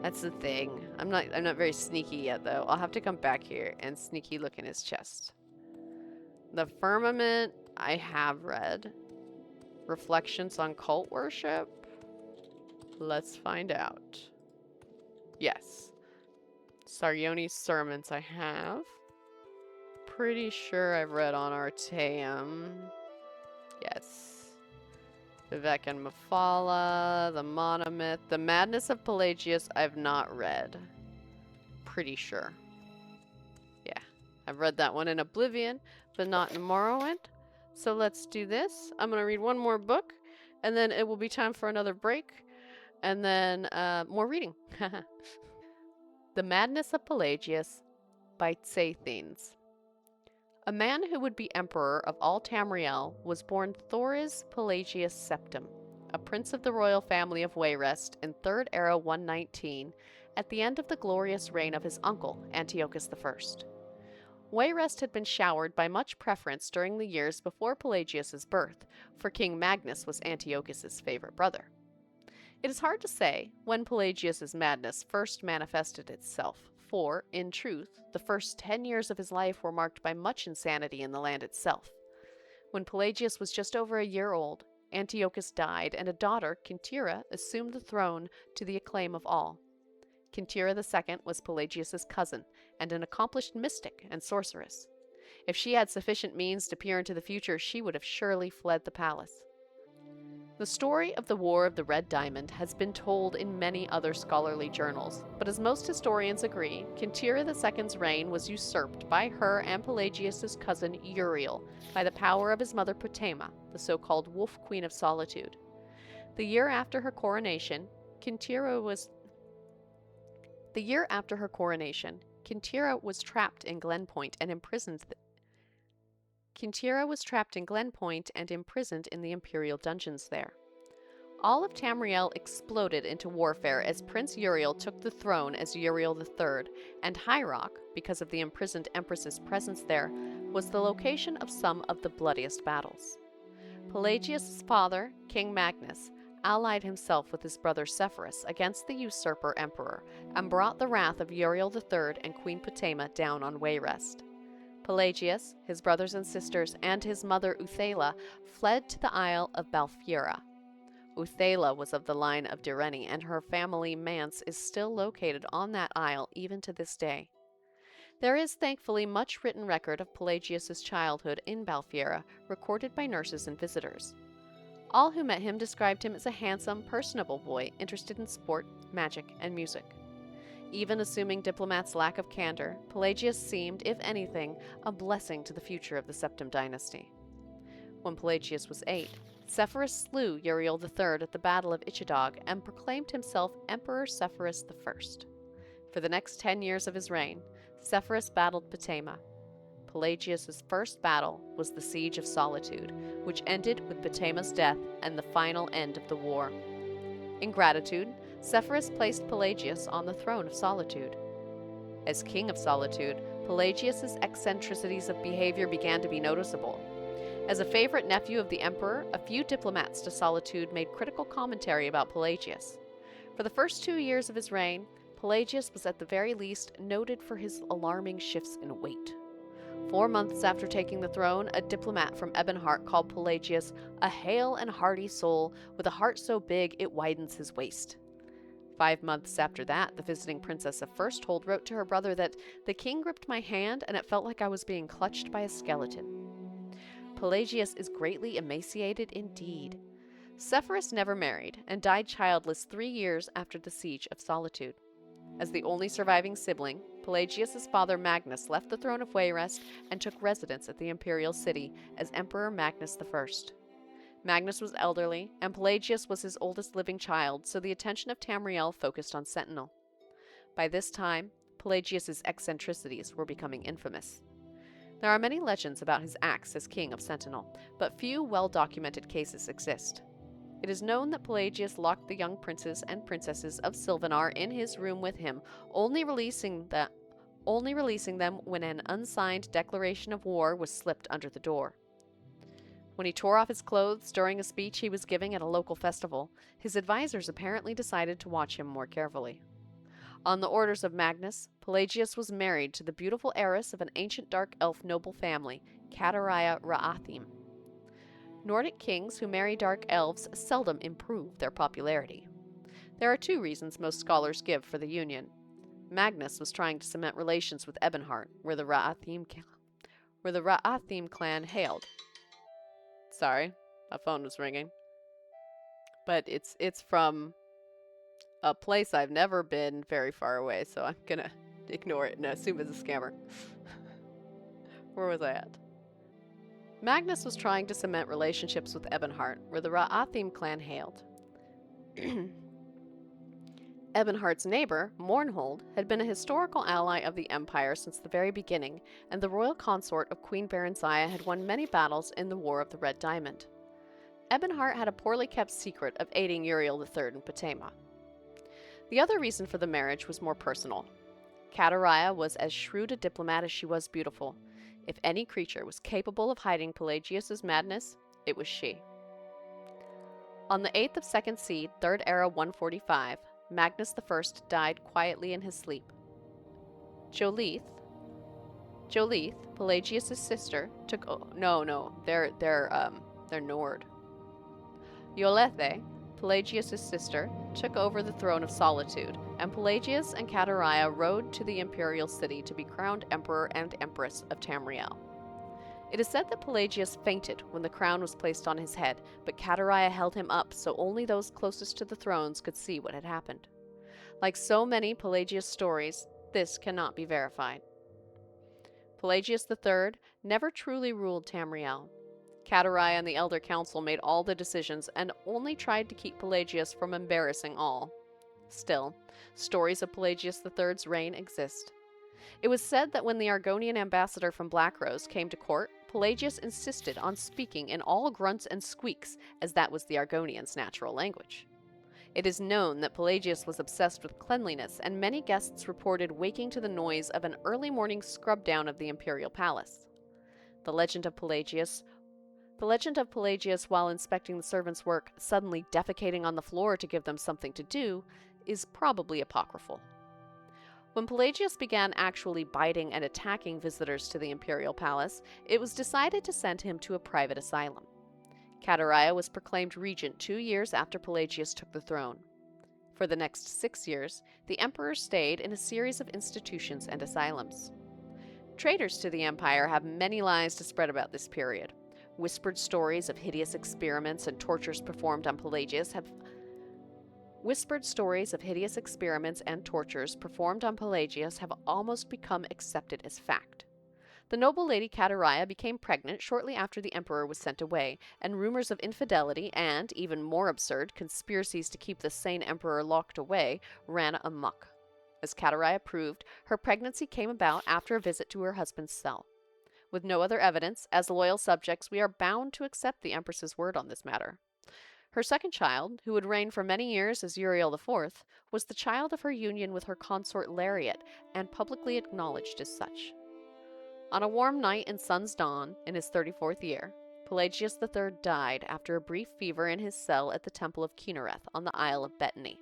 That's the thing. I'm not very sneaky yet, though. I'll have to come back here and sneaky look in his chest. The Firmament, I have read. Reflections on Cult Worship? Let's find out. Yes. Sarione's Sermons I have. Pretty sure I've read on Artaeum. Yes. Vivek and Mephala, the Monomyth, the Madness of Pelagius I've not read. Pretty sure. Yeah. I've read that one in Oblivion, but not in Morrowind. So let's do this. I'm going to read one more book, and then it will be time for another break, and then more reading. The Madness of Pelagius by Tsathines. A man who would be emperor of all Tamriel was born Thoris Pelagius Septim, a prince of the royal family of Wayrest in 3rd Era 119, at the end of the glorious reign of his uncle, Antiochus I. Wayrest had been showered by much preference during the years before Pelagius's birth, for King Magnus was Antiochus's favorite brother. It is hard to say when Pelagius's madness first manifested itself, for, in truth, the first 10 years of his life were marked by much insanity in the land itself. When Pelagius was just over a year old, Antiochus died, and a daughter, Quintira, assumed the throne to the acclaim of all. Quintira II was Pelagius's cousin, and an accomplished mystic and sorceress. If she had sufficient means to peer into the future, she would have surely fled the palace. The story of the War of the Red Diamond has been told in many other scholarly journals, but as most historians agree, Quintira II's reign was usurped by her and Pelagius's cousin Uriel by the power of his mother Potema, the so-called Wolf Queen of Solitude. The year after her coronation, Quintira was trapped in Glenpoint and imprisoned in the imperial dungeons there. All of Tamriel exploded into warfare as Prince Uriel took the throne as Uriel III, and High Rock, because of the imprisoned empress's presence there, was the location of some of the bloodiest battles. Pelagius' father, King Magnus, allied himself with his brother Sepphoris against the usurper emperor, and brought the wrath of Uriel III and Queen Potema down on Wayrest. Pelagius, his brothers and sisters, and his mother Uthala fled to the Isle of Balfira. Uthala was of the line of Direni, and her family manse is still located on that isle even to this day. There is thankfully much written record of Pelagius's childhood in Balfira, recorded by nurses and visitors. All who met him described him as a handsome, personable boy interested in sport, magic, and music. Even assuming diplomats' lack of candor, Pelagius seemed, if anything, a blessing to the future of the Septim dynasty. When Pelagius was 8, Sepphoris slew Uriel III at the Battle of Ichidog and proclaimed himself Emperor Sepphoris I. For the next 10 years of his reign, Sepphoris battled Potema. Pelagius's first battle was the Siege of Solitude, which ended with Potema's death and the final end of the war. In gratitude, Sepphoris placed Pelagius on the throne of Solitude. As King of Solitude, Pelagius's eccentricities of behavior began to be noticeable. As a favorite nephew of the emperor, a few diplomats to Solitude made critical commentary about Pelagius. For the first 2 years of his reign, Pelagius was at the very least noted for his alarming shifts in weight. 4 months after taking the throne, a diplomat from Ebonheart called Pelagius a hale and hearty soul with a heart so big it widens his waist. 5 months after that, the visiting princess of Firsthold wrote to her brother that the king gripped my hand and it felt like I was being clutched by a skeleton. Pelagius is greatly emaciated indeed. Sepphoris never married and died childless 3 years after the Siege of Solitude. As the only surviving sibling, Pelagius's father Magnus left the throne of Wayrest and took residence at the imperial city as Emperor Magnus I. Magnus was elderly, and Pelagius was his oldest living child, so the attention of Tamriel focused on Sentinel. By this time, Pelagius's eccentricities were becoming infamous. There are many legends about his acts as king of Sentinel, but few well-documented cases exist. It is known that Pelagius locked the young princes and princesses of Silvanar in his room with him, only releasing them when an unsigned declaration of war was slipped under the door. When he tore off his clothes during a speech he was giving at a local festival, his advisors apparently decided to watch him more carefully. On the orders of Magnus, Pelagius was married to the beautiful heiress of an ancient dark elf noble family, Catariah Ra'athim. Nordic kings who marry dark elves seldom improve their popularity. There are two reasons most scholars give for the union. Magnus was trying to cement relations with Ebonheart, where the Ra'athim clan hailed. Sorry, my phone was ringing. But it's from a place I've never been very far away, so I'm gonna ignore it and assume it's a scammer. Where was I at? Magnus was trying to cement relationships with Ebonheart, where the Ra'athim clan hailed. Ebonheart's neighbor, Mournhold, had been a historical ally of the Empire since the very beginning, and the royal consort of Queen Barenziah had won many battles in the War of the Red Diamond. Ebonheart had a poorly kept secret of aiding Uriel III in Potema. The other reason for the marriage was more personal. Catariah was as shrewd a diplomat as she was beautiful. If any creature was capable of hiding Pelagius's madness, it was she. On the 8th of 2nd Seed, 3rd Era 145, Magnus I died quietly in his sleep. Jolith, Pelagius's sister, took they're Nord. Yolethe, Pelagius's sister, took over the throne of Solitude, and Pelagius and Catariah rode to the imperial city to be crowned emperor and empress of Tamriel. It is said that Pelagius fainted when the crown was placed on his head, but Catariah held him up so only those closest to the thrones could see what had happened. Like so many Pelagius stories, this cannot be verified. Pelagius III never truly ruled Tamriel. Catariah and the Elder Council made all the decisions and only tried to keep Pelagius from embarrassing all. Still, stories of Pelagius III's reign exist. It was said that when the Argonian ambassador from Blackrose came to court, Pelagius insisted on speaking in all grunts and squeaks, as that was the Argonians' natural language. It is known that Pelagius was obsessed with cleanliness, and many guests reported waking to the noise of an early morning scrub down of the imperial palace. The legend of Pelagius, while inspecting the servants' work, suddenly defecating on the floor to give them something to do, is probably apocryphal. When Pelagius began actually biting and attacking visitors to the imperial palace, it was decided to send him to a private asylum. Catariah was proclaimed regent 2 years after Pelagius took the throne. For the next 6 years, the emperor stayed in a series of institutions and asylums. Traitors to the empire have many lies to spread about this period. Whispered stories of hideous experiments and tortures performed on Pelagius have almost become accepted as fact. The noble lady Catariah became pregnant shortly after the emperor was sent away, and rumors of infidelity and, even more absurd, conspiracies to keep the sane emperor locked away ran amok. As Catariah proved, her pregnancy came about after a visit to her husband's cell. With no other evidence, as loyal subjects, we are bound to accept the empress's word on this matter. Her second child, who would reign for many years as Uriel IV, was the child of her union with her consort Lariat, and publicly acknowledged as such. On a warm night in Sun's Dawn, in his 34th year, Pelagius III died after a brief fever in his cell at the Temple of Kinnereth on the Isle of Bethany.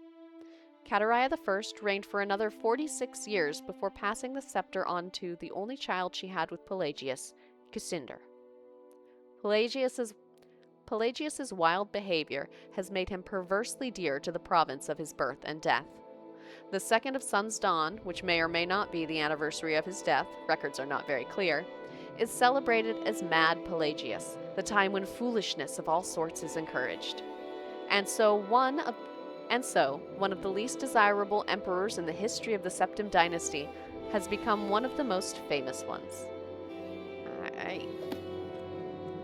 Catariah I reigned for another 46 years before passing the scepter on to the only child she had with Pelagius, Cassander. Pelagius's wild behavior has made him perversely dear to the province of his birth and death. The 2nd of Sun's Dawn, which may or may not be the anniversary of his death, records are not very clear, is celebrated as Mad Pelagius, the time when foolishness of all sorts is encouraged. And so one of the least desirable emperors in the history of the Septim dynasty has become one of the most famous ones.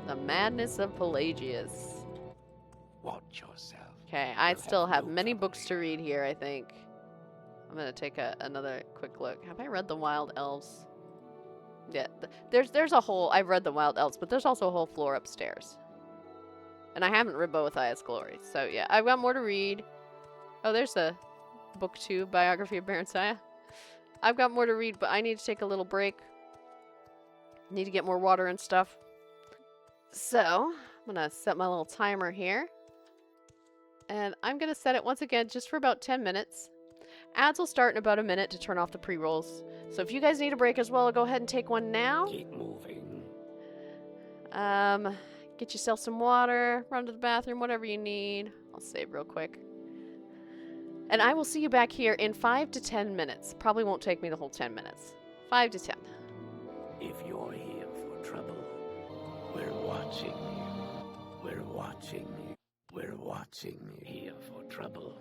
The Madness of Pelagius. Watch yourself. Okay, I still have many books to read here, I think. I'm going to take another quick look. Have I read The Wild Elves? Yeah, there's a whole... I've read The Wild Elves, but there's also a whole floor upstairs. And I haven't read Boethiah's Glory. So yeah, I've got more to read. Oh, there's a book 2 biography of Barenziah. I've got more to read, but I need to take a little break. Need to get more water and stuff. So, I'm going to set my little timer here. And I'm going to set it once again just for about 10 minutes. Ads will start in about a minute to turn off the pre-rolls. So if you guys need a break as well, go ahead and take one now. Keep moving. Get yourself some water, run to the bathroom, whatever you need. I'll save real quick. And I will see you back here in 5 to 10 minutes. Probably won't take me the whole 10 minutes. 5 to 10. If you're here for trouble, we're watching you. We're watching you. We're watching you. Here for trouble.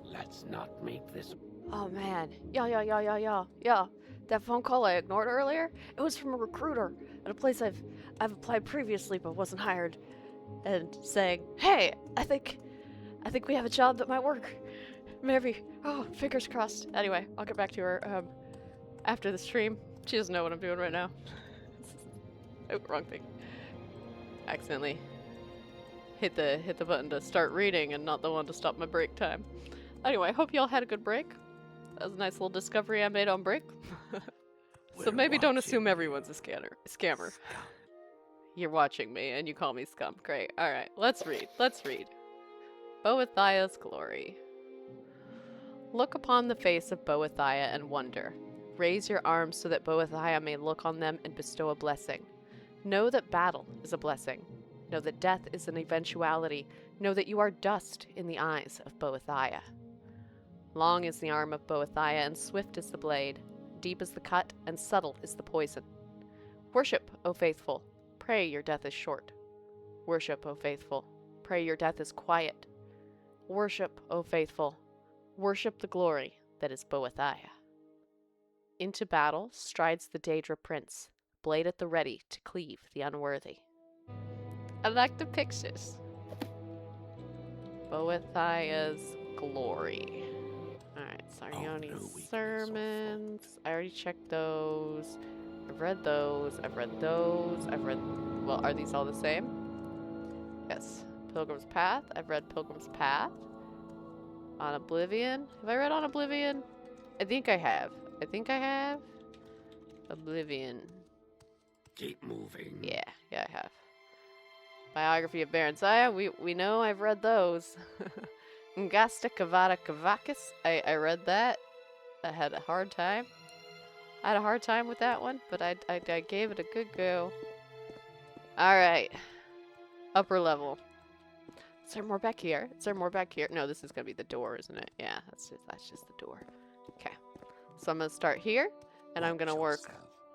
Let's not make this... Oh man. Yeah. That phone call I ignored earlier, it was from a recruiter at a place I've applied previously but wasn't hired. And saying, hey, I think we have a job that might work. Maybe. Oh, fingers crossed. Anyway, I'll get back to her after the stream. She doesn't know what I'm doing right now. Oh, wrong thing. Accidentally hit the button to start reading and not the one to stop my break time. Anyway, I hope y'all had a good break. That was a nice little discovery I made on break. So maybe don't assume everyone's a scammer. You're watching me and you call me scum. Great. Alright, let's read. Boethiah's Glory. Look upon the face of Boethiah and wonder. Raise your arms so that Boethiah may look on them and bestow a blessing. Know that battle is a blessing. Know that death is an eventuality. Know that you are dust in the eyes of Boethiah. Long is the arm of Boethiah, and swift is the blade. Deep is the cut, and subtle is the poison. Worship, O faithful. Pray your death is short. Worship, O faithful. Pray your death is quiet. Worship, O faithful. Worship the glory that is Boethiah. Into battle strides the Daedra prince, blade at the ready to cleave the unworthy. I like the pictures. Boethiah's Glory. Alright, Sarioni's sermons. I already checked those. I've read those. Well, are these all the same? Yes. Pilgrim's Path. I've read Pilgrim's Path. On Oblivion. Have I read On Oblivion? I think I have. Oblivion. Keep moving. Yeah, I have. Biography of Barenziah. We know I've read those. Ngasta Kavada Kavakis. I read that. I had a hard time. With that one, but I gave it a good go. Alright. Upper level. Is there more back here? No, this is gonna be the door, isn't it? Yeah, that's just the door. Okay. So I'm gonna start here, and I'm gonna work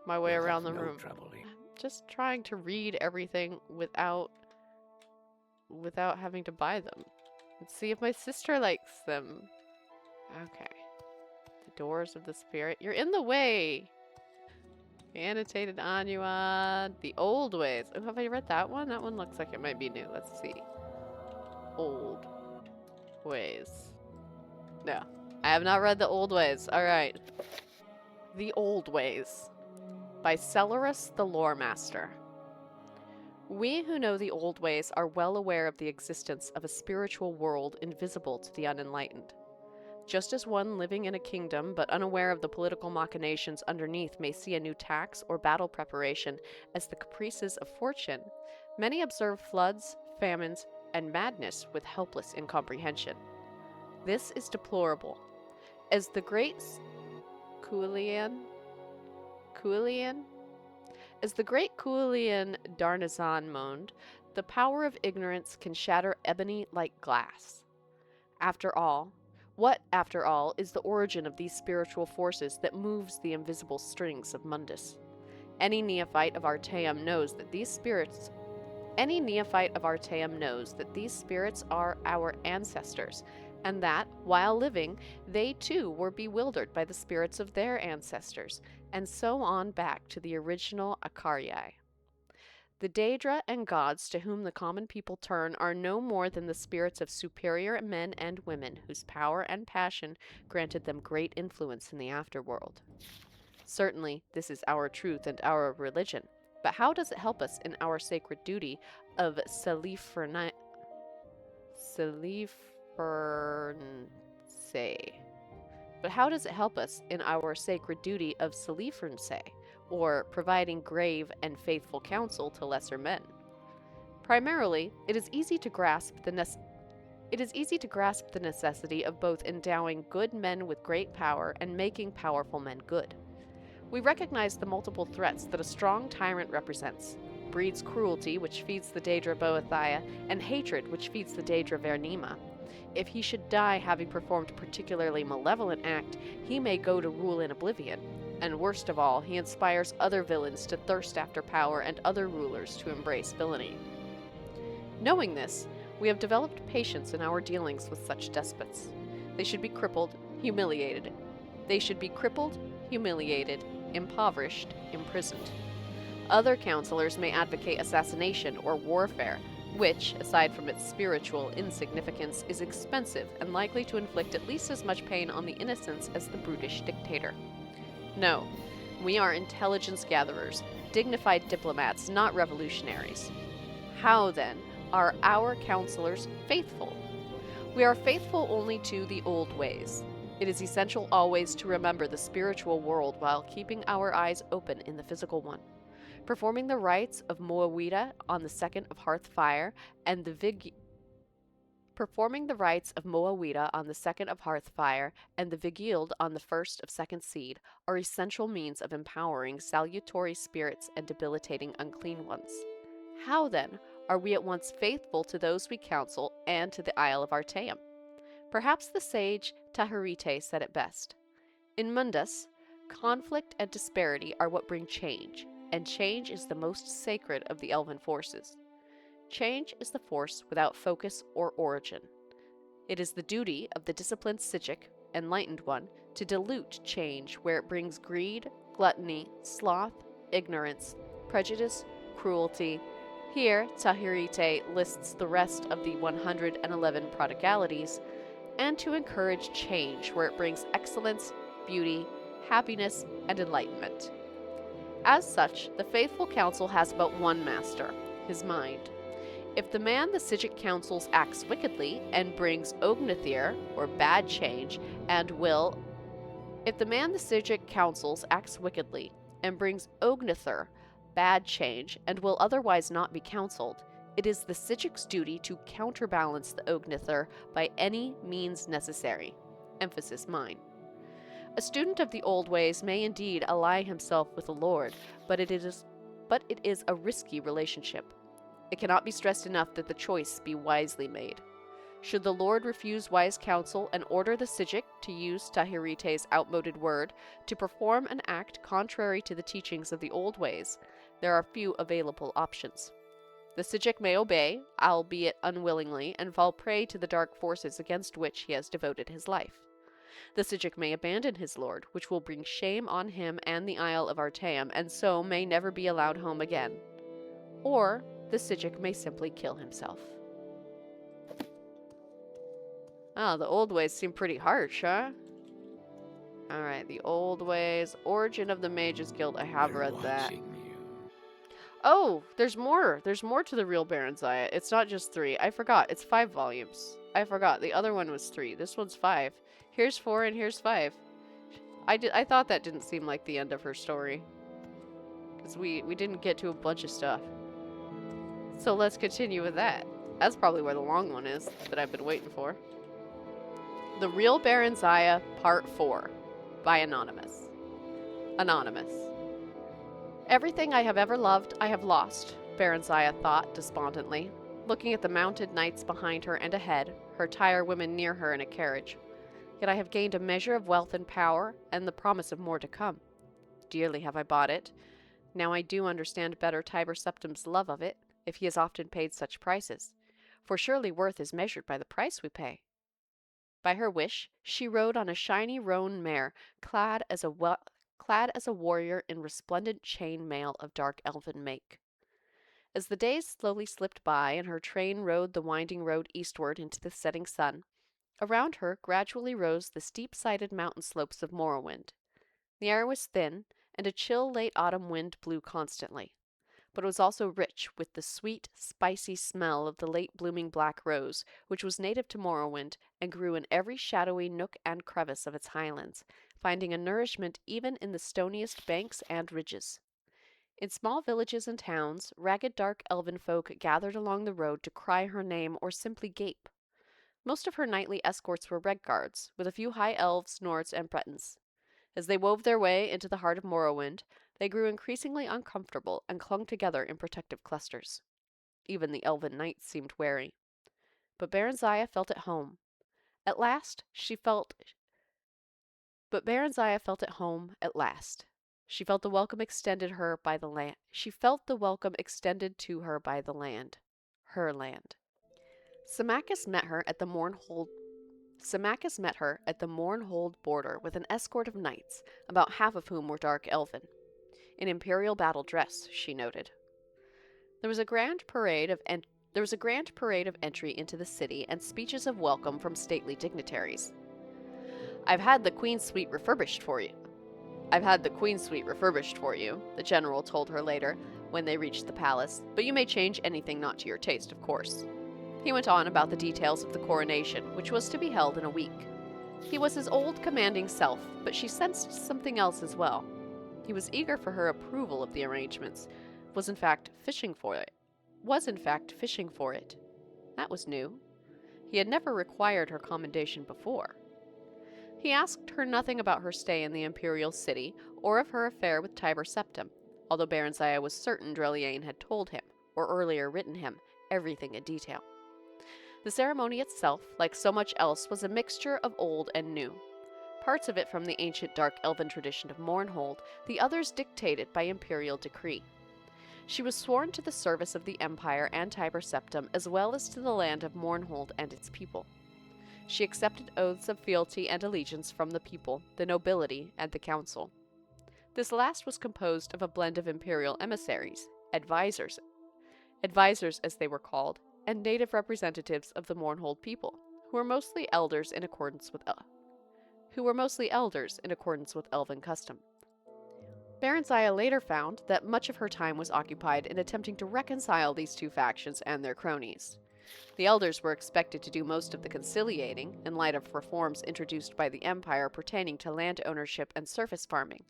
my way around the room. Just trying to read everything without having to buy them. Let's see if my sister likes them. Okay. The doors of the spirit. You're in the way! Annotated Annuad. The Old Ways. Oh, have I read that one? That one looks like it might be new. Let's see. Old Ways. No. I have not read The Old Ways. Alright. The Old Ways. By Celerus the Lore Master. We who know the old ways are well aware of the existence of a spiritual world invisible to the unenlightened. Just as one living in a kingdom but unaware of the political machinations underneath may see a new tax or battle preparation as the caprices of fortune, many observe floods, famines, and madness with helpless incomprehension. This is deplorable. As the great Kulian Darnazan moaned, the power of ignorance can shatter ebony like glass. What, after all, is the origin of these spiritual forces that moves the invisible strings of Mundus? Any neophyte of Artaeum knows that these spirits are our ancestors, and that, while living, they too were bewildered by the spirits of their ancestors, and so on back to the original Acarii. The Daedra and gods to whom the common people turn are no more than the spirits of superior men and women whose power and passion granted them great influence in the afterworld. Certainly, this is our truth and our religion, but how does it help us in our sacred duty of Salifrenian Salifernse. But how does it help us in our sacred duty of Salifernse, or providing grave and faithful counsel to lesser men? Primarily, it is easy to grasp the necessity of both endowing good men with great power and making powerful men good. We recognize the multiple threats that a strong tyrant represents: breeds cruelty, which feeds the Daedra Boethiah, and hatred, which feeds the Daedra Vernema. If he should die having performed a particularly malevolent act, he may go to rule in oblivion. And worst of all, he inspires other villains to thirst after power and other rulers to embrace villainy. Knowing this, we have developed patience in our dealings with such despots. They should be crippled, humiliated. Impoverished, imprisoned. Other counselors may advocate assassination or warfare, which, aside from its spiritual insignificance, is expensive and likely to inflict at least as much pain on the innocents as the brutish dictator. No, we are intelligence gatherers, dignified diplomats, not revolutionaries. How, then, are our counselors faithful? We are faithful only to the old ways. It is essential always to remember the spiritual world while keeping our eyes open in the physical one. Performing the rites of Morrowind on the second of Hearthfire and the Vigild on the first of Second Seed are essential means of empowering salutary spirits and debilitating unclean ones. How, then, are we at once faithful to those we counsel and to the Isle of Artaeum? Perhaps the sage Tahirite said it best. In Mundus, conflict and disparity are what bring change, and change is the most sacred of the elven forces. Change is the force without focus or origin. It is the duty of the disciplined Psijic, enlightened one, to dilute change where it brings greed, gluttony, sloth, ignorance, prejudice, cruelty. Here, Tahirite lists the rest of the 111 prodigalities, and to encourage change where it brings excellence, beauty, happiness, and enlightenment. As such, the faithful counsel has but one master, his mind. If the man the Psijic counsels acts wickedly and brings Ognithir, or bad change, and will If the man the Psijic counsels acts wickedly and brings Ognithir, bad change, and will otherwise not be counseled, it is the Psijic's duty to counterbalance the Ognithir by any means necessary. Emphasis mine. A student of the old ways may indeed ally himself with the Lord, but it is a risky relationship. It cannot be stressed enough that the choice be wisely made. Should the Lord refuse wise counsel and order the Psijic, to use Tahirite's outmoded word, to perform an act contrary to the teachings of the old ways, there are few available options. The Psijic may obey, albeit unwillingly, and fall prey to the dark forces against which he has devoted his life. The Psijic may abandon his lord, which will bring shame on him and the Isle of Artaeum, and so may never be allowed home again. Or the Psijic may simply kill himself. Oh, the old ways seem pretty harsh, huh? Alright, the old ways. Origin of the Mages Guild. I have read that. Oh, there's more. There's more to the real Barenziah. It's not just 3. I forgot. It's 5 volumes. I forgot. The other one was 3. This one's 5. Here's 4 and here's 5. I thought that didn't seem like the end of her story. Because we didn't get to a bunch of stuff. So let's continue with that. That's probably where the long one is that I've been waiting for. The Real Barenziah, Part 4, by Anonymous. Anonymous. Everything I have ever loved, I have lost, Barenziah thought despondently, looking at the mounted knights behind her and ahead, her tire women near her in a carriage. Yet I have gained a measure of wealth and power, and the promise of more to come. Dearly have I bought it. Now I do understand better Tiber Septim's love of it, if he has often paid such prices, for surely worth is measured by the price we pay. By her wish, she rode on a shiny roan mare, clad as a warrior in resplendent chain mail of dark elven make. As the days slowly slipped by and her train rode the winding road eastward into the setting sun, around her gradually rose the steep-sided mountain slopes of Morrowind. The air was thin, and a chill late autumn wind blew constantly. but it was also rich with the sweet, spicy smell of the late-blooming black rose, which was native to Morrowind and grew in every shadowy nook and crevice of its highlands, finding a nourishment even in the stoniest banks and ridges. In small villages and towns, ragged dark elven folk gathered along the road to cry her name or simply gape. Most of her nightly escorts were red guards, with a few high elves, Nords, and Bretons. As they wove their way into the heart of Morrowind, they grew increasingly uncomfortable and clung together in protective clusters. Even the elven knights seemed wary. But Barenziah felt at home. At last, she felt... But Barenziah felt at home at last. She felt the welcome extended her by the land. She felt the welcome extended to her by the land. Her land. Symmachus met her at the Mournhold border with an escort of knights, about half of whom were dark elven. In imperial battle dress, she noted. There was a grand parade of entry into the city and speeches of welcome from stately dignitaries. I've had the Queen's suite refurbished for you, the general told her later when they reached the palace, but you may change anything not to your taste, of course. He went on about the details of the coronation, which was to be held in a week. He was his old commanding self, but she sensed something else as well. He was eager for her approval of the arrangements, was in fact fishing for it. That was new. He had never required her commendation before. He asked her nothing about her stay in the imperial city, or of her affair with Tiber Septim, although Barenziah was certain Dreliane had told him, or earlier written him, everything in detail. The ceremony itself, like so much else, was a mixture of old and new. Parts of it from the ancient dark elven tradition of Mournhold, the others dictated by imperial decree. She was sworn to the service of the Empire and Tiber Septim, as well as to the land of Mournhold and its people. She accepted oaths of fealty and allegiance from the people, the nobility, and the council. This last was composed of a blend of imperial emissaries, advisors as they were called, and native representatives of the Mournhold people, who were mostly elders in accordance with elven custom. Barenziah later found that much of her time was occupied in attempting to reconcile these two factions and their cronies. The elders were expected to do most of the conciliating, in light of reforms introduced by the Empire pertaining to land ownership and surface farming,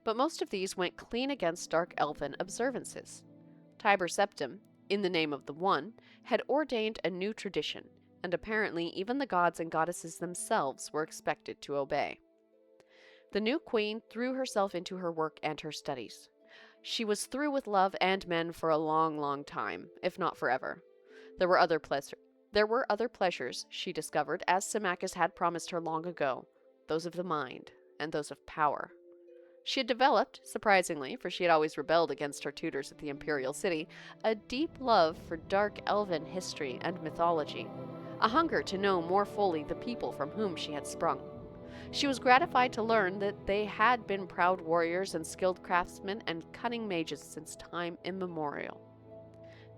but most of these went clean against dark elven observances. Tiber Septim, in the name of the One, had ordained a new tradition, and apparently even the gods and goddesses themselves were expected to obey. The new queen threw herself into her work and her studies. She was through with love and men for a long, long time, if not forever. There were other pleasures, she discovered, as Symmachus had promised her long ago, those of the mind, and those of power. She had developed, surprisingly, for she had always rebelled against her tutors at the imperial city, a deep love for dark elven history and mythology, a hunger to know more fully the people from whom she had sprung. She was gratified to learn that they had been proud warriors and skilled craftsmen and cunning mages since time immemorial.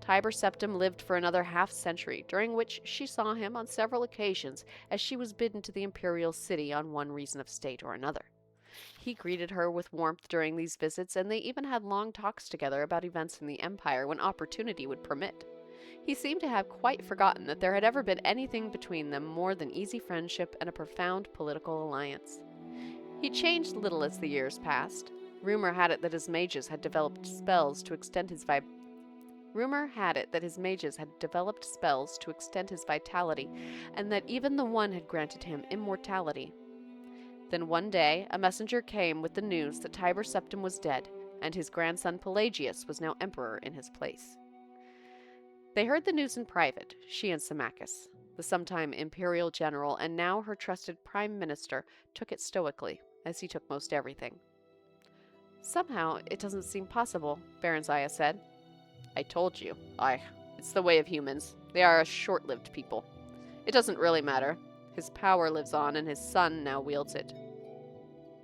Tiber Septim lived for another half-century, during which she saw him on several occasions as she was bidden to the imperial city on one reason of state or another. He greeted her with warmth during these visits, and they even had long talks together about events in the Empire when opportunity would permit. He seemed to have quite forgotten that there had ever been anything between them more than easy friendship and a profound political alliance. He changed little as the years passed. Rumor had it that his mages had developed spells to extend his vitality, and that even the One had granted him immortality. Then one day, a messenger came with the news that Tiber Septim was dead, and his grandson Pelagius was now emperor in his place. They heard the news in private, she and Symmachus. The sometime imperial general and now her trusted prime minister took it stoically, as he took most everything. Somehow, it doesn't seem possible, Barenziah said. I told you. It's the way of humans. They are a short-lived people. It doesn't really matter. His power lives on, and his son now wields it.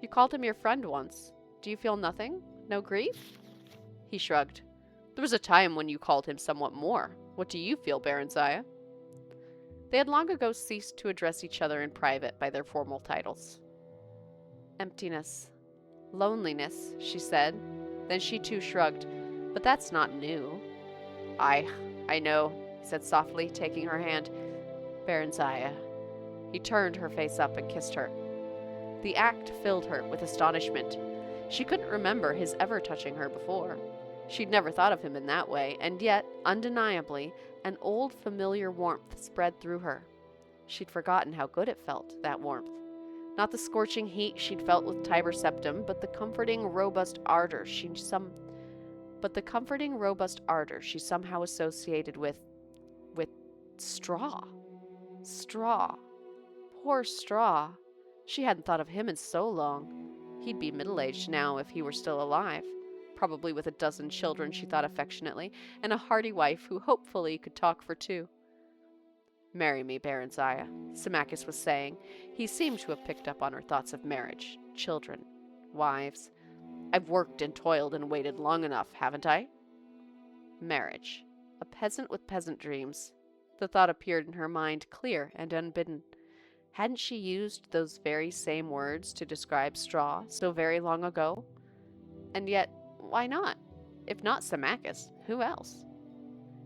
You called him your friend once. Do you feel nothing? No grief? He shrugged. There was a time when you called him somewhat more. What do you feel, Barenziah? They had long ago ceased to address each other in private by their formal titles. Emptiness. Loneliness, she said. Then she too shrugged. But that's not new. I know, he said softly, taking her hand. Barenziah. He turned her face up and kissed her. The act filled her with astonishment. She couldn't remember his ever touching her before. She'd never thought of him in that way, and yet, undeniably, an old familiar warmth spread through her. She'd forgotten how good it felt, that warmth. Not the scorching heat she'd felt with Tiber Septim, but the comforting, robust ardor she somehow associated with straw. Straw. Poor Straw. She hadn't thought of him in so long. He'd be middle-aged now if he were still alive, probably with a dozen children, she thought affectionately, and a hearty wife who hopefully could talk for two. Marry me, Barenziah, Symmachus was saying. He seemed to have picked up on her thoughts of marriage, children, wives. I've worked and toiled and waited long enough, haven't I? Marriage. A peasant with peasant dreams. The thought appeared in her mind clear and unbidden. Hadn't she used those very same words to describe straw so very long ago? And yet, why not? If not Symmachus, who else?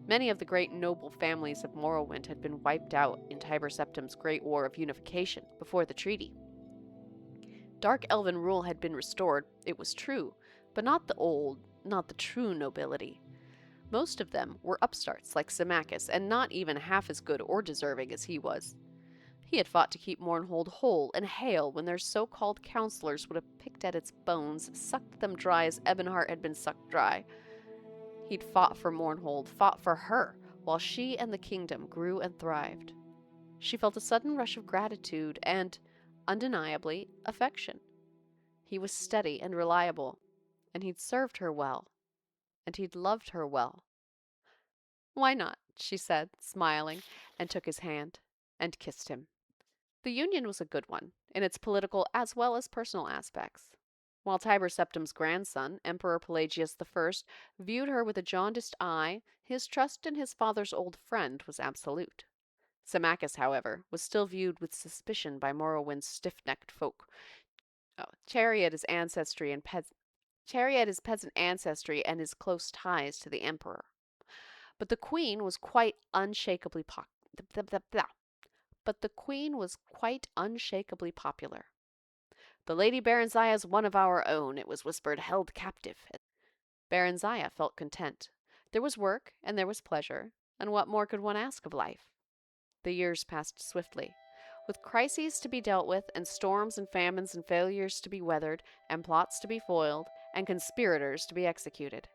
Many of the great noble families of Morrowind had been wiped out in Tiber Septim's Great War of Unification before the treaty. Dark elven rule had been restored, it was true, but not the true nobility. Most of them were upstarts like Symmachus, and not even half as good or deserving as he was. He had fought to keep Mournhold whole and hale when their so-called counselors would have picked at its bones, sucked them dry as Ebonheart had been sucked dry. He'd fought for Mournhold, fought for her, while she and the kingdom grew and thrived. She felt a sudden rush of gratitude and, undeniably, affection. He was steady and reliable, and he'd served her well, and he'd loved her well. Why not? She said, smiling, and took his hand, and kissed him. The union was a good one, in its political as well as personal aspects. While Tiber Septim's grandson, Emperor Pelagius I, viewed her with a jaundiced eye, his trust in his father's old friend was absolute. Symmachus, however, was still viewed with suspicion by Morrowind's stiff-necked folk, chary at his peasant ancestry and his close ties to the emperor. But the queen was quite unshakably popular. The Lady Barenziah is one of our own, it was whispered, held captive. Barenziah felt content. There was work, and there was pleasure, and what more could one ask of life? The years passed swiftly. With crises to be dealt with, and storms and famines and failures to be weathered, and plots to be foiled, and conspirators to be executed.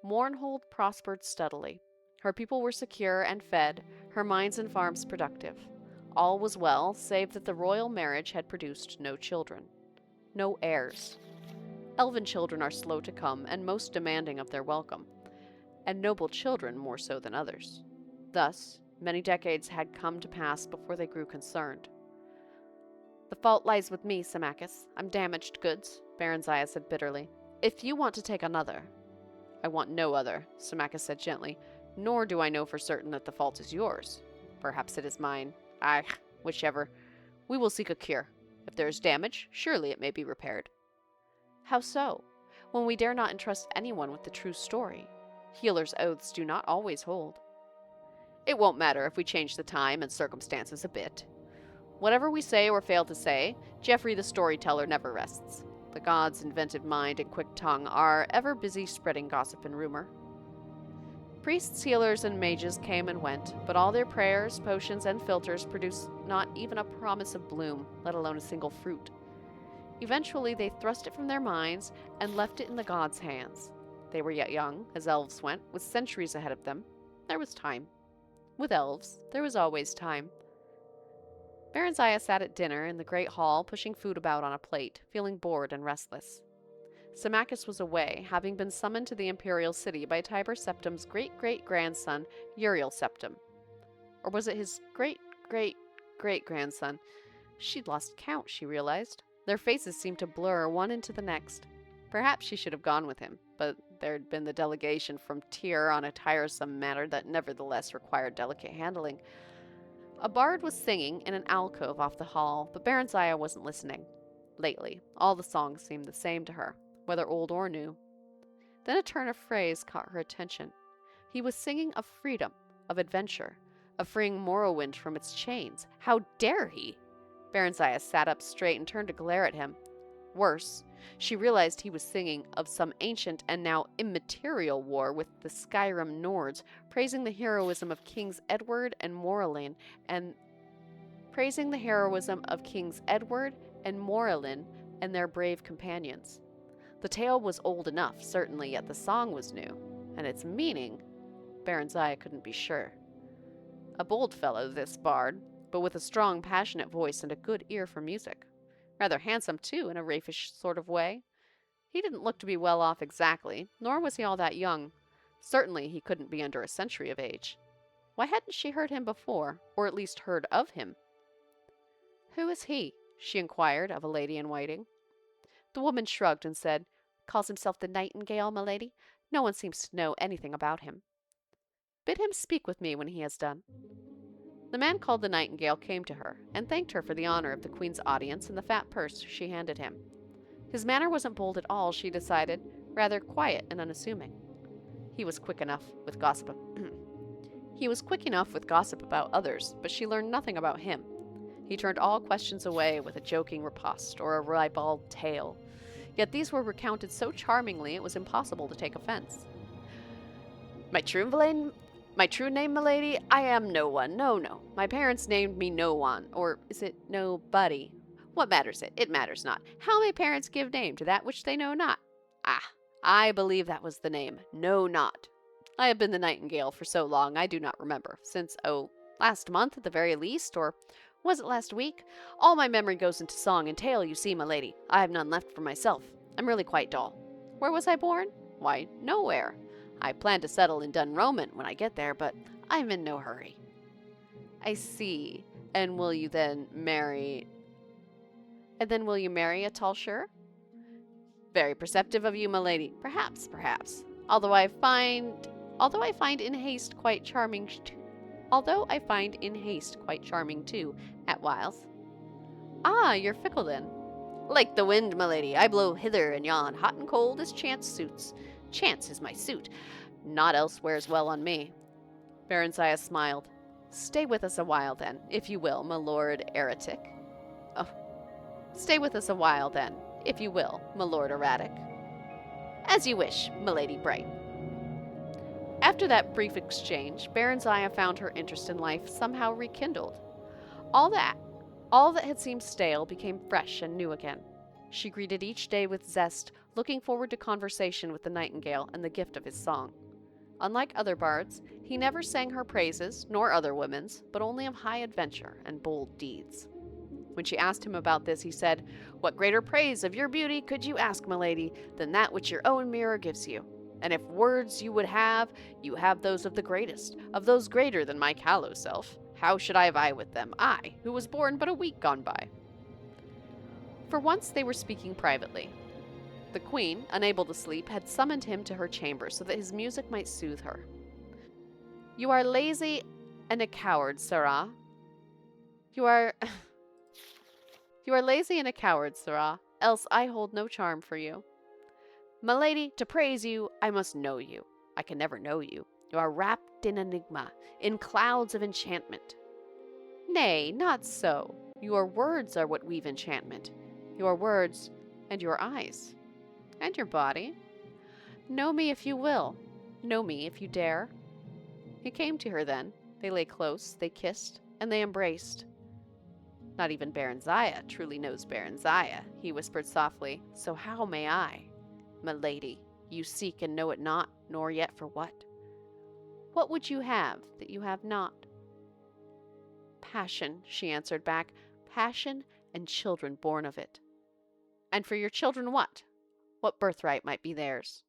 Mournhold prospered steadily. Her people were secure and fed, her mines and farms productive. All was well, save that the royal marriage had produced no children. No heirs. Elven children are slow to come, and most demanding of their welcome, and noble children more so than others. Thus, many decades had come to pass before they grew concerned. The fault lies with me, Symmachus. I'm damaged goods, Barenziah said bitterly. If you want to take another... I want no other, Symmachus said gently, nor do I know for certain that the fault is yours. Perhaps it is mine. Whichever. We will seek a cure. If there is damage, surely it may be repaired. How so, when we dare not entrust anyone with the true story? Healers' oaths do not always hold. It won't matter if we change the time and circumstances a bit. Whatever we say or fail to say, Geoffrey the storyteller never rests. The gods' inventive mind and quick tongue are ever busy spreading gossip and rumor. Priests, healers, and mages came and went, but all their prayers, potions, and philters produced not even a promise of bloom, let alone a single fruit. Eventually they thrust it from their minds and left it in the gods' hands. They were yet young, as elves went, with centuries ahead of them. There was time. With elves, there was always time. Barenziah sat at dinner in the great hall, pushing food about on a plate, feeling bored and restless. Symmachus was away, having been summoned to the imperial city by Tiber Septim's great-great-grandson, Uriel Septim. Or was it his great-great-great-grandson? She'd lost count, she realized. Their faces seemed to blur one into the next. Perhaps she should have gone with him, but there'd been the delegation from Tyr on a tiresome matter that nevertheless required delicate handling. A bard was singing in an alcove off the hall, but Barenziah wasn't listening. Lately, all the songs seemed the same to her, whether old or new. Then a turn of phrase caught her attention. He was singing of freedom, of adventure, of freeing Morrowind from its chains. How dare he? Barenziah sat up straight and turned to glare at him. Worse, she realized he was singing of some ancient and now immaterial war with the Skyrim Nords, praising the heroism of Kings Edward and Morrowind, and and their brave companions. The tale was old enough, certainly, yet the song was new, and its meaning, Barenziah couldn't be sure. A bold fellow, this bard, but with a strong, passionate voice and a good ear for music. Rather handsome, too, in a raffish sort of way. He didn't look to be well off exactly, nor was he all that young. Certainly he couldn't be under a century of age. Why hadn't she heard him before, or at least heard of him? "Who is he?" she inquired of a lady in waiting. The woman shrugged and said, "Calls himself the Nightingale, my lady. No one seems to know anything about him." "Bid him speak with me when he has done." The man called the Nightingale came to her, and thanked her for the honor of the Queen's audience and the fat purse she handed him. His manner wasn't bold at all, she decided, rather quiet and unassuming. He was quick enough with gossip about others, but she learned nothing about him. He turned all questions away with a joking riposte or a ribald tale. Yet these were recounted so charmingly it was impossible to take offense. My true name, milady, I am no one. No. My parents named me no one, or is it nobody? What matters it? It matters not. How may parents give name to that which they know not? Ah, I believe that was the name. Know not. I have been the Nightingale for so long I do not remember. Since, last month at the very least, or was it last week? All my memory goes into song and tale, you see, my lady. I have none left for myself. I'm really quite dull. Where was I born? Why, nowhere. I plan to settle in Dunroman when I get there, but I'm in no hurry. I see. And will you then marry... And then will you marry a tall sure? Very perceptive of you, my lady. Perhaps. Although I find in haste quite charming too, at whiles. Ah, you're fickle then. Like the wind, my lady, I blow hither and yon, hot and cold as chance suits. Chance is my suit. Not else wears well on me. Barenziah smiled. Stay with us a while then, if you will, my lord heretic. Oh, stay with us a while then, if you will, my lord erratic. As you wish, my lady bright. After that brief exchange, Barenziah found her interest in life somehow rekindled. All that had seemed stale became fresh and new again. She greeted each day with zest, looking forward to conversation with the Nightingale and the gift of his song. Unlike other bards, he never sang her praises, nor other women's, but only of high adventure and bold deeds. When she asked him about this, he said, What greater praise of your beauty could you ask, my lady, than that which your own mirror gives you? And if words you would have, you have those of the greatest, of those greater than my callow self. How should I vie with them, I, who was born but a week gone by? For once they were speaking privately. The Queen, unable to sleep, had summoned him to her chamber so that his music might soothe her. You are lazy and a coward, sirrah. You are lazy and a coward, sirrah, else I hold no charm for you. My lady, to praise you, I must know you. I can never know you. You are wrapped in enigma, in clouds of enchantment. Nay, not so. Your words are what weave enchantment. Your words and your eyes. And your body. Know me if you will. Know me if you dare. He came to her then. They lay close, they kissed, and they embraced. Not even Barenziah truly knows Barenziah, he whispered softly. So how may I? My lady, you seek and know it not, nor yet for what? What would you have that you have not? Passion, she answered back. Passion and children born of it. And for your children what? What birthright might be theirs?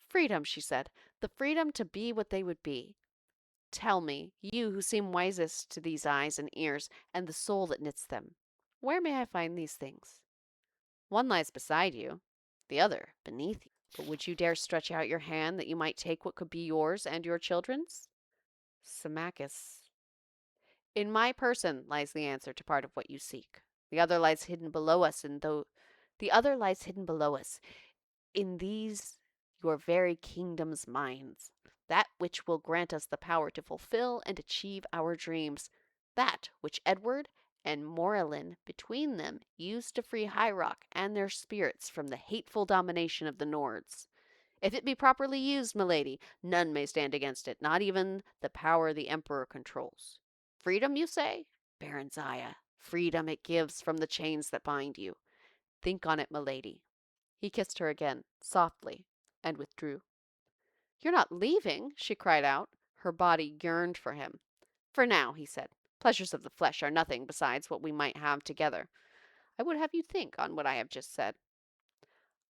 Freedom, she said, the freedom to be what they would be. Tell me, you who seem wisest to these eyes and ears, and the soul that knits them, where may I find these things? One lies beside you, the other beneath you. But would you dare stretch out your hand that you might take what could be yours and your children's? Symmachus. In my person lies the answer to part of what you seek. The other lies hidden below us, in these your very kingdom's minds, that which will grant us the power to fulfill and achieve our dreams, that which Edward and Morrowind between them used to free High Rock and their spirits from the hateful domination of the Nords. If it be properly used, milady, none may stand against it, not even the power the Emperor controls. Freedom, you say? Barenziah, freedom it gives from the chains that bind you. Think on it, milady. He kissed her again, softly, and withdrew. You're not leaving, she cried out. Her body yearned for him. For now, he said. Pleasures of the flesh are nothing besides what we might have together. I would have you think on what I have just said.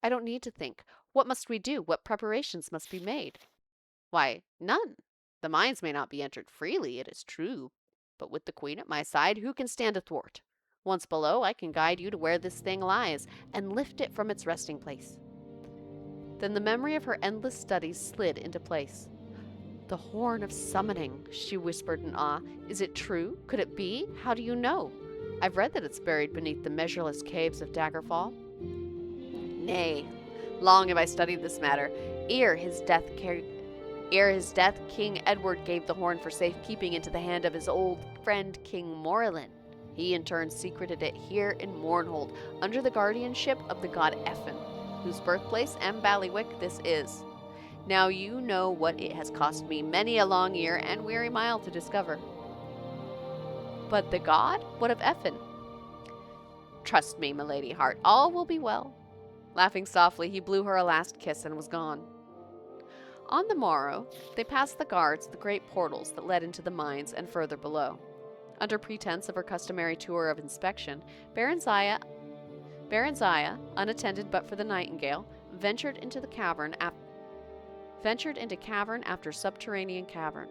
I don't need to think. What must we do? What preparations must be made? Why, none. The mines may not be entered freely, it is true, but with the queen at my side, who can stand athwart? Once below, I can guide you to where this thing lies, and lift it from its resting place. Then the memory of her endless studies slid into place. The horn of summoning, she whispered in awe. Is it true? Could it be? How do you know? I've read that it's buried beneath the measureless caves of Daggerfall. Nay, long have I studied this matter. Ere his death, King Edward gave the horn for safekeeping into the hand of his old friend King Morrowind. He in turn secreted it here in Mournhold, under the guardianship of the god Effin, whose birthplace and bailiwick this is. Now you know what it has cost me many a long year and weary mile to discover. But the god? What of Effin? Trust me, milady heart, all will be well. Laughing softly, he blew her a last kiss and was gone. On the morrow, they passed the guards at the great portals that led into the mines and further below. Under pretense of her customary tour of inspection, Barenziah, unattended but for the nightingale, ventured into cavern after subterranean cavern.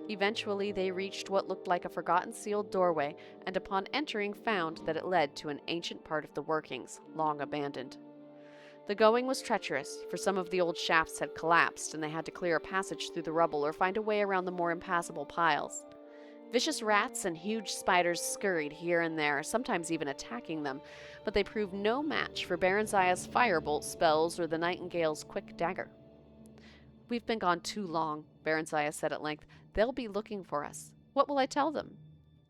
Eventually, they reached what looked like a forgotten sealed doorway, and upon entering found that it led to an ancient part of the workings, long abandoned. The going was treacherous, for some of the old shafts had collapsed, and they had to clear a passage through the rubble or find a way around the more impassable piles. Vicious rats and huge spiders scurried here and there, sometimes even attacking them, but they proved no match for Barenziah's firebolt spells or the nightingale's quick dagger. We've been gone too long, Barenziah said at length. They'll be looking for us. What will I tell them?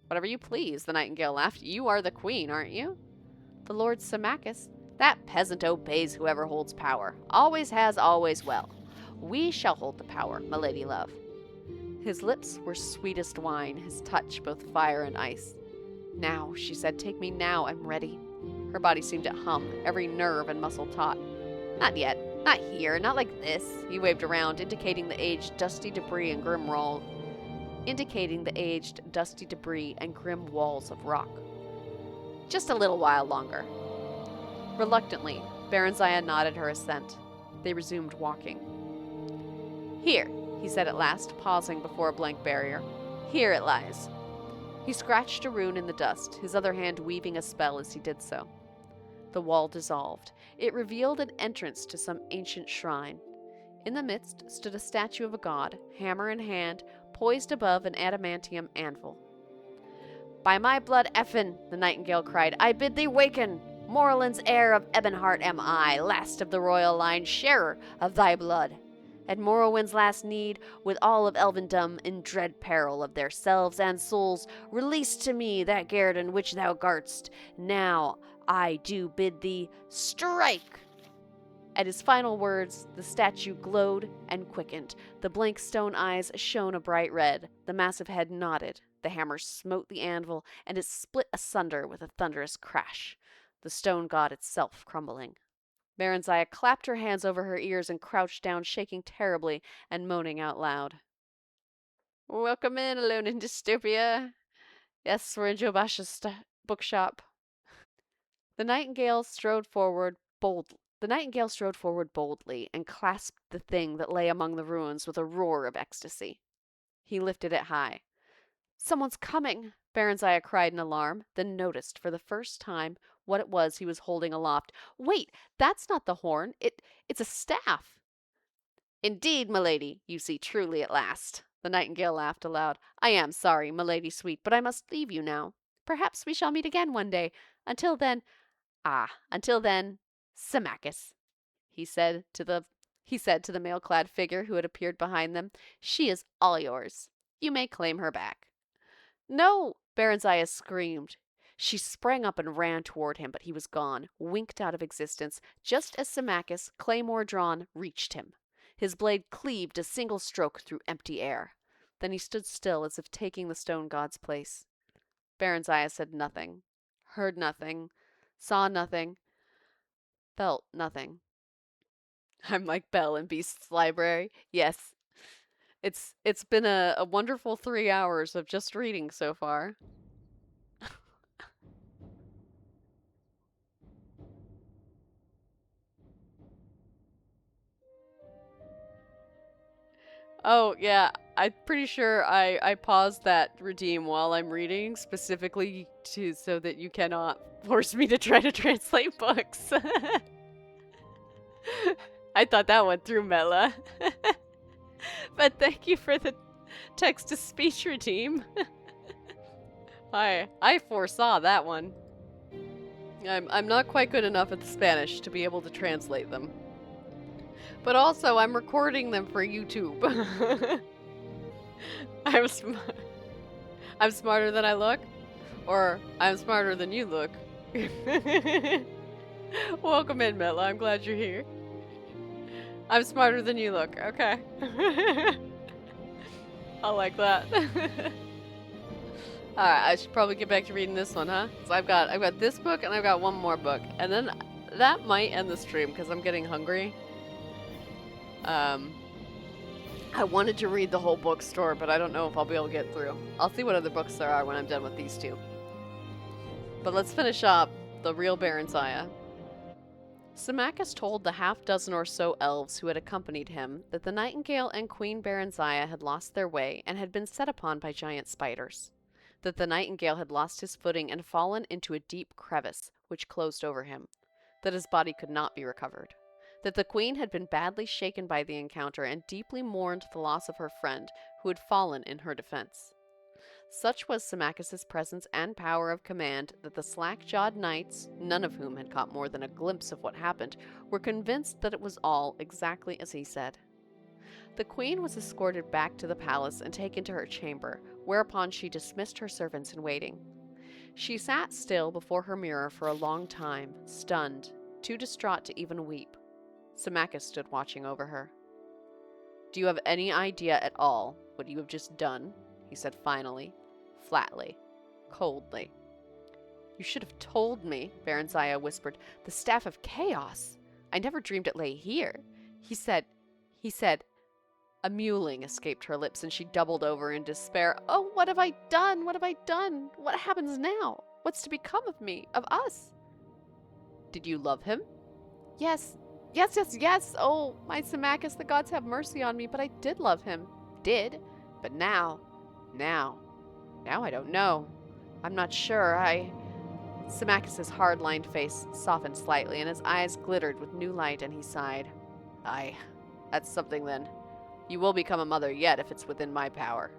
Whatever you please, the nightingale laughed. You are the queen, aren't you? The Lord Symmachus. That peasant obeys whoever holds power. Always has, always will. We shall hold the power, my lady love. His lips were sweetest wine, his touch both fire and ice. Now, she said, take me now, I'm ready. Her body seemed to hum, every nerve and muscle taut. Not yet, not here, not like this. He waved around, indicating the aged, dusty debris and grim walls of rock. Just a little while longer. Reluctantly, Barenziah nodded her assent. They resumed walking. Here, he said at last, pausing before a blank barrier. Here it lies. He scratched a rune in the dust, his other hand weaving a spell as he did so. The wall dissolved. It revealed an entrance to some ancient shrine. In the midst stood a statue of a god, hammer in hand, poised above an adamantium anvil. By my blood, Effin, the nightingale cried, I bid thee waken! Morrowind's heir of Ebonheart am I, last of the royal line, sharer of thy blood. At Morrowind's last need, with all of Elvendom in dread peril of their selves and souls, release to me that guerdon which thou guardst. Now I do bid thee strike! At his final words, the statue glowed and quickened. The blank stone eyes shone a bright red. The massive head nodded. The hammer smote the anvil, and it split asunder with a thunderous crash, the stone god itself crumbling. Barenziah clapped her hands over her ears and crouched down, shaking terribly and moaning out loud. Welcome in, alone in dystopia. Yes, we're in Jobasha's bookshop. The nightingale strode forward boldly and clasped the thing that lay among the ruins with a roar of ecstasy. He lifted it high. Someone's coming, Barenziah cried in alarm, then noticed for the first time what it was he was holding aloft. Wait, that's not the horn. It's a staff. Indeed, milady, you see truly at last. The nightingale laughed aloud. I am sorry, milady sweet, but I must leave you now. Perhaps we shall meet again one day. Until then, Symmachus, he said to the he said to the mail-clad figure who had appeared behind them. "She is all yours. You may claim her back." "No!" Barenziah screamed. She sprang up and ran toward him, but he was gone, winked out of existence, just as Symmachus, claymore drawn, reached him. His blade cleaved a single stroke through empty air. Then he stood still as if taking the stone god's place. Barenziah said nothing, heard nothing, saw nothing, felt nothing. I'm like Belle in Beast's library. Yes. It's been a wonderful 3 hours of just reading so far. Oh, yeah. I'm pretty sure I paused that redeem while I'm reading, specifically so that you cannot force me to try to translate books. I thought that went through Mela. But thank you for the text to speech redeem. I foresaw that one. I'm not quite good enough at the Spanish to be able to translate them. But also, I'm recording them for YouTube. I'm I'm smarter than I look, or I'm smarter than you look. Welcome in, Metla. I'm glad you're here. I'm smarter than you look. Okay. I like that. Alright, I should probably get back to reading this one, huh? So I've got this book and I've got one more book. And then that might end the stream because I'm getting hungry. I wanted to read the whole bookstore, but I don't know if I'll be able to get through. I'll see what other books there are when I'm done with these two. But let's finish up the real Barenziah. Symmachus told the half-dozen or so elves who had accompanied him that the nightingale and Queen Barenziah had lost their way and had been set upon by giant spiders. That the nightingale had lost his footing and fallen into a deep crevice, which closed over him. That his body could not be recovered. That the queen had been badly shaken by the encounter and deeply mourned the loss of her friend, who had fallen in her defense. Such was Symmachus's presence and power of command that the slack-jawed knights, none of whom had caught more than a glimpse of what happened, were convinced that it was all exactly as he said. The queen was escorted back to the palace and taken to her chamber, whereupon she dismissed her servants in waiting. She sat still before her mirror for a long time, stunned, too distraught to even weep. Symmachus stood watching over her. "Do you have any idea at all what you have just done?" he said finally, flatly, coldly. "You should have told me," Barenziah whispered. "The Staff of Chaos! I never dreamed it lay here. He said... A mewling escaped her lips, and she doubled over in despair. "Oh, what have I done? What have I done? What happens now? What's to become of me, of us?" "Did you love him?" Yes. Oh, my Symmachus, the gods have mercy on me, but I did love him. Did. But now I don't know. I'm not sure. Symmachus's hard-lined face softened slightly, and his eyes glittered with new light, and he sighed. "Aye, that's something then. You will become a mother yet if it's within my power.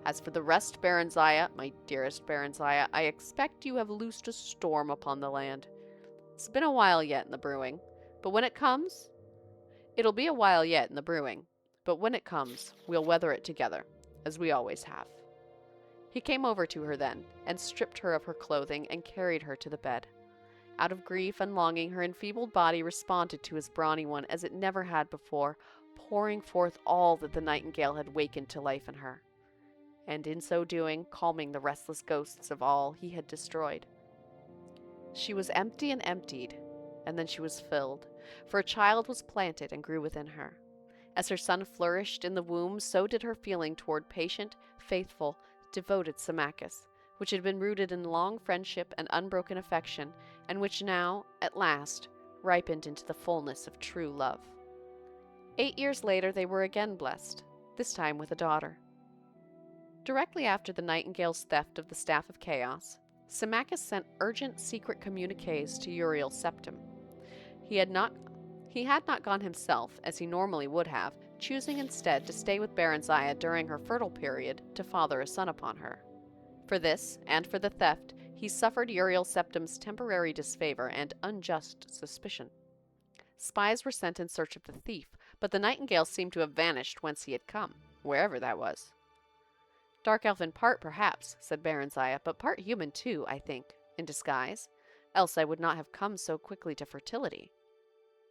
As for the rest, Barenziah, my dearest Barenziah, I expect you have loosed a storm upon the land. It's been a while yet in the brewing. But when it comes, it'll be a while yet in the brewing, but when it comes, we'll weather it together, as we always have." He came over to her then, and stripped her of her clothing, and carried her to the bed. Out of grief and longing, her enfeebled body responded to his brawny one as it never had before, pouring forth all that the nightingale had wakened to life in her, and in so doing, calming the restless ghosts of all he had destroyed. She was empty and emptied, and then she was filled, for a child was planted and grew within her. As her son flourished in the womb, so did her feeling toward patient, faithful, devoted Symmachus, which had been rooted in long friendship and unbroken affection, and which now, at last, ripened into the fullness of true love. 8 years later they were again blessed, this time with a daughter. Directly after the nightingale's theft of the Staff of Chaos, Symmachus sent urgent secret communiques to Uriel Septim. He had not gone himself, as he normally would have, choosing instead to stay with Barenziah during her fertile period to father a son upon her. For this, and for the theft, he suffered Uriel Septim's temporary disfavor and unjust suspicion. Spies were sent in search of the thief, but the nightingale seemed to have vanished whence he had come, wherever that was. Dark elf in part, perhaps, said Barenziah, but part human too, I think, in disguise. Else I would not have come so quickly to fertility.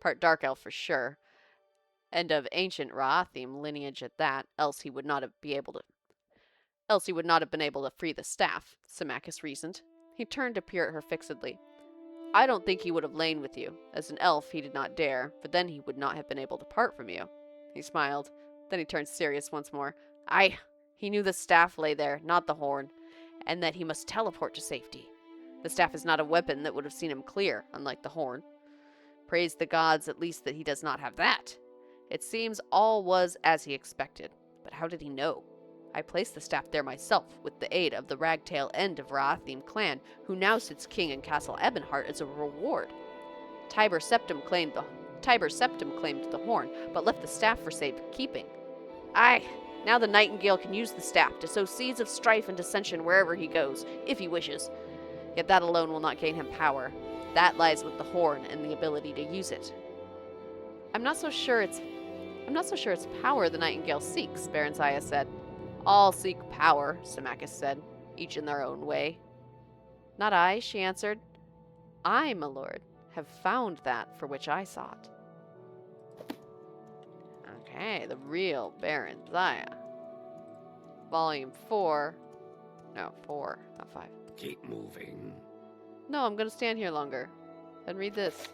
Part dark elf for sure, and of ancient Ra'athim lineage at that, else he would not have been able to free the staff, Symmachus reasoned. He turned to peer at her fixedly. I don't think he would have lain with you. As an elf, he did not dare, for then he would not have been able to part from you. He smiled. Then he turned serious once more. Aye, he knew the staff lay there, not the horn, and that he must teleport to safety. The staff is not a weapon that would have seen him clear, unlike the horn. Praise the gods at least that he does not have that. It seems all was as he expected. But how did he know? I placed the staff there myself, with the aid of the ragtail end of Ra'athim clan, who now sits king in Castle Ebonheart as a reward. Tiber Septim claimed the horn, but left the staff for safekeeping. Aye, now the nightingale can use the staff to sow seeds of strife and dissension wherever he goes, if he wishes. Yet that alone will not gain him power. That lies with the horn and the ability to use it. I'm not so sure it's power the nightingale seeks, Barenziah said. All seek power, Symmachus said, each in their own way. Not I, she answered. I, my lord, have found that for which I sought. Okay, the real Barenziah. Volume 4. No, 4, not 5. Keep moving. No, I'm gonna stand here longer. Then read this.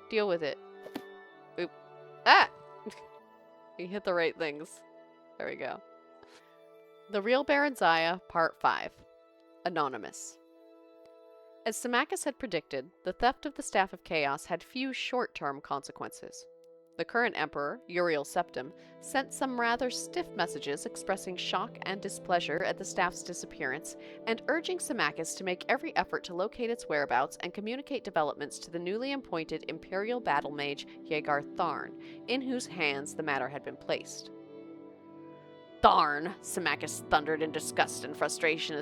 Deal with it. Oop. Ah! We hit the right things. There we go. The Real Barenziah, Part 5. Anonymous. As Symmachus had predicted, the theft of the Staff of Chaos had few short-term consequences. The current emperor, Uriel Septim, sent some rather stiff messages expressing shock and displeasure at the staff's disappearance and urging Symmachus to make every effort to locate its whereabouts and communicate developments to the newly appointed imperial battle mage Yegar Tharn, in whose hands the matter had been placed. Tharn, Symmachus thundered in disgust and frustration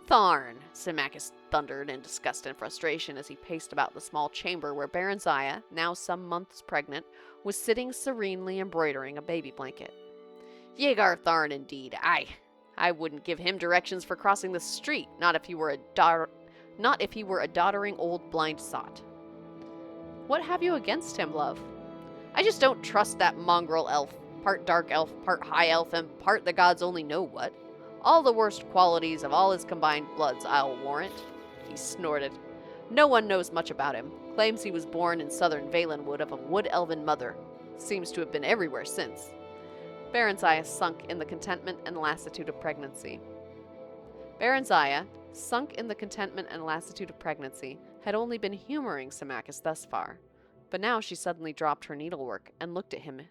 Tharn, Symmachus thundered in disgust and frustration as he paced about the small chamber where Barenziah, now some months pregnant, was sitting serenely embroidering a baby blanket. Yegar Tharn, indeed. I wouldn't give him directions for crossing the street, not if he were a doddering old blind sot. What have you against him, love? I just don't trust that mongrel elf, part dark elf, part high elf, and part the gods only know what. All the worst qualities of all his combined bloods, I'll warrant. He snorted. No one knows much about him. Claims he was born in southern Valenwood of a wood-elven mother. Seems to have been everywhere since. Barenziah sunk in the contentment and lassitude of pregnancy. Had only been humoring Symmachus thus far. But now she suddenly dropped her needlework and looked at him.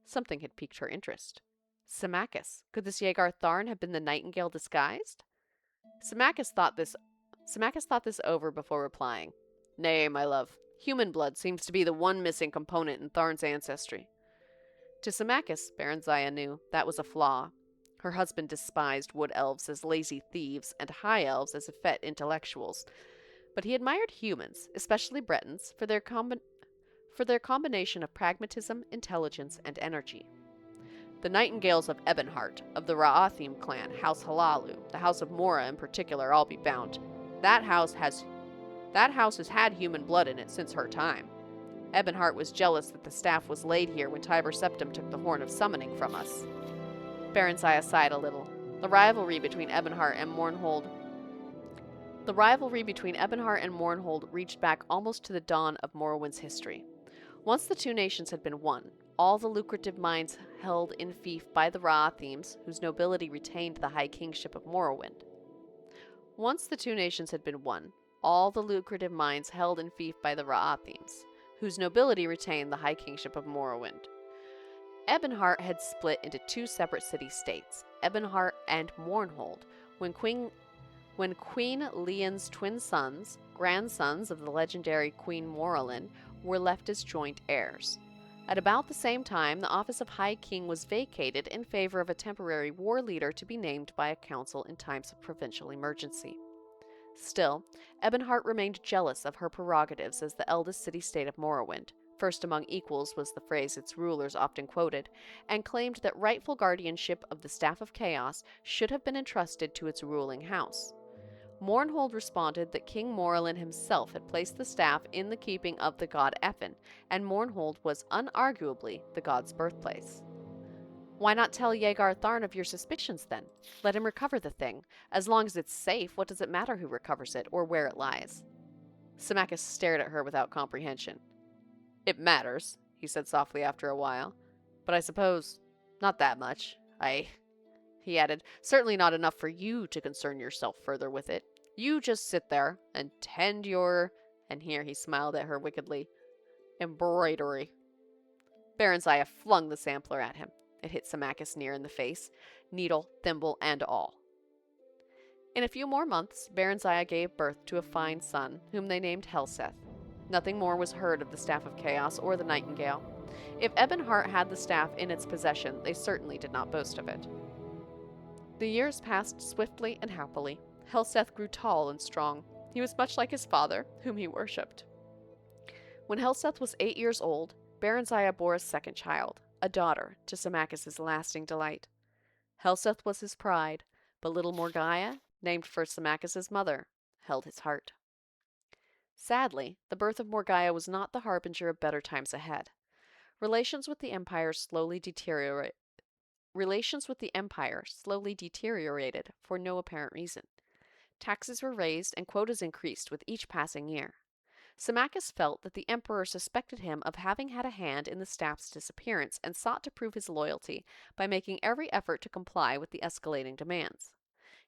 Something had piqued her interest. Symmachus. Could this Yegar Tharn have been the nightingale disguised? Symmachus thought this over before replying. Nay, my love. Human blood seems to be the one missing component in Tharn's ancestry. To Symmachus, Barenziah knew, that was a flaw. Her husband despised wood elves as lazy thieves and high elves as effete intellectuals. But he admired humans, especially Bretons, for their combination of pragmatism, intelligence, and energy. The Nightingales of Ebonheart, of the Ra'athim clan, House Halalu, the House of Mora in particular, I'll be bound. That house has had human blood in it since her time. Ebonheart was jealous that the staff was laid here when Tiber Septim took the Horn of Summoning from us. Barenziah sighed a little. The rivalry between Ebonheart and Mournhold reached back almost to the dawn of Morrowind's history. Once the two nations had been one, all the lucrative mines held in fief by the Ra'athims, whose nobility retained the high kingship of Morrowind. Ebonheart had split into two separate city-states, Ebonheart and Mournhold, when Queen Leon's twin sons, grandsons of the legendary Queen Morrowind, were left as joint heirs. At about the same time, the office of High King was vacated in favor of a temporary war leader to be named by a council in times of provincial emergency. Still, Ebonheart remained jealous of her prerogatives as the eldest city-state of Morrowind. First among equals was the phrase its rulers often quoted, and claimed that rightful guardianship of the Staff of Chaos should have been entrusted to its ruling house. Mournhold responded that King Morrowind himself had placed the staff in the keeping of the god Effen, and Mournhold was unarguably the god's birthplace. Why not tell Yegar Tharn of your suspicions, then? Let him recover the thing. As long as it's safe, what does it matter who recovers it, or where it lies? Symmachus stared at her without comprehension. It matters, he said softly after a while. But I suppose not that much. He added, certainly not enough for you to concern yourself further with it. You just sit there and tend your, and here he smiled at her wickedly, embroidery. Barenziah flung the sampler at him. It hit Symmachus near in the face, needle, thimble, and all. In a few more months, Barenziah gave birth to a fine son, whom they named Helseth. Nothing more was heard of the Staff of Chaos or the Nightingale. If Ebonheart had the staff in its possession, they certainly did not boast of it. The years passed swiftly and happily. Helseth grew tall and strong. He was much like his father, whom he worshipped. When Helseth was 8 years old, Barenziah bore a second child, a daughter, to Symmachus' lasting delight. Helseth was his pride, but little Morgiah, named for Symmachus' mother, held his heart. Sadly, the birth of Morgiah was not the harbinger of better times ahead. Relations with the Empire slowly deteriorated for no apparent reason. Taxes were raised and quotas increased with each passing year. Symmachus felt that the emperor suspected him of having had a hand in the staff's disappearance and sought to prove his loyalty by making every effort to comply with the escalating demands.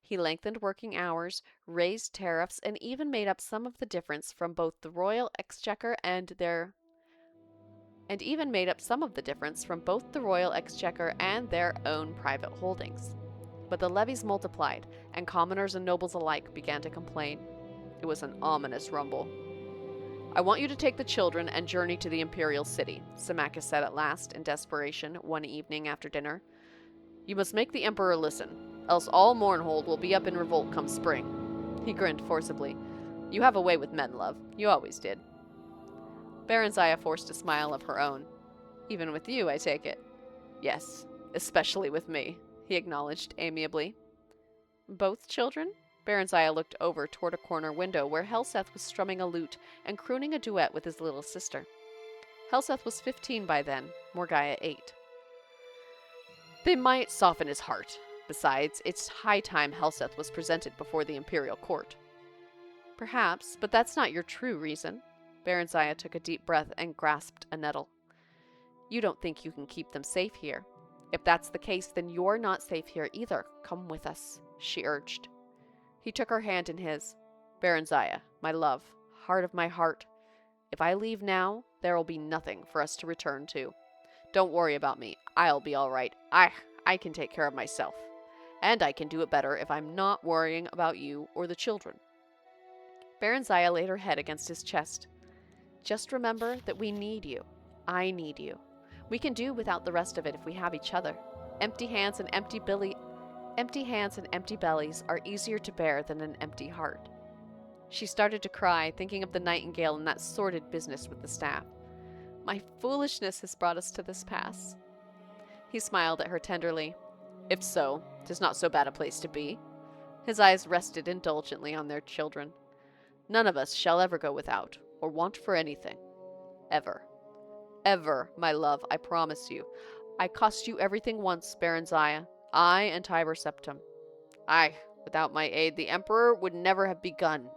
He lengthened working hours, raised tariffs, and even made up some of the difference from both the royal exchequer and their own private holdings. But the levies multiplied, and commoners and nobles alike began to complain. It was an ominous rumble. I want you to take the children and journey to the imperial city, Symmachus said at last, in desperation, one evening after dinner. You must make the emperor listen, else all Mournhold will be up in revolt come spring. He grinned forcibly. You have a way with men, love. You always did. Barenziah forced a smile of her own. Even with you, I take it. Yes, especially with me, he acknowledged amiably. Both children? Barenziah looked over toward a corner window where Helseth was strumming a lute and crooning a duet with his little sister. Helseth was 15 by then, Morgiah 8. They might soften his heart. Besides, it's high time Helseth was presented before the imperial court. Perhaps, but that's not your true reason. Barenziah took a deep breath and grasped a nettle. You don't think you can keep them safe here. If that's the case, then you're not safe here either. Come with us, she urged. He took her hand in his. Barenziah, my love, heart of my heart. If I leave now, there will be nothing for us to return to. Don't worry about me. I'll be all right. I can take care of myself. And I can do it better if I'm not worrying about you or the children. Barenziah laid her head against his chest. Just remember that we need you. I need you. We can do without the rest of it if we have each other. Empty hands and empty bellies are easier to bear than an empty heart. She started to cry, thinking of the nightingale and that sordid business with the staff. My foolishness has brought us to this pass. He smiled at her tenderly. If so, 'tis not so bad a place to be. His eyes rested indulgently on their children. None of us shall ever go without, or want for anything. Ever. Ever, my love, I promise you. I cost you everything once, Barenziah. I and Tiber Septim. Without my aid, the Emperor would never have begun.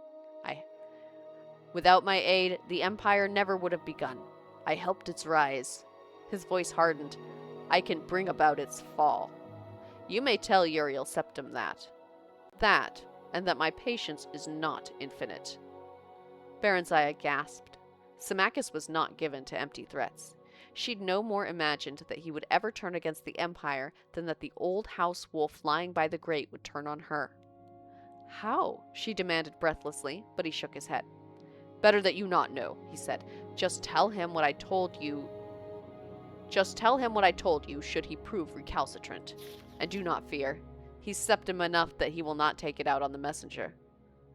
Without my aid, the Empire never would have begun. I helped its rise. His voice hardened. I can bring about its fall. You may tell Uriel Septim that. That, and that my patience is not infinite. Barenziah gasped. Symmachus was not given to empty threats. She'd no more imagined that he would ever turn against the Empire than that the old house wolf lying by the grate would turn on her. How? She demanded breathlessly, but he shook his head. Better that you not know, he said. Just tell him what I told you should he prove recalcitrant. And do not fear. He's septim enough that he will not take it out on the messenger.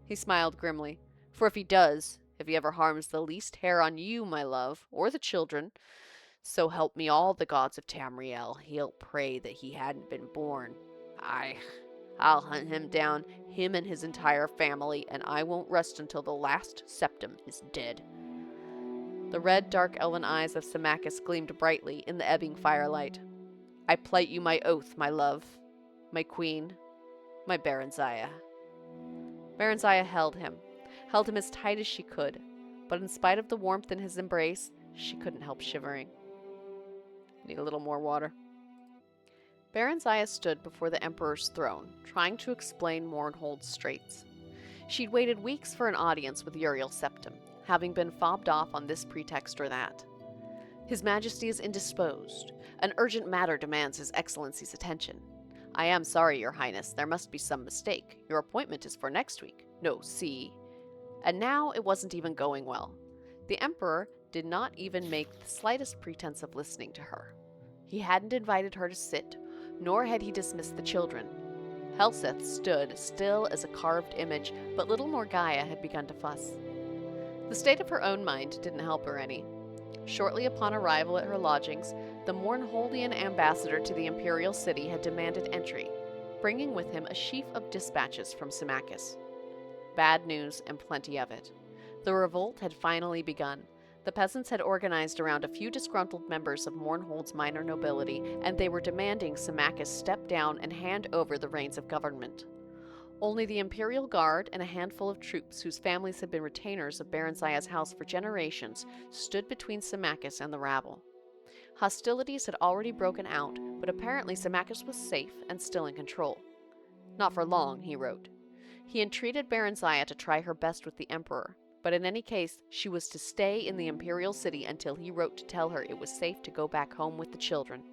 He smiled grimly. For if he does, if he ever harms the least hair on you, my love, or the children, so help me all the gods of Tamriel, he'll pray that he hadn't been born. I'll hunt him down, him and his entire family, and I won't rest until the last septum is dead. The red, dark elven eyes of Symmachus gleamed brightly in the ebbing firelight. I plight you my oath, my love, my queen, my Barenziah. Barenziah held him as tight as she could, but in spite of the warmth in his embrace, she couldn't help shivering. Need a little more water. Barenziah stood before the Emperor's throne, trying to explain Mournhold's straits. She'd waited weeks for an audience with Uriel Septim, having been fobbed off on this pretext or that. His Majesty is indisposed. An urgent matter demands His Excellency's attention. I am sorry, Your Highness, there must be some mistake. Your appointment is for next week. No, see. And now it wasn't even going well. The Emperor did not even make the slightest pretense of listening to her. He hadn't invited her to sit, nor had he dismissed the children. Helseth stood still as a carved image, but little Morgaya had begun to fuss. The state of her own mind didn't help her any. Shortly upon arrival at her lodgings, the Mournholdian ambassador to the imperial city had demanded entry, bringing with him a sheaf of dispatches from Symmachus. Bad news and plenty of it. The revolt had finally begun. The peasants had organized around a few disgruntled members of Mournhold's minor nobility, and they were demanding Symmachus step down and hand over the reins of government. Only the Imperial Guard and a handful of troops whose families had been retainers of Barenziah's house for generations stood between Symmachus and the rabble. Hostilities had already broken out, but apparently Symmachus was safe and still in control. Not for long, he wrote. He entreated Barenziah to try her best with the Emperor, but in any case, she was to stay in the imperial city until he wrote to tell her it was safe to go back home with the children.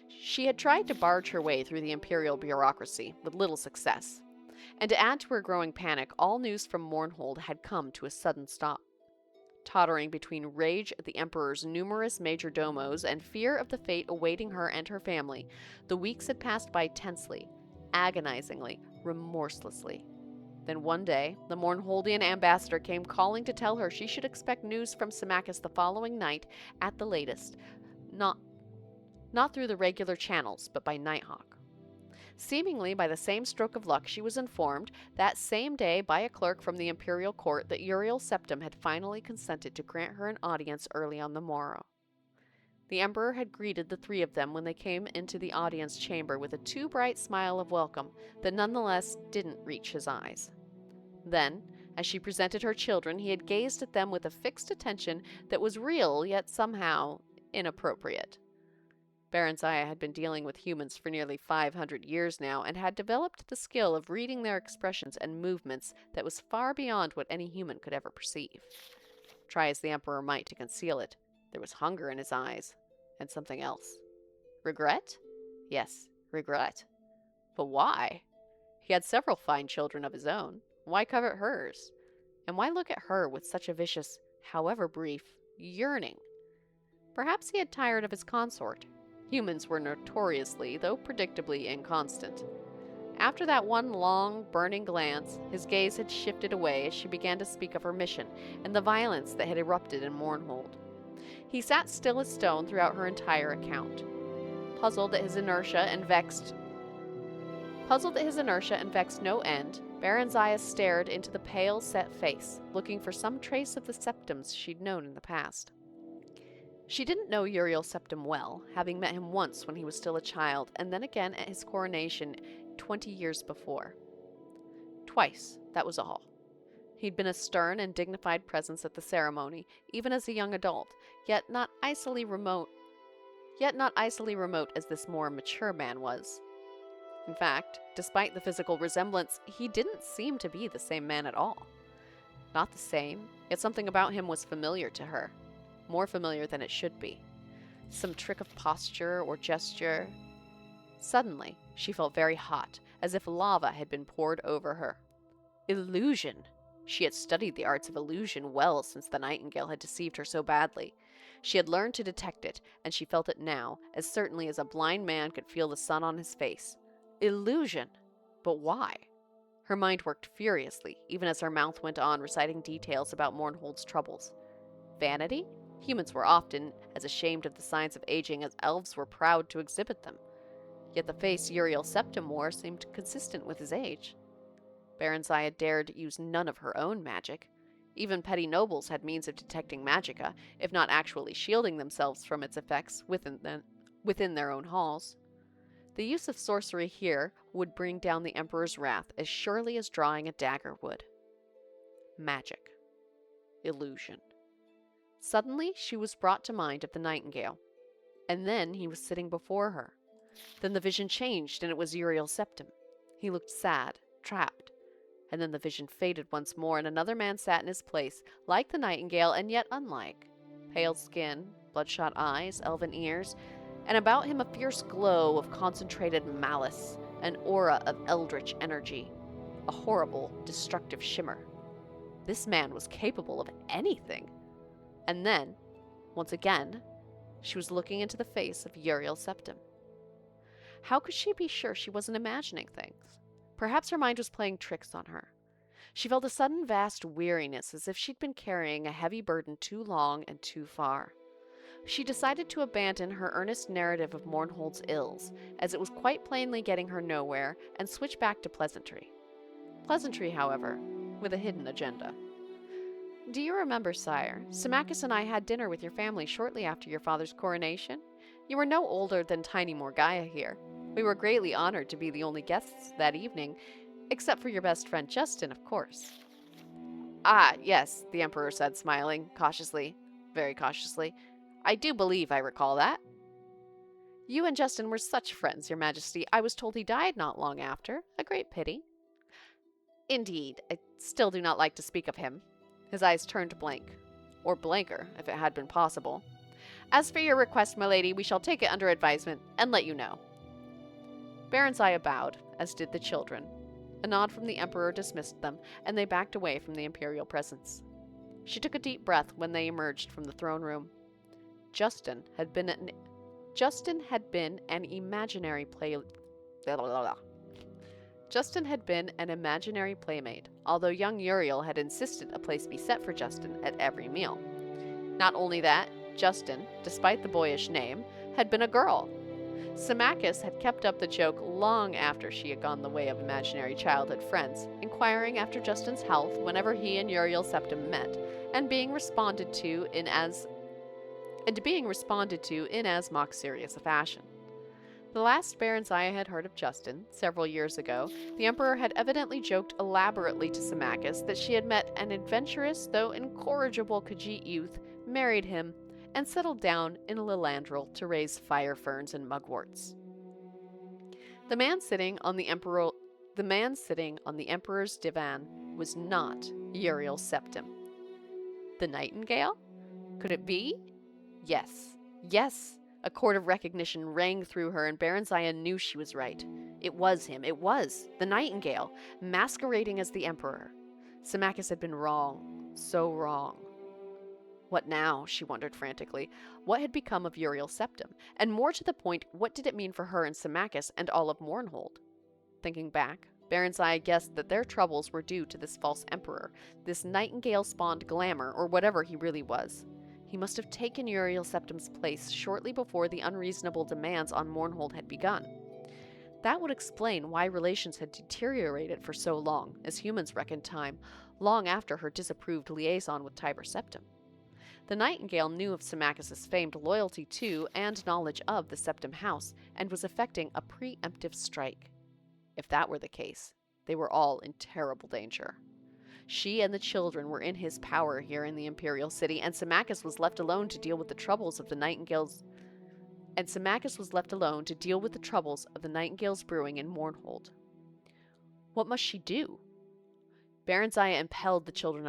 She had tried to barge her way through the imperial bureaucracy, with little success. And to add to her growing panic, all news from Mournhold had come to a sudden stop. Tottering between rage at the Emperor's numerous majordomos and fear of the fate awaiting her and her family, the weeks had passed by tensely, agonizingly, remorselessly. Then one day, the Mournholdian ambassador came calling to tell her she should expect news from Symmachus the following night at the latest, not through the regular channels, but by Nighthawk. Seemingly by the same stroke of luck, she was informed that same day by a clerk from the imperial court that Uriel Septim had finally consented to grant her an audience early on the morrow. The Emperor had greeted the three of them when they came into the audience chamber with a too bright smile of welcome that nonetheless didn't reach his eyes. Then, as she presented her children, he had gazed at them with a fixed attention that was real yet somehow inappropriate. Barenziah had been dealing with humans for nearly 500 years now and had developed the skill of reading their expressions and movements that was far beyond what any human could ever perceive. Try as the Emperor might to conceal it, there was hunger in his eyes, and something else. Regret? Yes, regret. But why? He had several fine children of his own. Why covet hers? And why look at her with such a vicious, however brief, yearning? Perhaps he had tired of his consort. Humans were notoriously, though predictably, inconstant. After that one long, burning glance, his gaze had shifted away as she began to speak of her mission and the violence that had erupted in Mournhold. He sat still as stone throughout her entire account. Puzzled at his inertia and vexed no end, Barenziah stared into the pale, set face, looking for some trace of the septums she'd known in the past. She didn't know Uriel Septim well, having met him once when he was still a child, and then again at his coronation 20 years before. Twice, that was all. He'd been a stern and dignified presence at the ceremony, even as a young adult, yet not icily remote as this more mature man was. In fact, despite the physical resemblance, he didn't seem to be the same man at all. Not the same, yet something about him was familiar to her. More familiar than it should be. Some trick of posture or gesture. Suddenly, she felt very hot, as if lava had been poured over her. Illusion! She had studied the arts of illusion well since the Nightingale had deceived her so badly. She had learned to detect it, and she felt it now, as certainly as a blind man could feel the sun on his face. Illusion! But why? Her mind worked furiously, even as her mouth went on reciting details about Mournhold's troubles. Vanity? Humans were often as ashamed of the signs of aging as elves were proud to exhibit them. Yet the face Uriel Septim wore seemed consistent with his age. Barenziah dared use none of her own magic. Even petty nobles had means of detecting magicka, if not actually shielding themselves from its effects within their own halls. The use of sorcery here would bring down the Emperor's wrath as surely as drawing a dagger would. Magic. Illusion. Suddenly, she was brought to mind of the nightingale. And then he was sitting before her. Then the vision changed, and it was Uriel Septim. He looked sad, trapped. And then the vision faded once more, and another man sat in his place, like the nightingale, and yet unlike. Pale skin, bloodshot eyes, elven ears, and about him a fierce glow of concentrated malice, an aura of eldritch energy, a horrible, destructive shimmer. This man was capable of anything. And then, once again, she was looking into the face of Uriel Septim. How could she be sure she wasn't imagining things? Perhaps her mind was playing tricks on her. She felt a sudden vast weariness, as if she'd been carrying a heavy burden too long and too far. She decided to abandon her earnest narrative of Mournhold's ills, as it was quite plainly getting her nowhere, and switch back to pleasantry. Pleasantry, however, with a hidden agenda. Do you remember, sire, Symmachus and I had dinner with your family shortly after your father's coronation? You were no older than tiny Morgaya here. We were greatly honored to be the only guests that evening, except for your best friend Justin, of course. Ah, yes, the Emperor said, smiling, cautiously, very cautiously. I do believe I recall that. You and Justin were such friends, your majesty. I was told he died not long after. A great pity. Indeed, I still do not like to speak of him. His eyes turned blank. Or blanker, if it had been possible. As for your request, my lady, we shall take it under advisement and let you know. Barenziah bowed, as did the children. A nod from the Emperor dismissed them, and they backed away from the imperial presence. She took a deep breath when they emerged from the throne room. Justin had been an imaginary playmate, although young Uriel had insisted a place be set for Justin at every meal. Not only that, Justin, despite the boyish name, had been a girl. Symmachus had kept up the joke long after she had gone the way of imaginary childhood friends, inquiring after Justin's health whenever he and Uriel Septim met, and being responded to in as mock-serious a fashion. The last Barenziah had heard of Justin, several years ago, the Emperor had evidently joked elaborately to Symmachus that she had met an adventurous, though incorrigible Khajiit youth, married him, and settled down in Lilandril to raise fire ferns and mugworts. The man sitting on the Emperor's divan was not Uriel Septim. The nightingale? Could it be? Yes. Yes! A chord of recognition rang through her, and Barenziah knew she was right. It was him. It was the nightingale, masquerading as the Emperor. Symmachus had been wrong. So wrong. What now? She wondered frantically. What had become of Uriel Septim? And more to the point, what did it mean for her and Symmachus and all of Mournhold? Thinking back, Barenziah guessed that their troubles were due to this false emperor, this nightingale-spawned glamour, or whatever he really was. He must have taken Uriel Septim's place shortly before the unreasonable demands on Mournhold had begun. That would explain why relations had deteriorated for so long, as humans reckoned time, long after her disapproved liaison with Tiber Septim. The nightingale knew of Symmachus's famed loyalty to and knowledge of the Septim house, and was effecting a preemptive strike. If that were the case, they were all in terrible danger. She and the children were in his power here in the imperial city, and Symmachus was left alone to deal with the troubles of the nightingale's brewing in Mournhold. What must she do? Barenziah impelled the children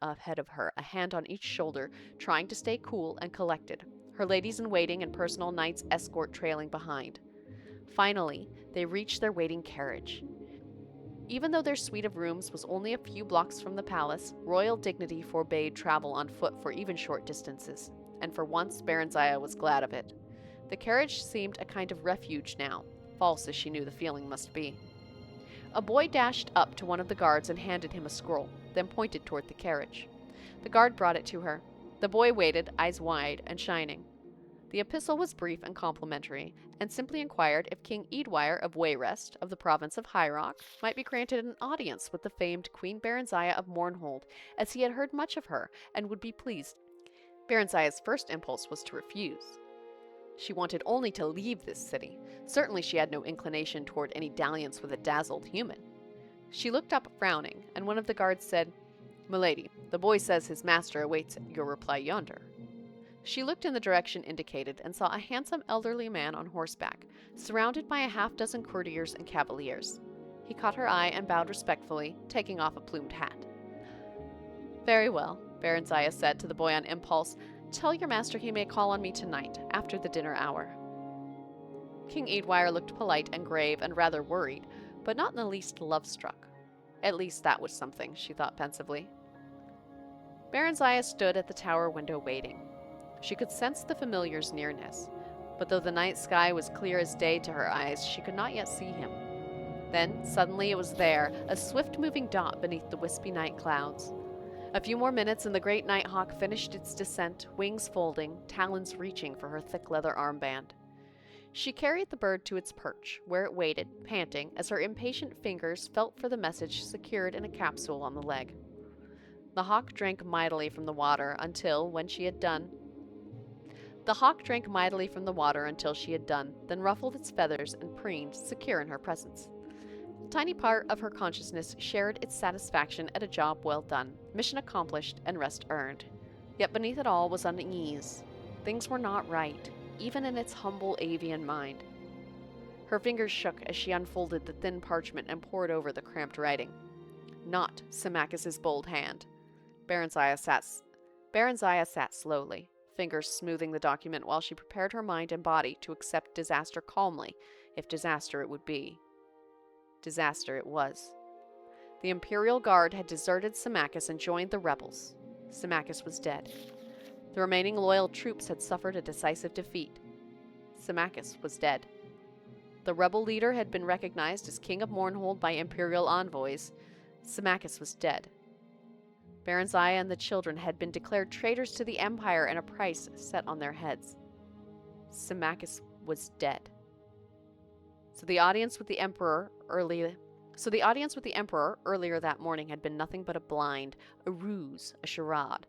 ahead of her, a hand on each shoulder, trying to stay cool and collected, her ladies-in-waiting and personal knights escort trailing behind. Finally, they reached their waiting carriage. Even though their suite of rooms was only a few blocks from the palace, royal dignity forbade travel on foot for even short distances, and for once Barenziah was glad of it. The carriage seemed a kind of refuge now, false as she knew the feeling must be. A boy dashed up to one of the guards and handed him a scroll, then pointed toward the carriage. The guard brought it to her. The boy waited, eyes wide and shining. The epistle was brief and complimentary, and simply inquired if King Eadwire of Wayrest, of the province of High Rock, might be granted an audience with the famed Queen Barenziah of Mournhold, as he had heard much of her, and would be pleased. Barenziah's first impulse was to refuse. She wanted only to leave this city. Certainly she had no inclination toward any dalliance with a dazzled human. She looked up, frowning, and one of the guards said, "Milady, the boy says his master awaits your reply yonder." She looked in the direction indicated and saw a handsome elderly man on horseback, surrounded by a half-dozen courtiers and cavaliers. He caught her eye and bowed respectfully, taking off a plumed hat. "Very well," Barenziah said to the boy on impulse. "Tell your master he may call on me tonight, after the dinner hour." King Eadwire looked polite and grave and rather worried, but not in the least love-struck. At least that was something, she thought pensively. Barenziah stood at the tower window waiting. She could sense the familiar's nearness, but though the night sky was clear as day to her eyes, she could not yet see him. Then, suddenly it was there, a swift-moving dot beneath the wispy night clouds. A few more minutes and the great nighthawk finished its descent, wings folding, talons reaching for her thick leather armband. She carried the bird to its perch, where it waited, panting, as her impatient fingers felt for the message secured in a capsule on the leg. The hawk drank mightily from the water until she had done, then ruffled its feathers and preened, secure in her presence. A tiny part of her consciousness shared its satisfaction at a job well done, mission accomplished, and rest earned. Yet beneath it all was unease. Things were not right, even in its humble avian mind. Her fingers shook as she unfolded the thin parchment and pored over the cramped writing. Not Symmachus's bold hand. Barenziah sat slowly, fingers smoothing the document while she prepared her mind and body to accept disaster calmly, if disaster it would be. Disaster it was. The Imperial Guard had deserted Symmachus and joined the rebels. Symmachus was dead. The remaining loyal troops had suffered a decisive defeat. Symmachus was dead. The rebel leader had been recognized as King of Mournhold by Imperial envoys. Symmachus was dead. Barenziah and the children had been declared traitors to the Empire and a price set on their heads. Symmachus was dead. So the audience with the Emperor earlier that morning had been nothing but a blind, a ruse, a charade.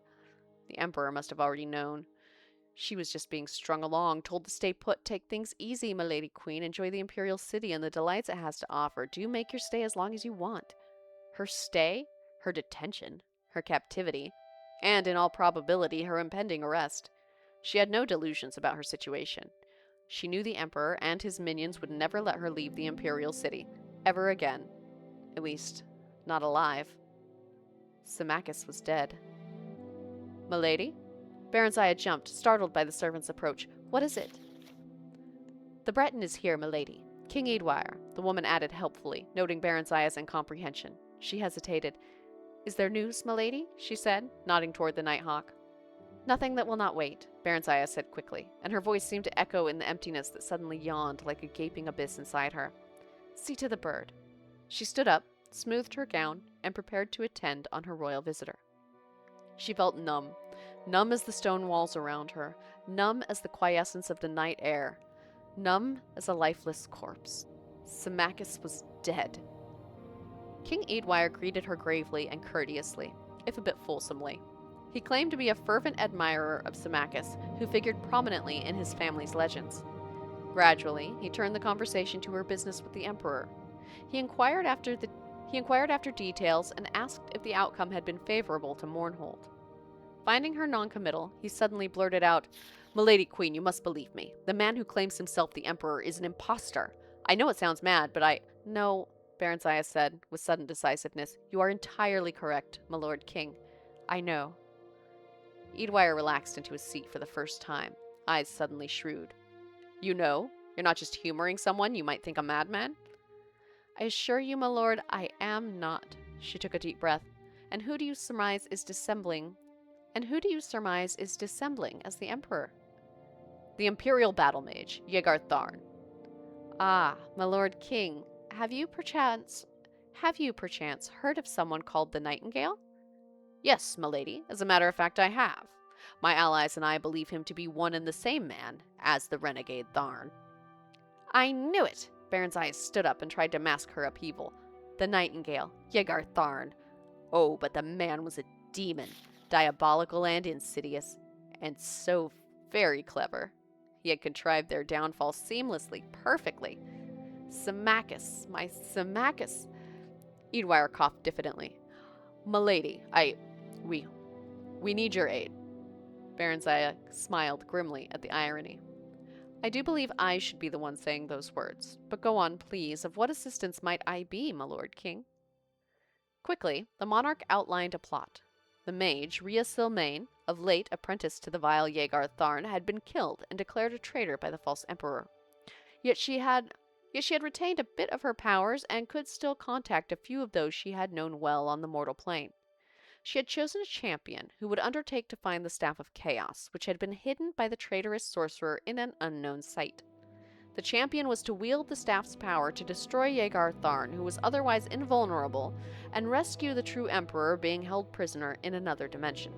The Emperor must have already known. She was just being strung along, told to stay put, take things easy, my lady queen, enjoy the Imperial City and the delights it has to offer. Do make your stay as long as you want. Her stay? Her detention? Her captivity? And, in all probability, her impending arrest. She had no delusions about her situation. She knew the Emperor and his minions would never let her leave the Imperial City, ever again. At least, not alive. Symmachus was dead. "Milady?" Barenziah jumped, startled by the servant's approach. "What is it?" "The Breton is here, milady. King Eadwire," the woman added helpfully, noting Barenziah's incomprehension. She hesitated. "Is there news, milady?" she said, nodding toward the nighthawk. "Nothing that will not wait," Barenziah said quickly, and her voice seemed to echo in the emptiness that suddenly yawned like a gaping abyss inside her. "See to the bird." She stood up, smoothed her gown, and prepared to attend on her royal visitor. She felt numb as the stone walls around her, numb as the quiescence of the night air, numb as a lifeless corpse. Symmachus was dead. King Eadwire greeted her gravely and courteously, if a bit fulsomely. He claimed to be a fervent admirer of Symmachus, who figured prominently in his family's legends. Gradually, he turned the conversation to her business with the Emperor. He inquired after details and asked if the outcome had been favorable to Mournhold. Finding her noncommittal, he suddenly blurted out, "Milady Queen, you must believe me. The man who claims himself the Emperor is an impostor. I know it sounds mad, but No," Barenziah said, with sudden decisiveness. "You are entirely correct, my lord king. I know." Eadwire relaxed into his seat for the first time, eyes suddenly shrewd. "You know? You're not just humoring someone you might think a madman?" "I assure you, my lord, I am not." She took a deep breath. And who do you surmise is dissembling as the Emperor?" "The Imperial battle mage, Yegar Tharn." "Ah, my lord king, have you perchance..." Have you, perchance, heard of someone called the Nightingale? Yes, milady, as a matter of fact I have. My allies and I believe him to be one and the same man as the renegade Tharn. I knew it! Barenziah stood up and tried to mask her upheaval. The Nightingale, Yegar Tharn. Oh, but the man was a demon, diabolical and insidious, and so very clever. He had contrived their downfall seamlessly, perfectly. Symmachus, my Symmachus. Edwire coughed diffidently. Milady, we need your aid. Barenziah smiled grimly at the irony. I do believe I should be the one saying those words, but go on, please. Of what assistance might I be, my lord king? Quickly, the monarch outlined a plot. The mage, Rhea Silmain, of late apprenticed to the vile Yegar Tharn, had been killed and declared a traitor by the false emperor. Yet she had retained a bit of her powers and could still contact a few of those she had known well on the mortal plane. She had chosen a champion who would undertake to find the Staff of Chaos, which had been hidden by the traitorous sorcerer in an unknown site. The champion was to wield the staff's power to destroy Yegar Tharn, who was otherwise invulnerable, and rescue the true emperor being held prisoner in another dimension.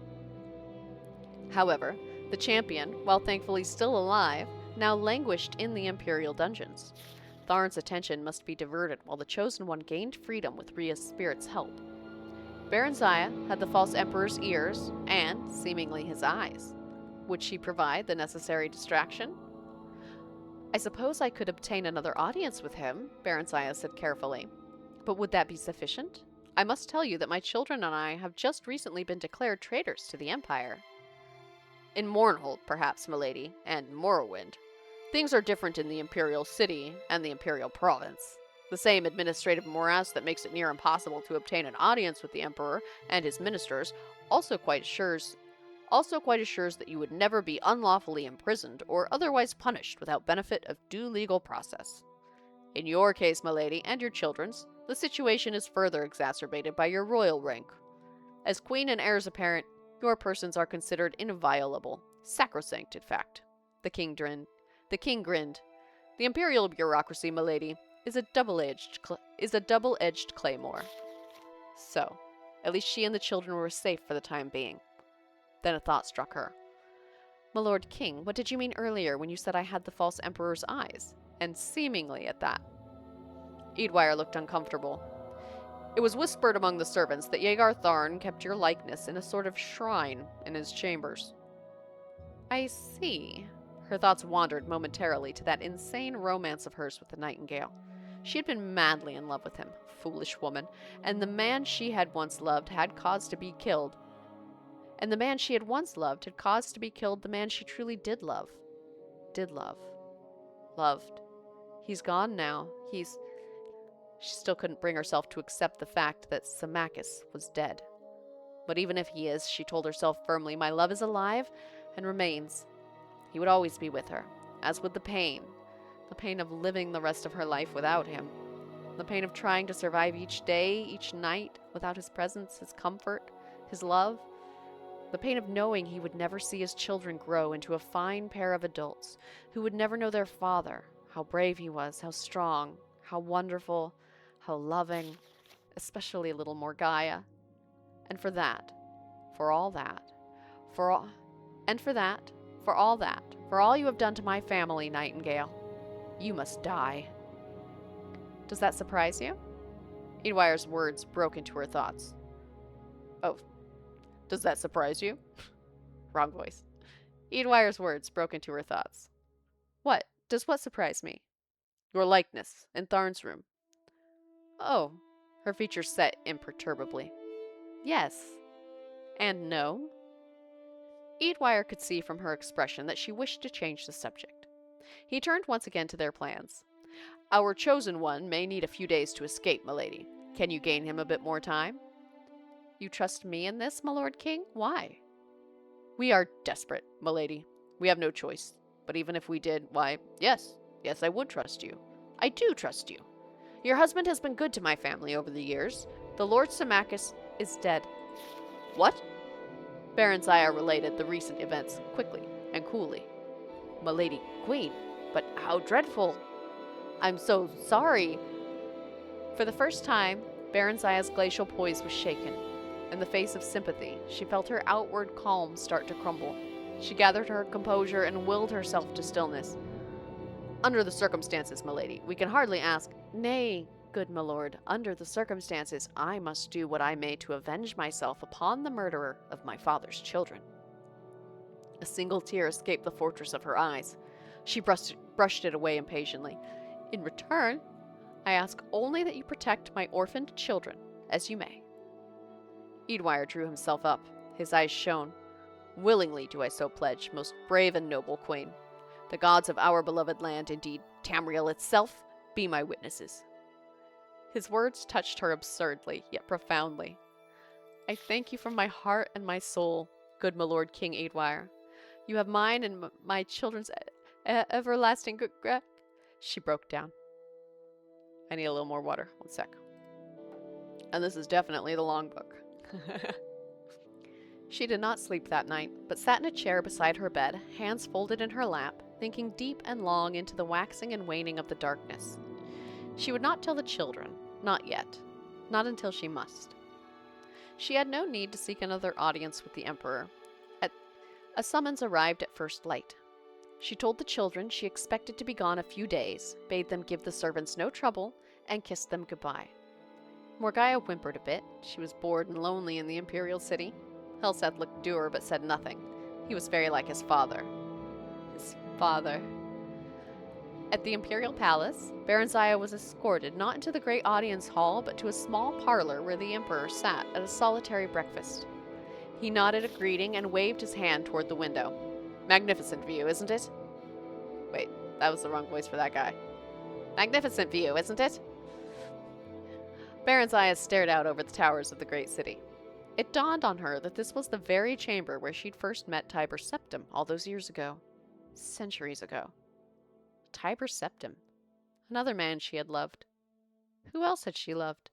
However, the champion, while thankfully still alive, now languished in the imperial dungeons. Tharn's attention must be diverted while the Chosen One gained freedom with Rhea's spirit's help. Barenziah had the false emperor's ears and, seemingly, his eyes. Would she provide the necessary distraction? I suppose I could obtain another audience with him, Barenziah said carefully. But would that be sufficient? I must tell you that my children and I have just recently been declared traitors to the Empire. In Mournhold, perhaps, milady, and Morrowind. Things are different in the Imperial City and the Imperial Province. The same administrative morass that makes it near impossible to obtain an audience with the Emperor and his ministers also quite assures that you would never be unlawfully imprisoned or otherwise punished without benefit of due legal process. In your case, my lady, and your children's, the situation is further exacerbated by your royal rank. As queen and heirs apparent, your persons are considered inviolable, sacrosanct, in fact. The king grinned. The imperial bureaucracy, my lady, is a double-edged claymore. So, at least she and the children were safe for the time being. Then a thought struck her. My lord king, what did you mean earlier when you said I had the false emperor's eyes? And seemingly at that. Edwire looked uncomfortable. It was whispered among the servants that Yegar Tharn kept your likeness in a sort of shrine in his chambers. I see. Her thoughts wandered momentarily to that insane romance of hers with the Nightingale. She had been madly in love with him, foolish woman, and the man she had once loved had caused to be killed. And the man she had once loved had caused to be killed the man she truly did love. Loved. He's gone now. She still couldn't bring herself to accept the fact that Symmachus was dead. But even if he is, she told herself firmly, my love is alive and remains. He would always be with her, as would the pain of living the rest of her life without him, the pain of trying to survive each day, each night, without his presence, his comfort, his love, the pain of knowing he would never see his children grow into a fine pair of adults, who would never know their father, how brave he was, how strong, how wonderful, how loving, especially little Morgaya. And for all you have done to my family, Nightingale, you must die. Does that surprise you? Edwire's words broke into her thoughts. Oh, does that surprise you? Wrong voice. Edwire's words broke into her thoughts. What? Does what surprise me? Your likeness in Tharn's room. Oh, her features set imperturbably. Yes. And no? Edwire could see from her expression that she wished to change the subject. He turned once again to their plans. Our chosen one may need a few days to escape, milady. Can you gain him a bit more time? You trust me in this, my lord king? Why? We are desperate, milady. We have no choice. But even if we did, why, yes, I would trust you. I do trust you. Your husband has been good to my family over the years. The Lord Symmachus is dead. What? Barenziah related the recent events quickly and coolly. My lady queen, but how dreadful! I'm so sorry. For the first time, Barenziah's glacial poise was shaken. In the face of sympathy, she felt her outward calm start to crumble. She gathered her composure and willed herself to stillness. "Under the circumstances, milady, we can hardly ask—" "Nay, good my lord, under the circumstances, I must do what I may to avenge myself upon the murderer of my father's children." A single tear escaped the fortress of her eyes. She brushed it away impatiently. "In return, I ask only that you protect my orphaned children, as you may." Eadwire drew himself up. His eyes shone. "Willingly do I so pledge, most brave and noble queen. The gods of our beloved land, indeed, Tamriel itself, be my witnesses." His words touched her absurdly, yet profoundly. "I thank you from my heart and my soul, good my lord King Eadwire. You have mine and my children's everlasting good." She broke down. I need a little more water. 1 sec. And this is definitely the long book. She did not sleep that night, but sat in a chair beside her bed, hands folded in her lap, thinking deep and long into the waxing and waning of the darkness. She would not tell the children, not yet, not until she must. She had no need to seek another audience with the Emperor. A summons arrived at first light. She told the children she expected to be gone a few days, bade them give the servants no trouble, and kissed them goodbye. Morgiah whimpered a bit. She was bored and lonely in the imperial city. Helseth looked dour but said nothing. He was very like his father. His father. At the imperial palace, Barenziah was escorted not into the great audience hall, but to a small parlor where the emperor sat at a solitary breakfast. He nodded a greeting and waved his hand toward the window. "Magnificent view, isn't it?" Wait, that was the wrong voice for that guy. "Magnificent view, isn't it?" Barenziah stared out over the towers of the great city. It dawned on her that this was the very chamber where she'd first met Tiber Septim all those years ago. Centuries ago. Tiber Septim. Another man she had loved. Who else had she loved?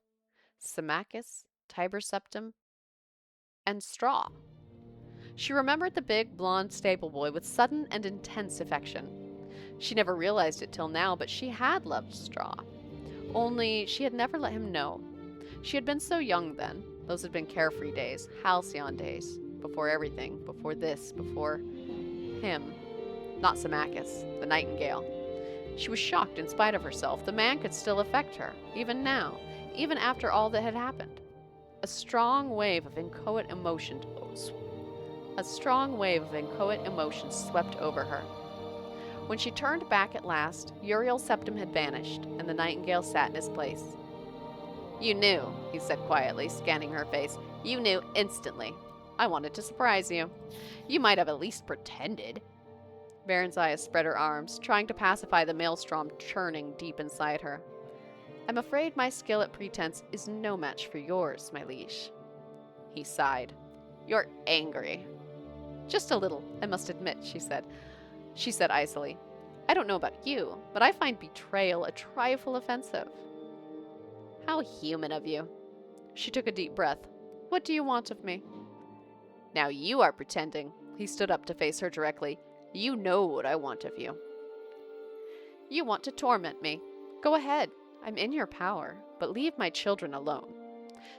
Symmachus, Tiber Septim, and Straw. She remembered the big, blonde stable boy with sudden and intense affection. She never realized it till now, but she had loved Straw. Only she had never let him know. She had been so young then. Those had been carefree days, halcyon days. Before everything, before this, before him. Not Symmachus, the nightingale. She was shocked in spite of herself. The man could still affect her, even now, even after all that had happened. A strong wave of inchoate emotion swept over her. When she turned back at last, Uriel Septim had vanished, and the nightingale sat in his place. "You knew," he said quietly, scanning her face. "You knew instantly. I wanted to surprise you. You might have at least pretended." Barenziah spread her arms, trying to pacify the maelstrom churning deep inside her. "I'm afraid my skill at pretense is no match for yours, my liege." He sighed. "You're angry." "Just a little, I must admit," she said. She said icily, "I don't know about you, but I find betrayal a trifle offensive." "How human of you." She took a deep breath. "What do you want of me?" "Now you are pretending." He stood up to face her directly. "You know what I want of you." "You want to torment me. Go ahead. I'm in your power, but leave my children alone."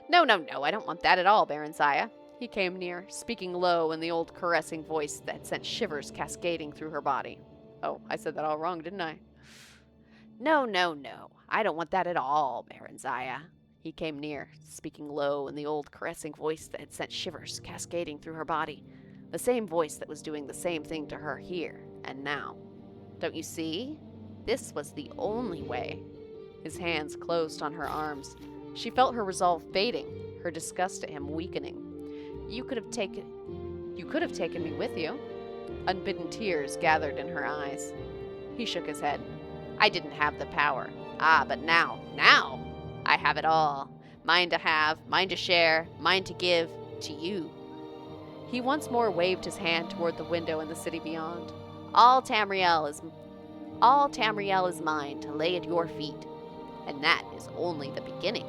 No, I don't want that at all, Barenziah." He came near, speaking low in the old caressing voice that sent shivers cascading through her body. Oh, I said that all wrong, didn't I? No, I don't want that at all, Barenziah." He came near, speaking low in the old caressing voice that had sent shivers cascading through her body. The same voice that was doing the same thing to her here and now. "Don't you see? This was the only way." His hands closed on her arms. She felt her resolve fading, her disgust at him weakening. You could have taken me with you." Unbidden tears gathered in her eyes. He shook his head. "I didn't have the power. But now, I have it all. Mine to have, mine to share, mine to give, to you." He once more waved his hand toward the window in the city beyond. All Tamriel is mine to lay at your feet. And that is only the beginning."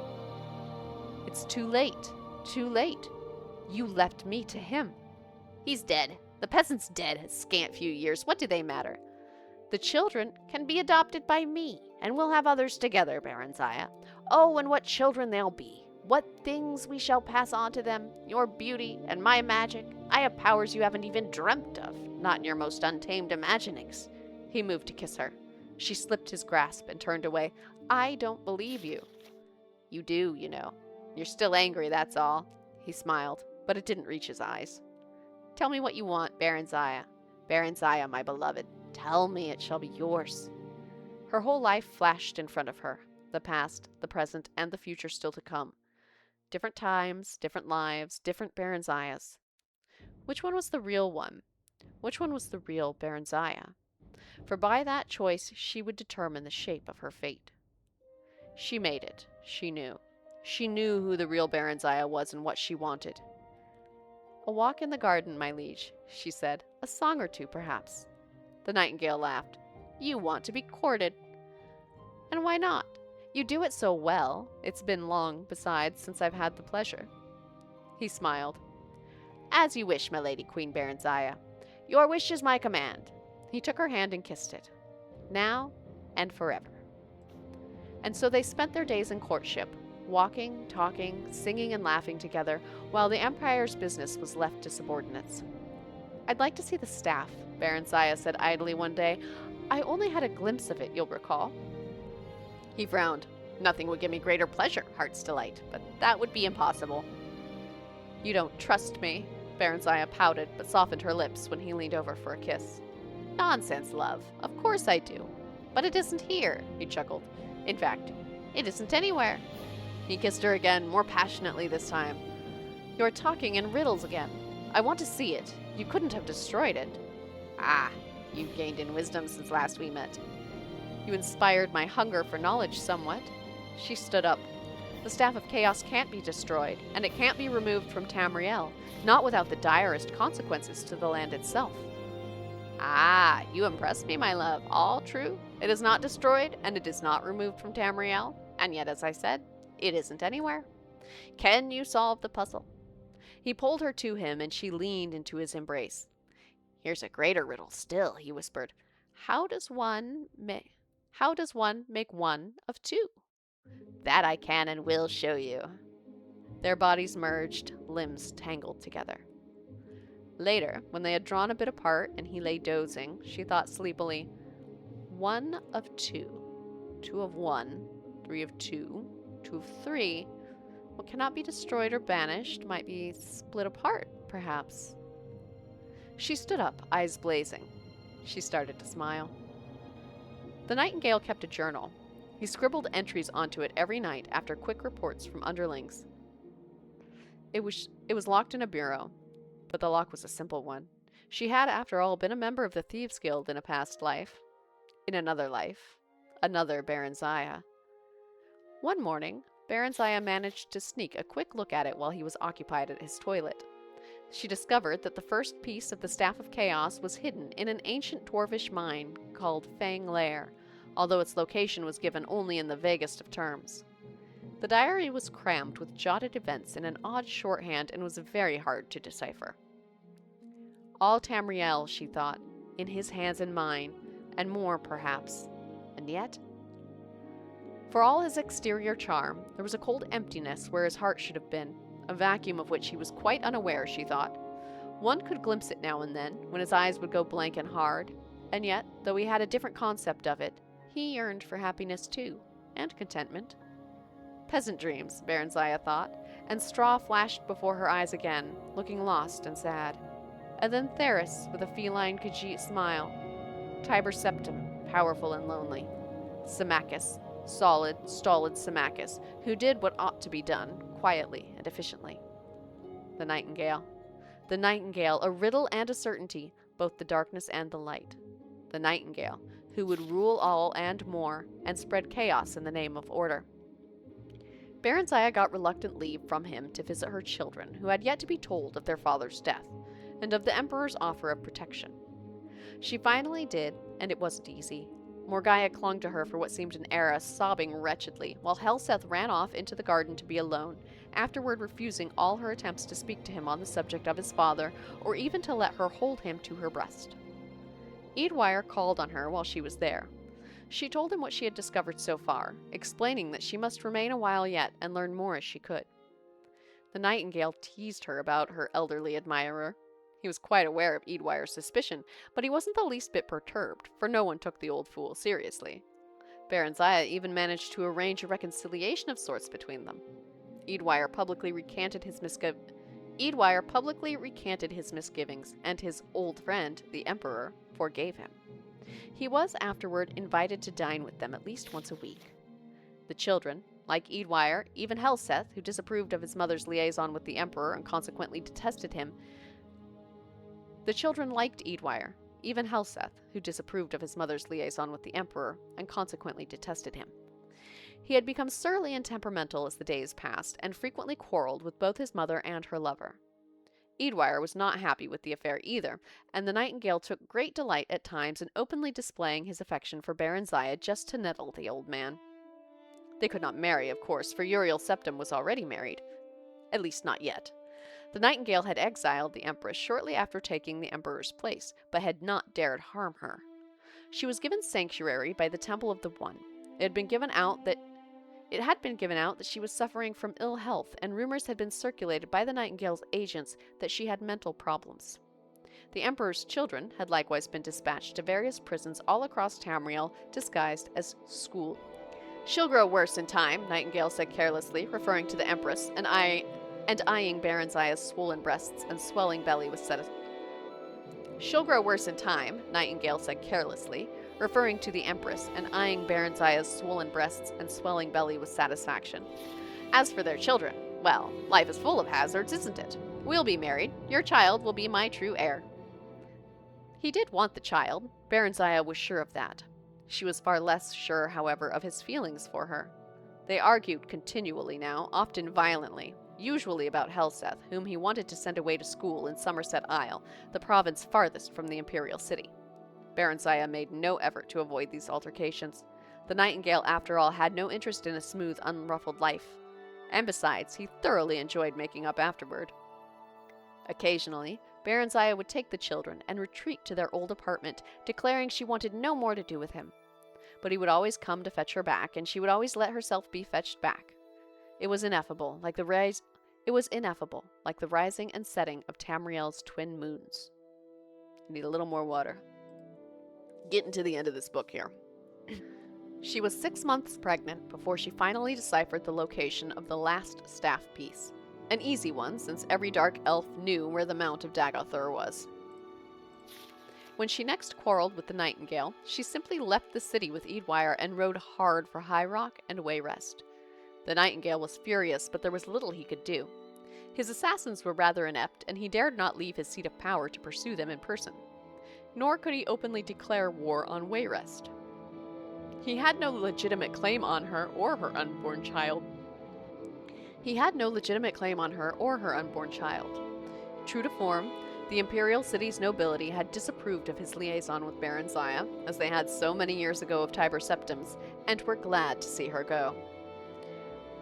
"It's too late. You left me to him." "He's dead. The peasant's dead a scant few years. What do they matter?" "The children can be adopted by me, and we'll have others together, Barenziah. Oh, and what children they'll be! What things we shall pass on to them! Your beauty and my magic. I have powers you haven't even dreamt of, not in your most untamed imaginings. He moved to kiss her. She slipped his grasp and turned away. I don't believe you. You do, you know. You're still angry, that's all. He smiled, but it didn't reach his eyes. Tell me what you want, Barenziah. Barenziah, my beloved. Tell me it shall be yours. Her whole life flashed in front of her. The past, the present, and the future still to come. Different times, different lives, different Barenziahs. Which one was the real one? Which one was the real Barenziah? For by that choice she would determine the shape of her fate. She made it. She knew. She knew who the real Barenziah was and what she wanted. A walk in the garden, my liege, she said. A song or two, perhaps. The nightingale laughed. You want to be courted. And why not? You do it so well. It's been long, besides, since I've had the pleasure. He smiled. As you wish, my lady Queen Barenziah. Your wish is my command. He took her hand and kissed it. Now and forever. And so they spent their days in courtship, walking, talking, singing, and laughing together, while the Empire's business was left to subordinates. I'd like to see the staff, Barenziah said idly one day. I only had a glimpse of it, you'll recall. He frowned. Nothing would give me greater pleasure, Heart's Delight, but that would be impossible. You don't trust me, Barenziah pouted, but softened her lips when he leaned over for a kiss. Nonsense, love. Of course I do. But it isn't here, he chuckled. In fact, it isn't anywhere. He kissed her again, more passionately this time. You're talking in riddles again. I want to see it. You couldn't have destroyed it. Ah, you've gained in wisdom since last we met. You inspired my hunger for knowledge somewhat. She stood up. The Staff of Chaos can't be destroyed, and it can't be removed from Tamriel, not without the direst consequences to the land itself. Ah, you impress me, my love. All true. It is not destroyed, and it is not removed from Tamriel, and yet, as I said, it isn't anywhere. Can you solve the puzzle? He pulled her to him, and she leaned into his embrace. Here's a greater riddle still, he whispered. How does one make one of two? That I can and will show you. Their bodies merged, limbs tangled together. Later, when they had drawn a bit apart and he lay dozing, she thought sleepily, one of two, two of one, three of two, two of three. What cannot be destroyed or banished might be split apart, perhaps. She stood up, eyes blazing. She started to smile. The nightingale kept a journal. He scribbled entries onto it every night after quick reports from underlings. It was locked in a bureau, but the lock was a simple one. She had, after all, been a member of the Thieves' Guild in a past life. In another life. Another Barenziah. One morning, Barenziah managed to sneak a quick look at it while he was occupied at his toilet. She discovered that the first piece of the Staff of Chaos was hidden in an ancient dwarvish mine called Fang Lair, although its location was given only in the vaguest of terms. The diary was crammed with jotted events in an odd shorthand and was very hard to decipher. All Tamriel, she thought, in his hands and mine, and more, perhaps. And yet? For all his exterior charm, there was a cold emptiness where his heart should have been, a vacuum of which he was quite unaware, she thought. One could glimpse it now and then, when his eyes would go blank and hard, and yet, though he had a different concept of it, he yearned for happiness too, and contentment. Peasant dreams, Barenziah thought, and straw flashed before her eyes again, looking lost and sad. And then Theris, with a feline Khajiit smile. Tiber Septim, powerful and lonely. Symmachus, solid, stolid Symmachus, who did what ought to be done, quietly and efficiently. The nightingale. The nightingale, a riddle and a certainty, both the darkness and the light. The nightingale, who would rule all and more, and spread chaos in the name of order. Barenziah got reluctant leave from him to visit her children, who had yet to be told of their father's death, and of the Emperor's offer of protection. She finally did, and it wasn't easy. Morgaya clung to her for what seemed an era, sobbing wretchedly, while Helseth ran off into the garden to be alone, afterward refusing all her attempts to speak to him on the subject of his father, or even to let her hold him to her breast. Eadwire called on her while she was there. She told him what she had discovered so far, explaining that she must remain a while yet and learn more as she could. The nightingale teased her about her elderly admirer. He was quite aware of Eadwire's suspicion, but he wasn't the least bit perturbed, for no one took the old fool seriously. Barenziah even managed to arrange a reconciliation of sorts between them. Eadwire publicly recanted his misgivings, and his old friend, the Emperor, forgave him. He was afterward invited to dine with them at least once a week. The children, like Eadwire, even Helseth, who disapproved of his mother's liaison with the Emperor and consequently detested him. The children liked Eadwire, even Helseth, who disapproved of his mother's liaison with the Emperor and consequently detested him. He had become surly and temperamental as the days passed, and frequently quarreled with both his mother and her lover. Eadwire was not happy with the affair either, and the nightingale took great delight at times in openly displaying his affection for Barenziah just to nettle the old man. They could not marry, of course, for Uriel Septim was already married. At least not yet. The nightingale had exiled the Empress shortly after taking the Emperor's place, but had not dared harm her. She was given sanctuary by the Temple of the One. It had been given out that she was suffering from ill health, and rumors had been circulated by the nightingale's agents that she had mental problems. The Emperor's children had likewise been dispatched to various prisons all across Tamriel, disguised as school. "She'll grow worse in time," Nightingale said carelessly, referring to the Empress, and eyeing Barenziah's swollen breasts and swelling belly with "She'll grow worse in time," Nightingale said carelessly, referring to the Empress, and eyeing Barenziah's swollen breasts and swelling belly with satisfaction. "As for their children, well, life is full of hazards, isn't it? We'll be married. Your child will be my true heir." He did want the child. Barenziah was sure of that. She was far less sure, however, of his feelings for her. They argued continually now, often violently, usually about Helseth, whom he wanted to send away to school in Somerset Isle, the province farthest from the imperial city. Barenziah made no effort to avoid these altercations. The nightingale, after all, had no interest in a smooth, unruffled life. And besides, he thoroughly enjoyed making up afterward. Occasionally, Barenziah would take the children and retreat to their old apartment, declaring she wanted no more to do with him. But he would always come to fetch her back, and she would always let herself be fetched back. It was ineffable, like the rising and setting of Tamriel's twin moons. I need a little more water. Getting to the end of this book here. She was 6 months pregnant before she finally deciphered the location of the last staff piece. An easy one, since every dark elf knew where the Mount of Dagothr was. When she next quarreled with the nightingale, she simply left the city with Eadwire and rode hard for High Rock and Wayrest. The nightingale was furious, but there was little he could do. His assassins were rather inept, and he dared not leave his seat of power to pursue them in person. Nor could he openly declare war on Wayrest. He had no legitimate claim on her or her unborn child. True to form, the imperial city's nobility had disapproved of his liaison with Barenziah, as they had so many years ago of Tiber Septims, and were glad to see her go.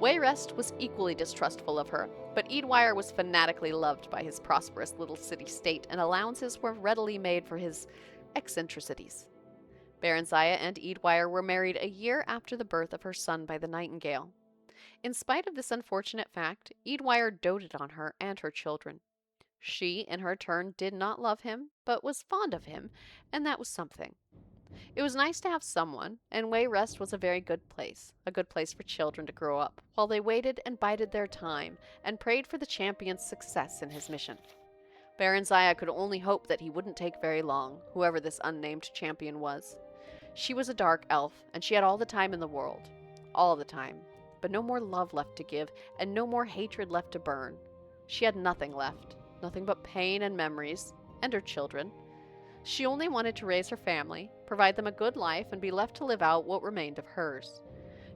Wayrest was equally distrustful of her, but Eadwire was fanatically loved by his prosperous little city-state, and allowances were readily made for his eccentricities. Barenziah and Eadwire were married a year after the birth of her son by the nightingale. In spite of this unfortunate fact, Eadwire doted on her and her children. She, in her turn, did not love him, but was fond of him, and that was something. It was nice to have someone, and Wayrest was a very good place for children to grow up, while they waited and bided their time, and prayed for the champion's success in his mission. Barenziah could only hope that he wouldn't take very long, whoever this unnamed champion was. She was a dark elf, and she had all the time in the world. All the time. But no more love left to give, and no more hatred left to burn. She had nothing left. Nothing but pain and memories, and her children. She only wanted to raise her family, provide them a good life, and be left to live out what remained of hers.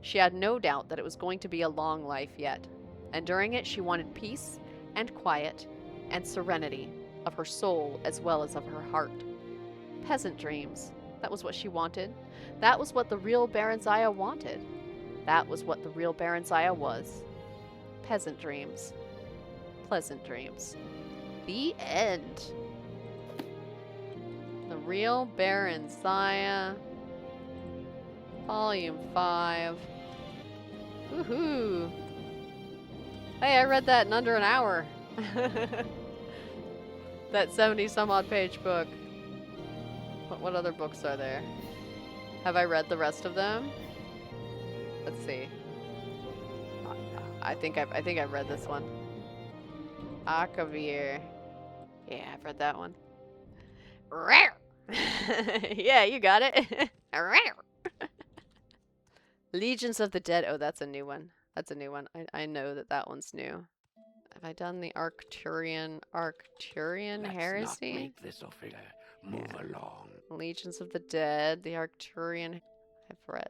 She had no doubt that it was going to be a long life yet, and during it she wanted peace and quiet and serenity of her soul as well as of her heart. Peasant dreams. That was what she wanted. That was what the real Barenziah wanted. That was what the real Barenziah was. Peasant dreams. Pleasant dreams. The end. The real Barenziah Volume 5. Woohoo! Hey, I read that in under an hour. That 70 some odd page book. What other books are there? Have I read the rest of them? Let's see. I think I've read this one. Akavir. Yeah, I've read that one. Yeah, you got it. Legions of the Dead. Oh, that's a new one. That's a new one. I know that one's new. Have I done the Arcturian heresy? Let's not make this official. Move along. Legions of the Dead, the Arcturian I've read.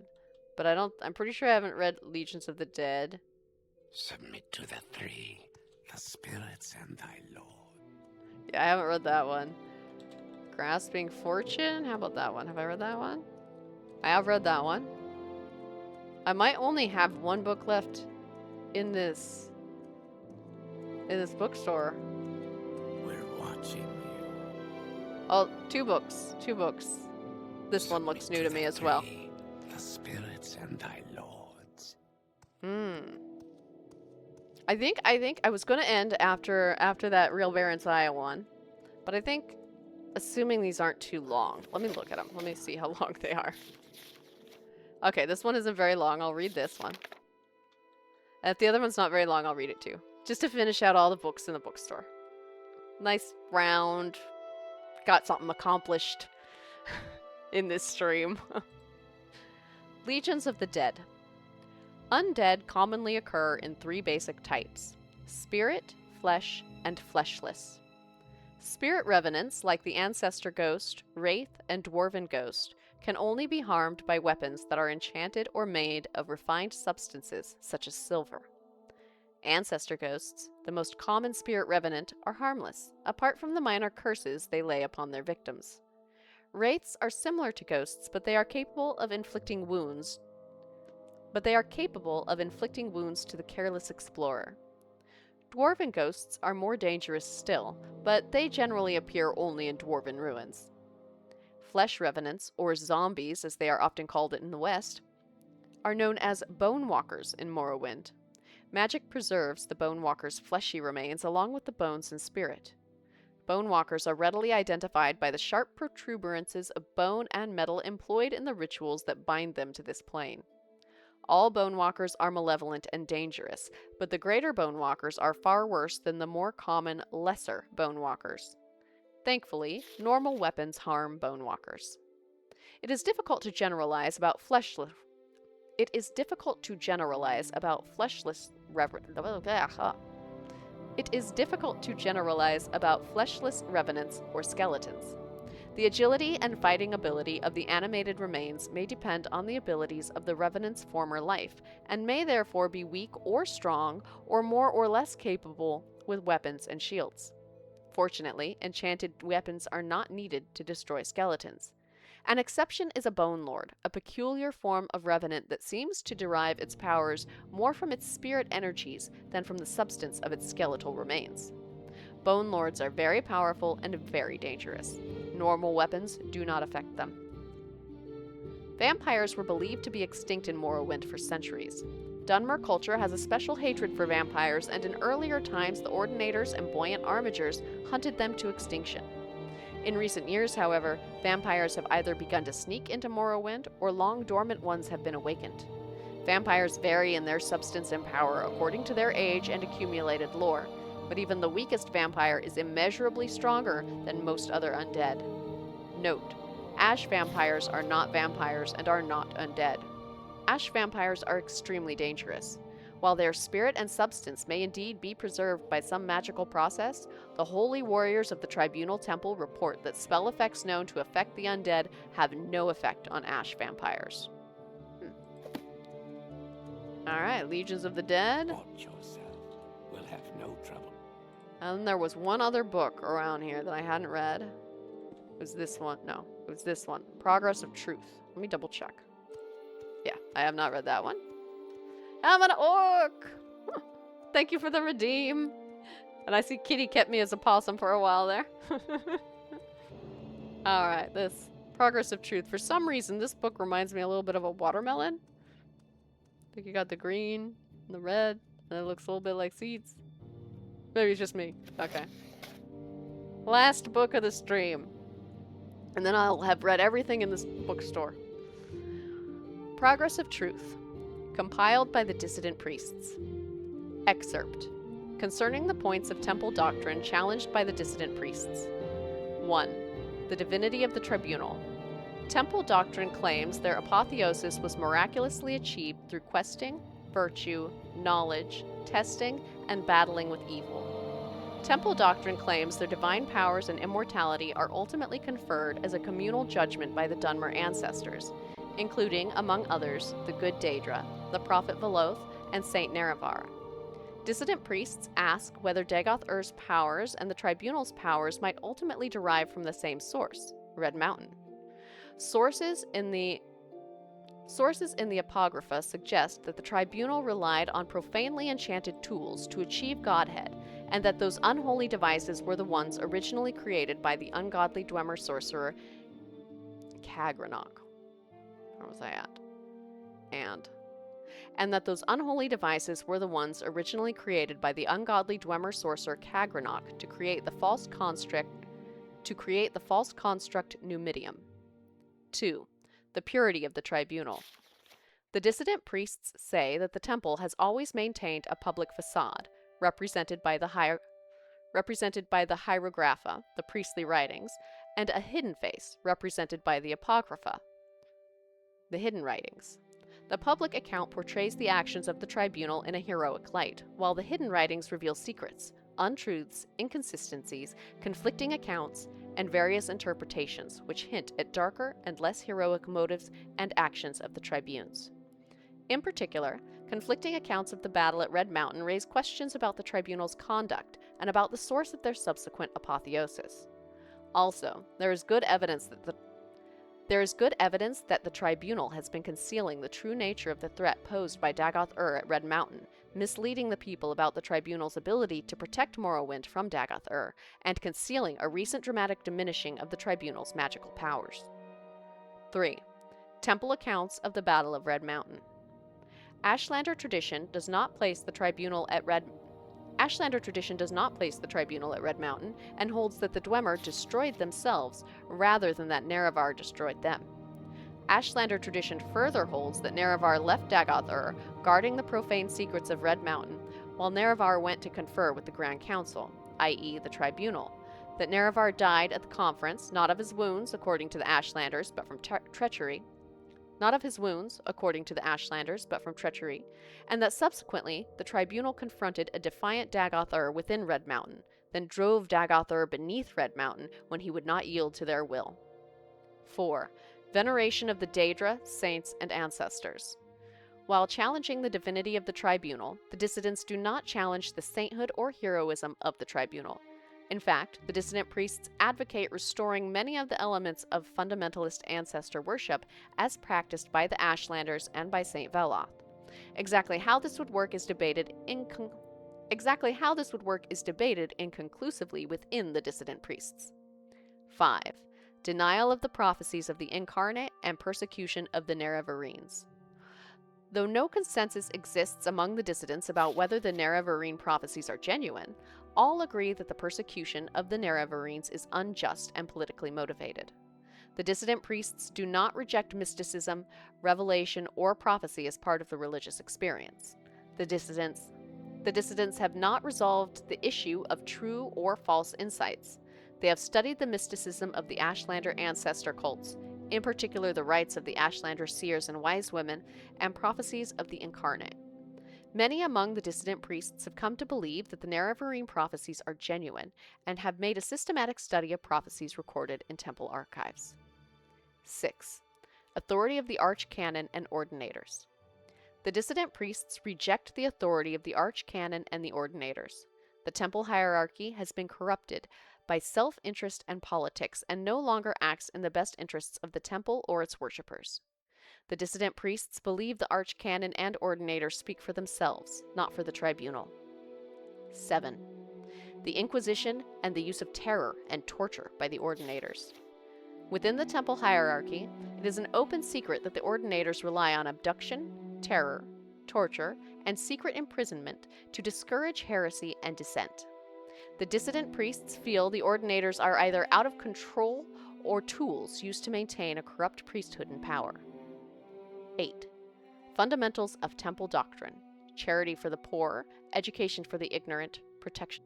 But I'm pretty sure I haven't read Legions of the Dead. Submit to the three, the spirits and thy lord. Yeah, I haven't read that one. Grasping Fortune? How about that one? Have I read that one? I have read that one. I might only have one book left in this bookstore. We're watching you. Oh, two books. This one looks new to me as well. The spirits and thy lords. I think I was gonna end after that real Barenziah one, but I think, assuming these aren't too long, let me look at them. Let me see how long they are. Okay, this one isn't very long. I'll read this one. And if the other one's not very long, I'll read it too. Just to finish out all the books in the bookstore. Nice round. Got something accomplished in this stream. Legions of the Dead. Undead commonly occur in three basic types: spirit, flesh, and fleshless. Spirit revenants, like the Ancestor Ghost, Wraith, and Dwarven Ghost, can only be harmed by weapons that are enchanted or made of refined substances, such as silver. Ancestor Ghosts, the most common spirit revenant, are harmless, apart from the minor curses they lay upon their victims. Wraiths are similar to ghosts, but they are capable of inflicting wounds to the careless explorer. Dwarven ghosts are more dangerous still, but they generally appear only in dwarven ruins. Flesh revenants, or zombies as they are often called in the West, are known as bone walkers in Morrowind. Magic preserves the bone walker's fleshy remains along with the bones and spirit. Bone walkers are readily identified by the sharp protuberances of bone and metal employed in the rituals that bind them to this plane. All bone walkers are malevolent and dangerous, but the greater bone walkers are far worse than the more common lesser bone walkers. Thankfully, normal weapons harm bone walkers. It is difficult to generalize about fleshless revenants or skeletons. The agility and fighting ability of the animated remains may depend on the abilities of the revenant's former life, and may therefore be weak or strong, or more or less capable with weapons and shields. Fortunately, enchanted weapons are not needed to destroy skeletons. An exception is a Bone Lord, a peculiar form of revenant that seems to derive its powers more from its spirit energies than from the substance of its skeletal remains. Bone Lords are very powerful and very dangerous. Normal weapons do not affect them. Vampires were believed to be extinct in Morrowind for centuries. Dunmer culture has a special hatred for vampires, and in earlier times the Ordinators and Buoyant Armigers hunted them to extinction. In recent years, however, vampires have either begun to sneak into Morrowind, or long dormant ones have been awakened. Vampires vary in their substance and power according to their age and accumulated lore, but even the weakest vampire is immeasurably stronger than most other undead. Note: ash vampires are not vampires and are not undead. Ash vampires are extremely dangerous. While their spirit and substance may indeed be preserved by some magical process, the holy warriors of the Tribunal Temple report that spell effects known to affect the undead have no effect on ash vampires. Alright, Legions of the Dead. Watch yourself. We'll have no trouble. And there was one other book around here that I hadn't read. It was this one. No, it was this one. Progress of Truth. Let me double check. Yeah, I have not read that one. I'm an orc! Thank you for the redeem. And I see Kitty kept me as a possum for a while there. Alright, this Progress of Truth. For some reason, this book reminds me a little bit of a watermelon. I think you got the green and the red, and it looks a little bit like seeds. Maybe it's just me. Okay. Last book of the stream. And then I'll have read everything in this bookstore. Progress of Truth. Compiled by the Dissident Priests. Excerpt. Concerning the points of temple doctrine challenged by the dissident priests. 1. The divinity of the tribunal. Temple doctrine claims their apotheosis was miraculously achieved through questing, virtue, knowledge, testing, and battling with evil. Temple doctrine claims their divine powers and immortality are ultimately conferred as a communal judgment by the Dunmer ancestors, including, among others, the good Daedra, the prophet Veloth, and Saint Nerevar. Dissident priests ask whether Dagoth-Ur's powers and the tribunal's powers might ultimately derive from the same source, Red Mountain. Sources in the Apocrypha suggest that the tribunal relied on profanely enchanted tools to achieve godhead, and that those unholy devices were the ones originally created by the ungodly Dwemer sorcerer Kagranok. Where was I at? And that those unholy devices were the ones originally created by the ungodly Dwemer sorcerer Kagranok to create the false construct Numidium. 2. The purity of the tribunal. The dissident priests say that the temple has always maintained a public facade, represented by the hieroglypha, the priestly writings, and a hidden face, represented by the apocrypha, the hidden writings. The public account portrays the actions of the tribunal in a heroic light, while the hidden writings reveal secrets, untruths, inconsistencies, conflicting accounts, and various interpretations which hint at darker and less heroic motives and actions of the tribunes. In particular, conflicting accounts of the battle at Red Mountain raise questions about the tribunal's conduct and about the source of their subsequent apotheosis. Also, there is good evidence that the tribunal has been concealing the true nature of the threat posed by Dagoth-Ur at Red Mountain, misleading the people about the tribunal's ability to protect Morrowind from Dagoth-Ur, and concealing a recent dramatic diminishing of the tribunal's magical powers. 3. Temple accounts of the Battle of Red Mountain. Ashlander tradition does not place the tribunal at Red Mountain and holds that the Dwemer destroyed themselves rather than that Nerevar destroyed them. Ashlander tradition further holds that Nerevar left Dagoth-Ur guarding the profane secrets of Red Mountain, while Nerevar went to confer with the Grand Council, i.e. the tribunal, that Nerevar died at the conference, not of his wounds, according to the Ashlanders, but from treachery, and that subsequently the tribunal confronted a defiant Dagoth-Ur within Red Mountain, then drove Dagoth-Ur beneath Red Mountain when he would not yield to their will. 4. Veneration of the Daedra, saints, and ancestors. While challenging the divinity of the tribunal, the dissidents do not challenge the sainthood or heroism of the tribunal. In fact, the dissident priests advocate restoring many of the elements of fundamentalist ancestor worship as practiced by the Ashlanders and by Saint Veloth. Exactly how this would work is debated inconclusively within the dissident priests. 5. Denial of the prophecies of the Incarnate and persecution of the Nerevarines. Though no consensus exists among the dissidents about whether the Nerevarine prophecies are genuine, all agree that the persecution of the Nerevarines is unjust and politically motivated. The dissident priests do not reject mysticism, revelation, or prophecy as part of the religious experience. The dissidents have not resolved the issue of true or false insights. They have studied the mysticism of the Ashlander ancestor cults, in particular the rites of the Ashlander seers and wise women, and prophecies of the Incarnate. Many among the dissident priests have come to believe that the Nerevarine prophecies are genuine and have made a systematic study of prophecies recorded in temple archives. 6. Authority of the Archcanon and Ordinators. The dissident priests reject the authority of the Archcanon and the Ordinators. The temple hierarchy has been corrupted by self-interest and politics and no longer acts in the best interests of the temple or its worshippers. The dissident priests believe the Archcanon and Ordinators speak for themselves, not for the tribunal. 7. The Inquisition and the use of terror and torture by the Ordinators. Within the temple hierarchy, it is an open secret that the ordinators rely on abduction, terror, torture, and secret imprisonment to discourage heresy and dissent. The dissident priests feel the ordinators are either out of control or tools used to maintain a corrupt priesthood in power. 8. Fundamentals of Temple Doctrine: charity for the poor, education for the ignorant, protection.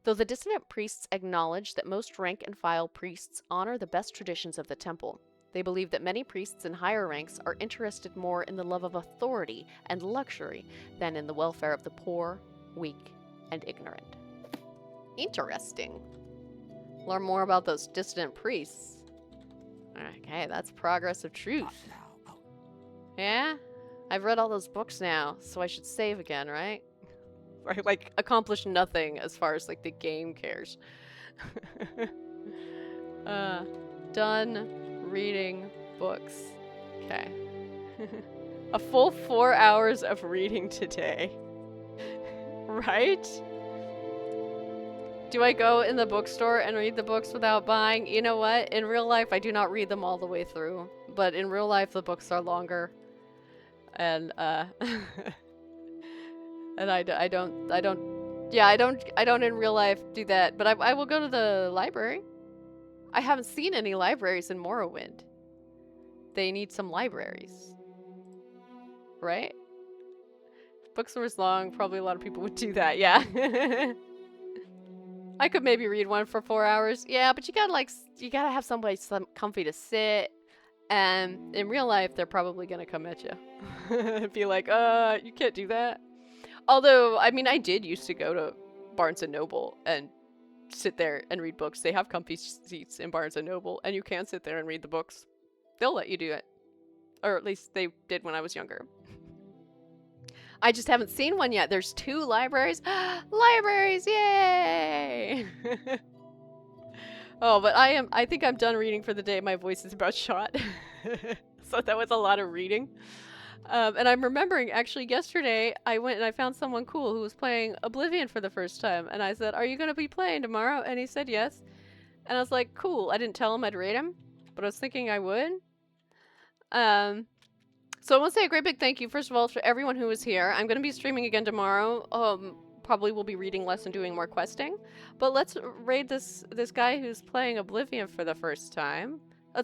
Though the dissident priests acknowledge that most rank and file priests honor the best traditions of the temple, they believe that many priests in higher ranks are interested more in the love of authority and luxury than in the welfare of the poor, weak, and ignorant. Interesting. Learn more about those dissident priests. Okay, that's Progress of Truth. Yeah? I've read all those books now, so I should save again, right? Or, like, accomplish nothing as far as, like, the game cares. Done reading books. Okay. A full 4 hours of reading today. Right? Do I go in the bookstore and read the books without buying? You know what? In real life, I do not read them all the way through. But in real life, the books are longer. And, and I don't in real life do that. But I will go to the library. I haven't seen any libraries in Morrowind. They need some libraries. Right? If bookstore's long, probably a lot of people would do that, yeah. I could maybe read one for 4 hours. Yeah, but you gotta have somebody comfy to sit. And in real life, they're probably gonna come at you. Be like, you can't do that. Although, I mean, I did used to go to Barnes & Noble and sit there and read books. They have comfy seats in Barnes & Noble, and you can sit there and read the books. They'll let you do it. Or at least they did when I was younger. I just haven't seen one yet. There's 2 libraries. Libraries, yay! Oh, but I think I'm done reading for the day. My voice is about shot. So that was a lot of reading. And I'm remembering, actually, yesterday, I went and I found someone cool who was playing Oblivion for the first time. And I said, "Are you going to be playing tomorrow?" And he said yes. And I was like, cool. I didn't tell him I'd rate him, but I was thinking I would. So I want to say a great big thank you, first of all, for everyone who was here. I'm going to be streaming again tomorrow. Probably will be reading less and doing more questing. But let's raid this guy who's playing Oblivion for the first time.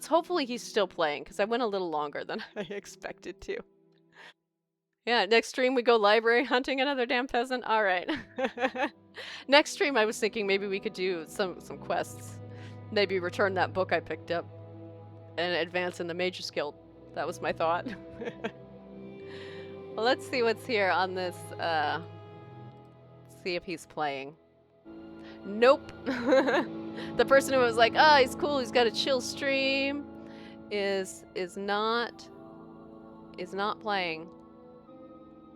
Hopefully he's still playing, because I went a little longer than I expected to. Yeah, next stream we go library hunting another damn peasant. All right. Next stream I was thinking maybe we could do some quests. Maybe return that book I picked up and advance in the Mage's Guild. That was my thought. Well, let's see what's here on this. See if he's playing. Nope. The person who was like, "Oh, he's cool. He's got a chill stream," is not playing.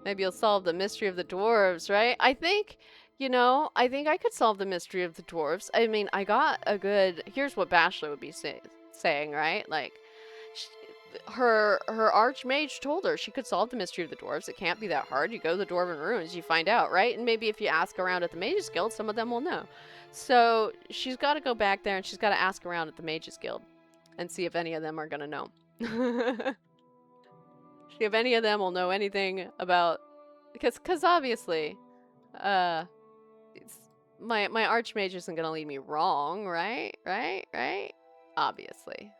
Maybe you'll solve the mystery of the dwarves, right? I think I could solve the mystery of the dwarves. I mean, I got a good. Here's what Bashla would be saying, right? Like, her archmage told her she could solve the mystery of the dwarves. It can't be that hard. You go to the Dwarven Ruins, you find out, right? And maybe if you ask around at the Mages Guild, some of them will know. So she's got to go back there and she's got to ask around at the Mages Guild and see if any of them are going to know. See if any of them will know anything about... Because obviously, my archmage isn't going to lead me wrong, right? Right? Obviously.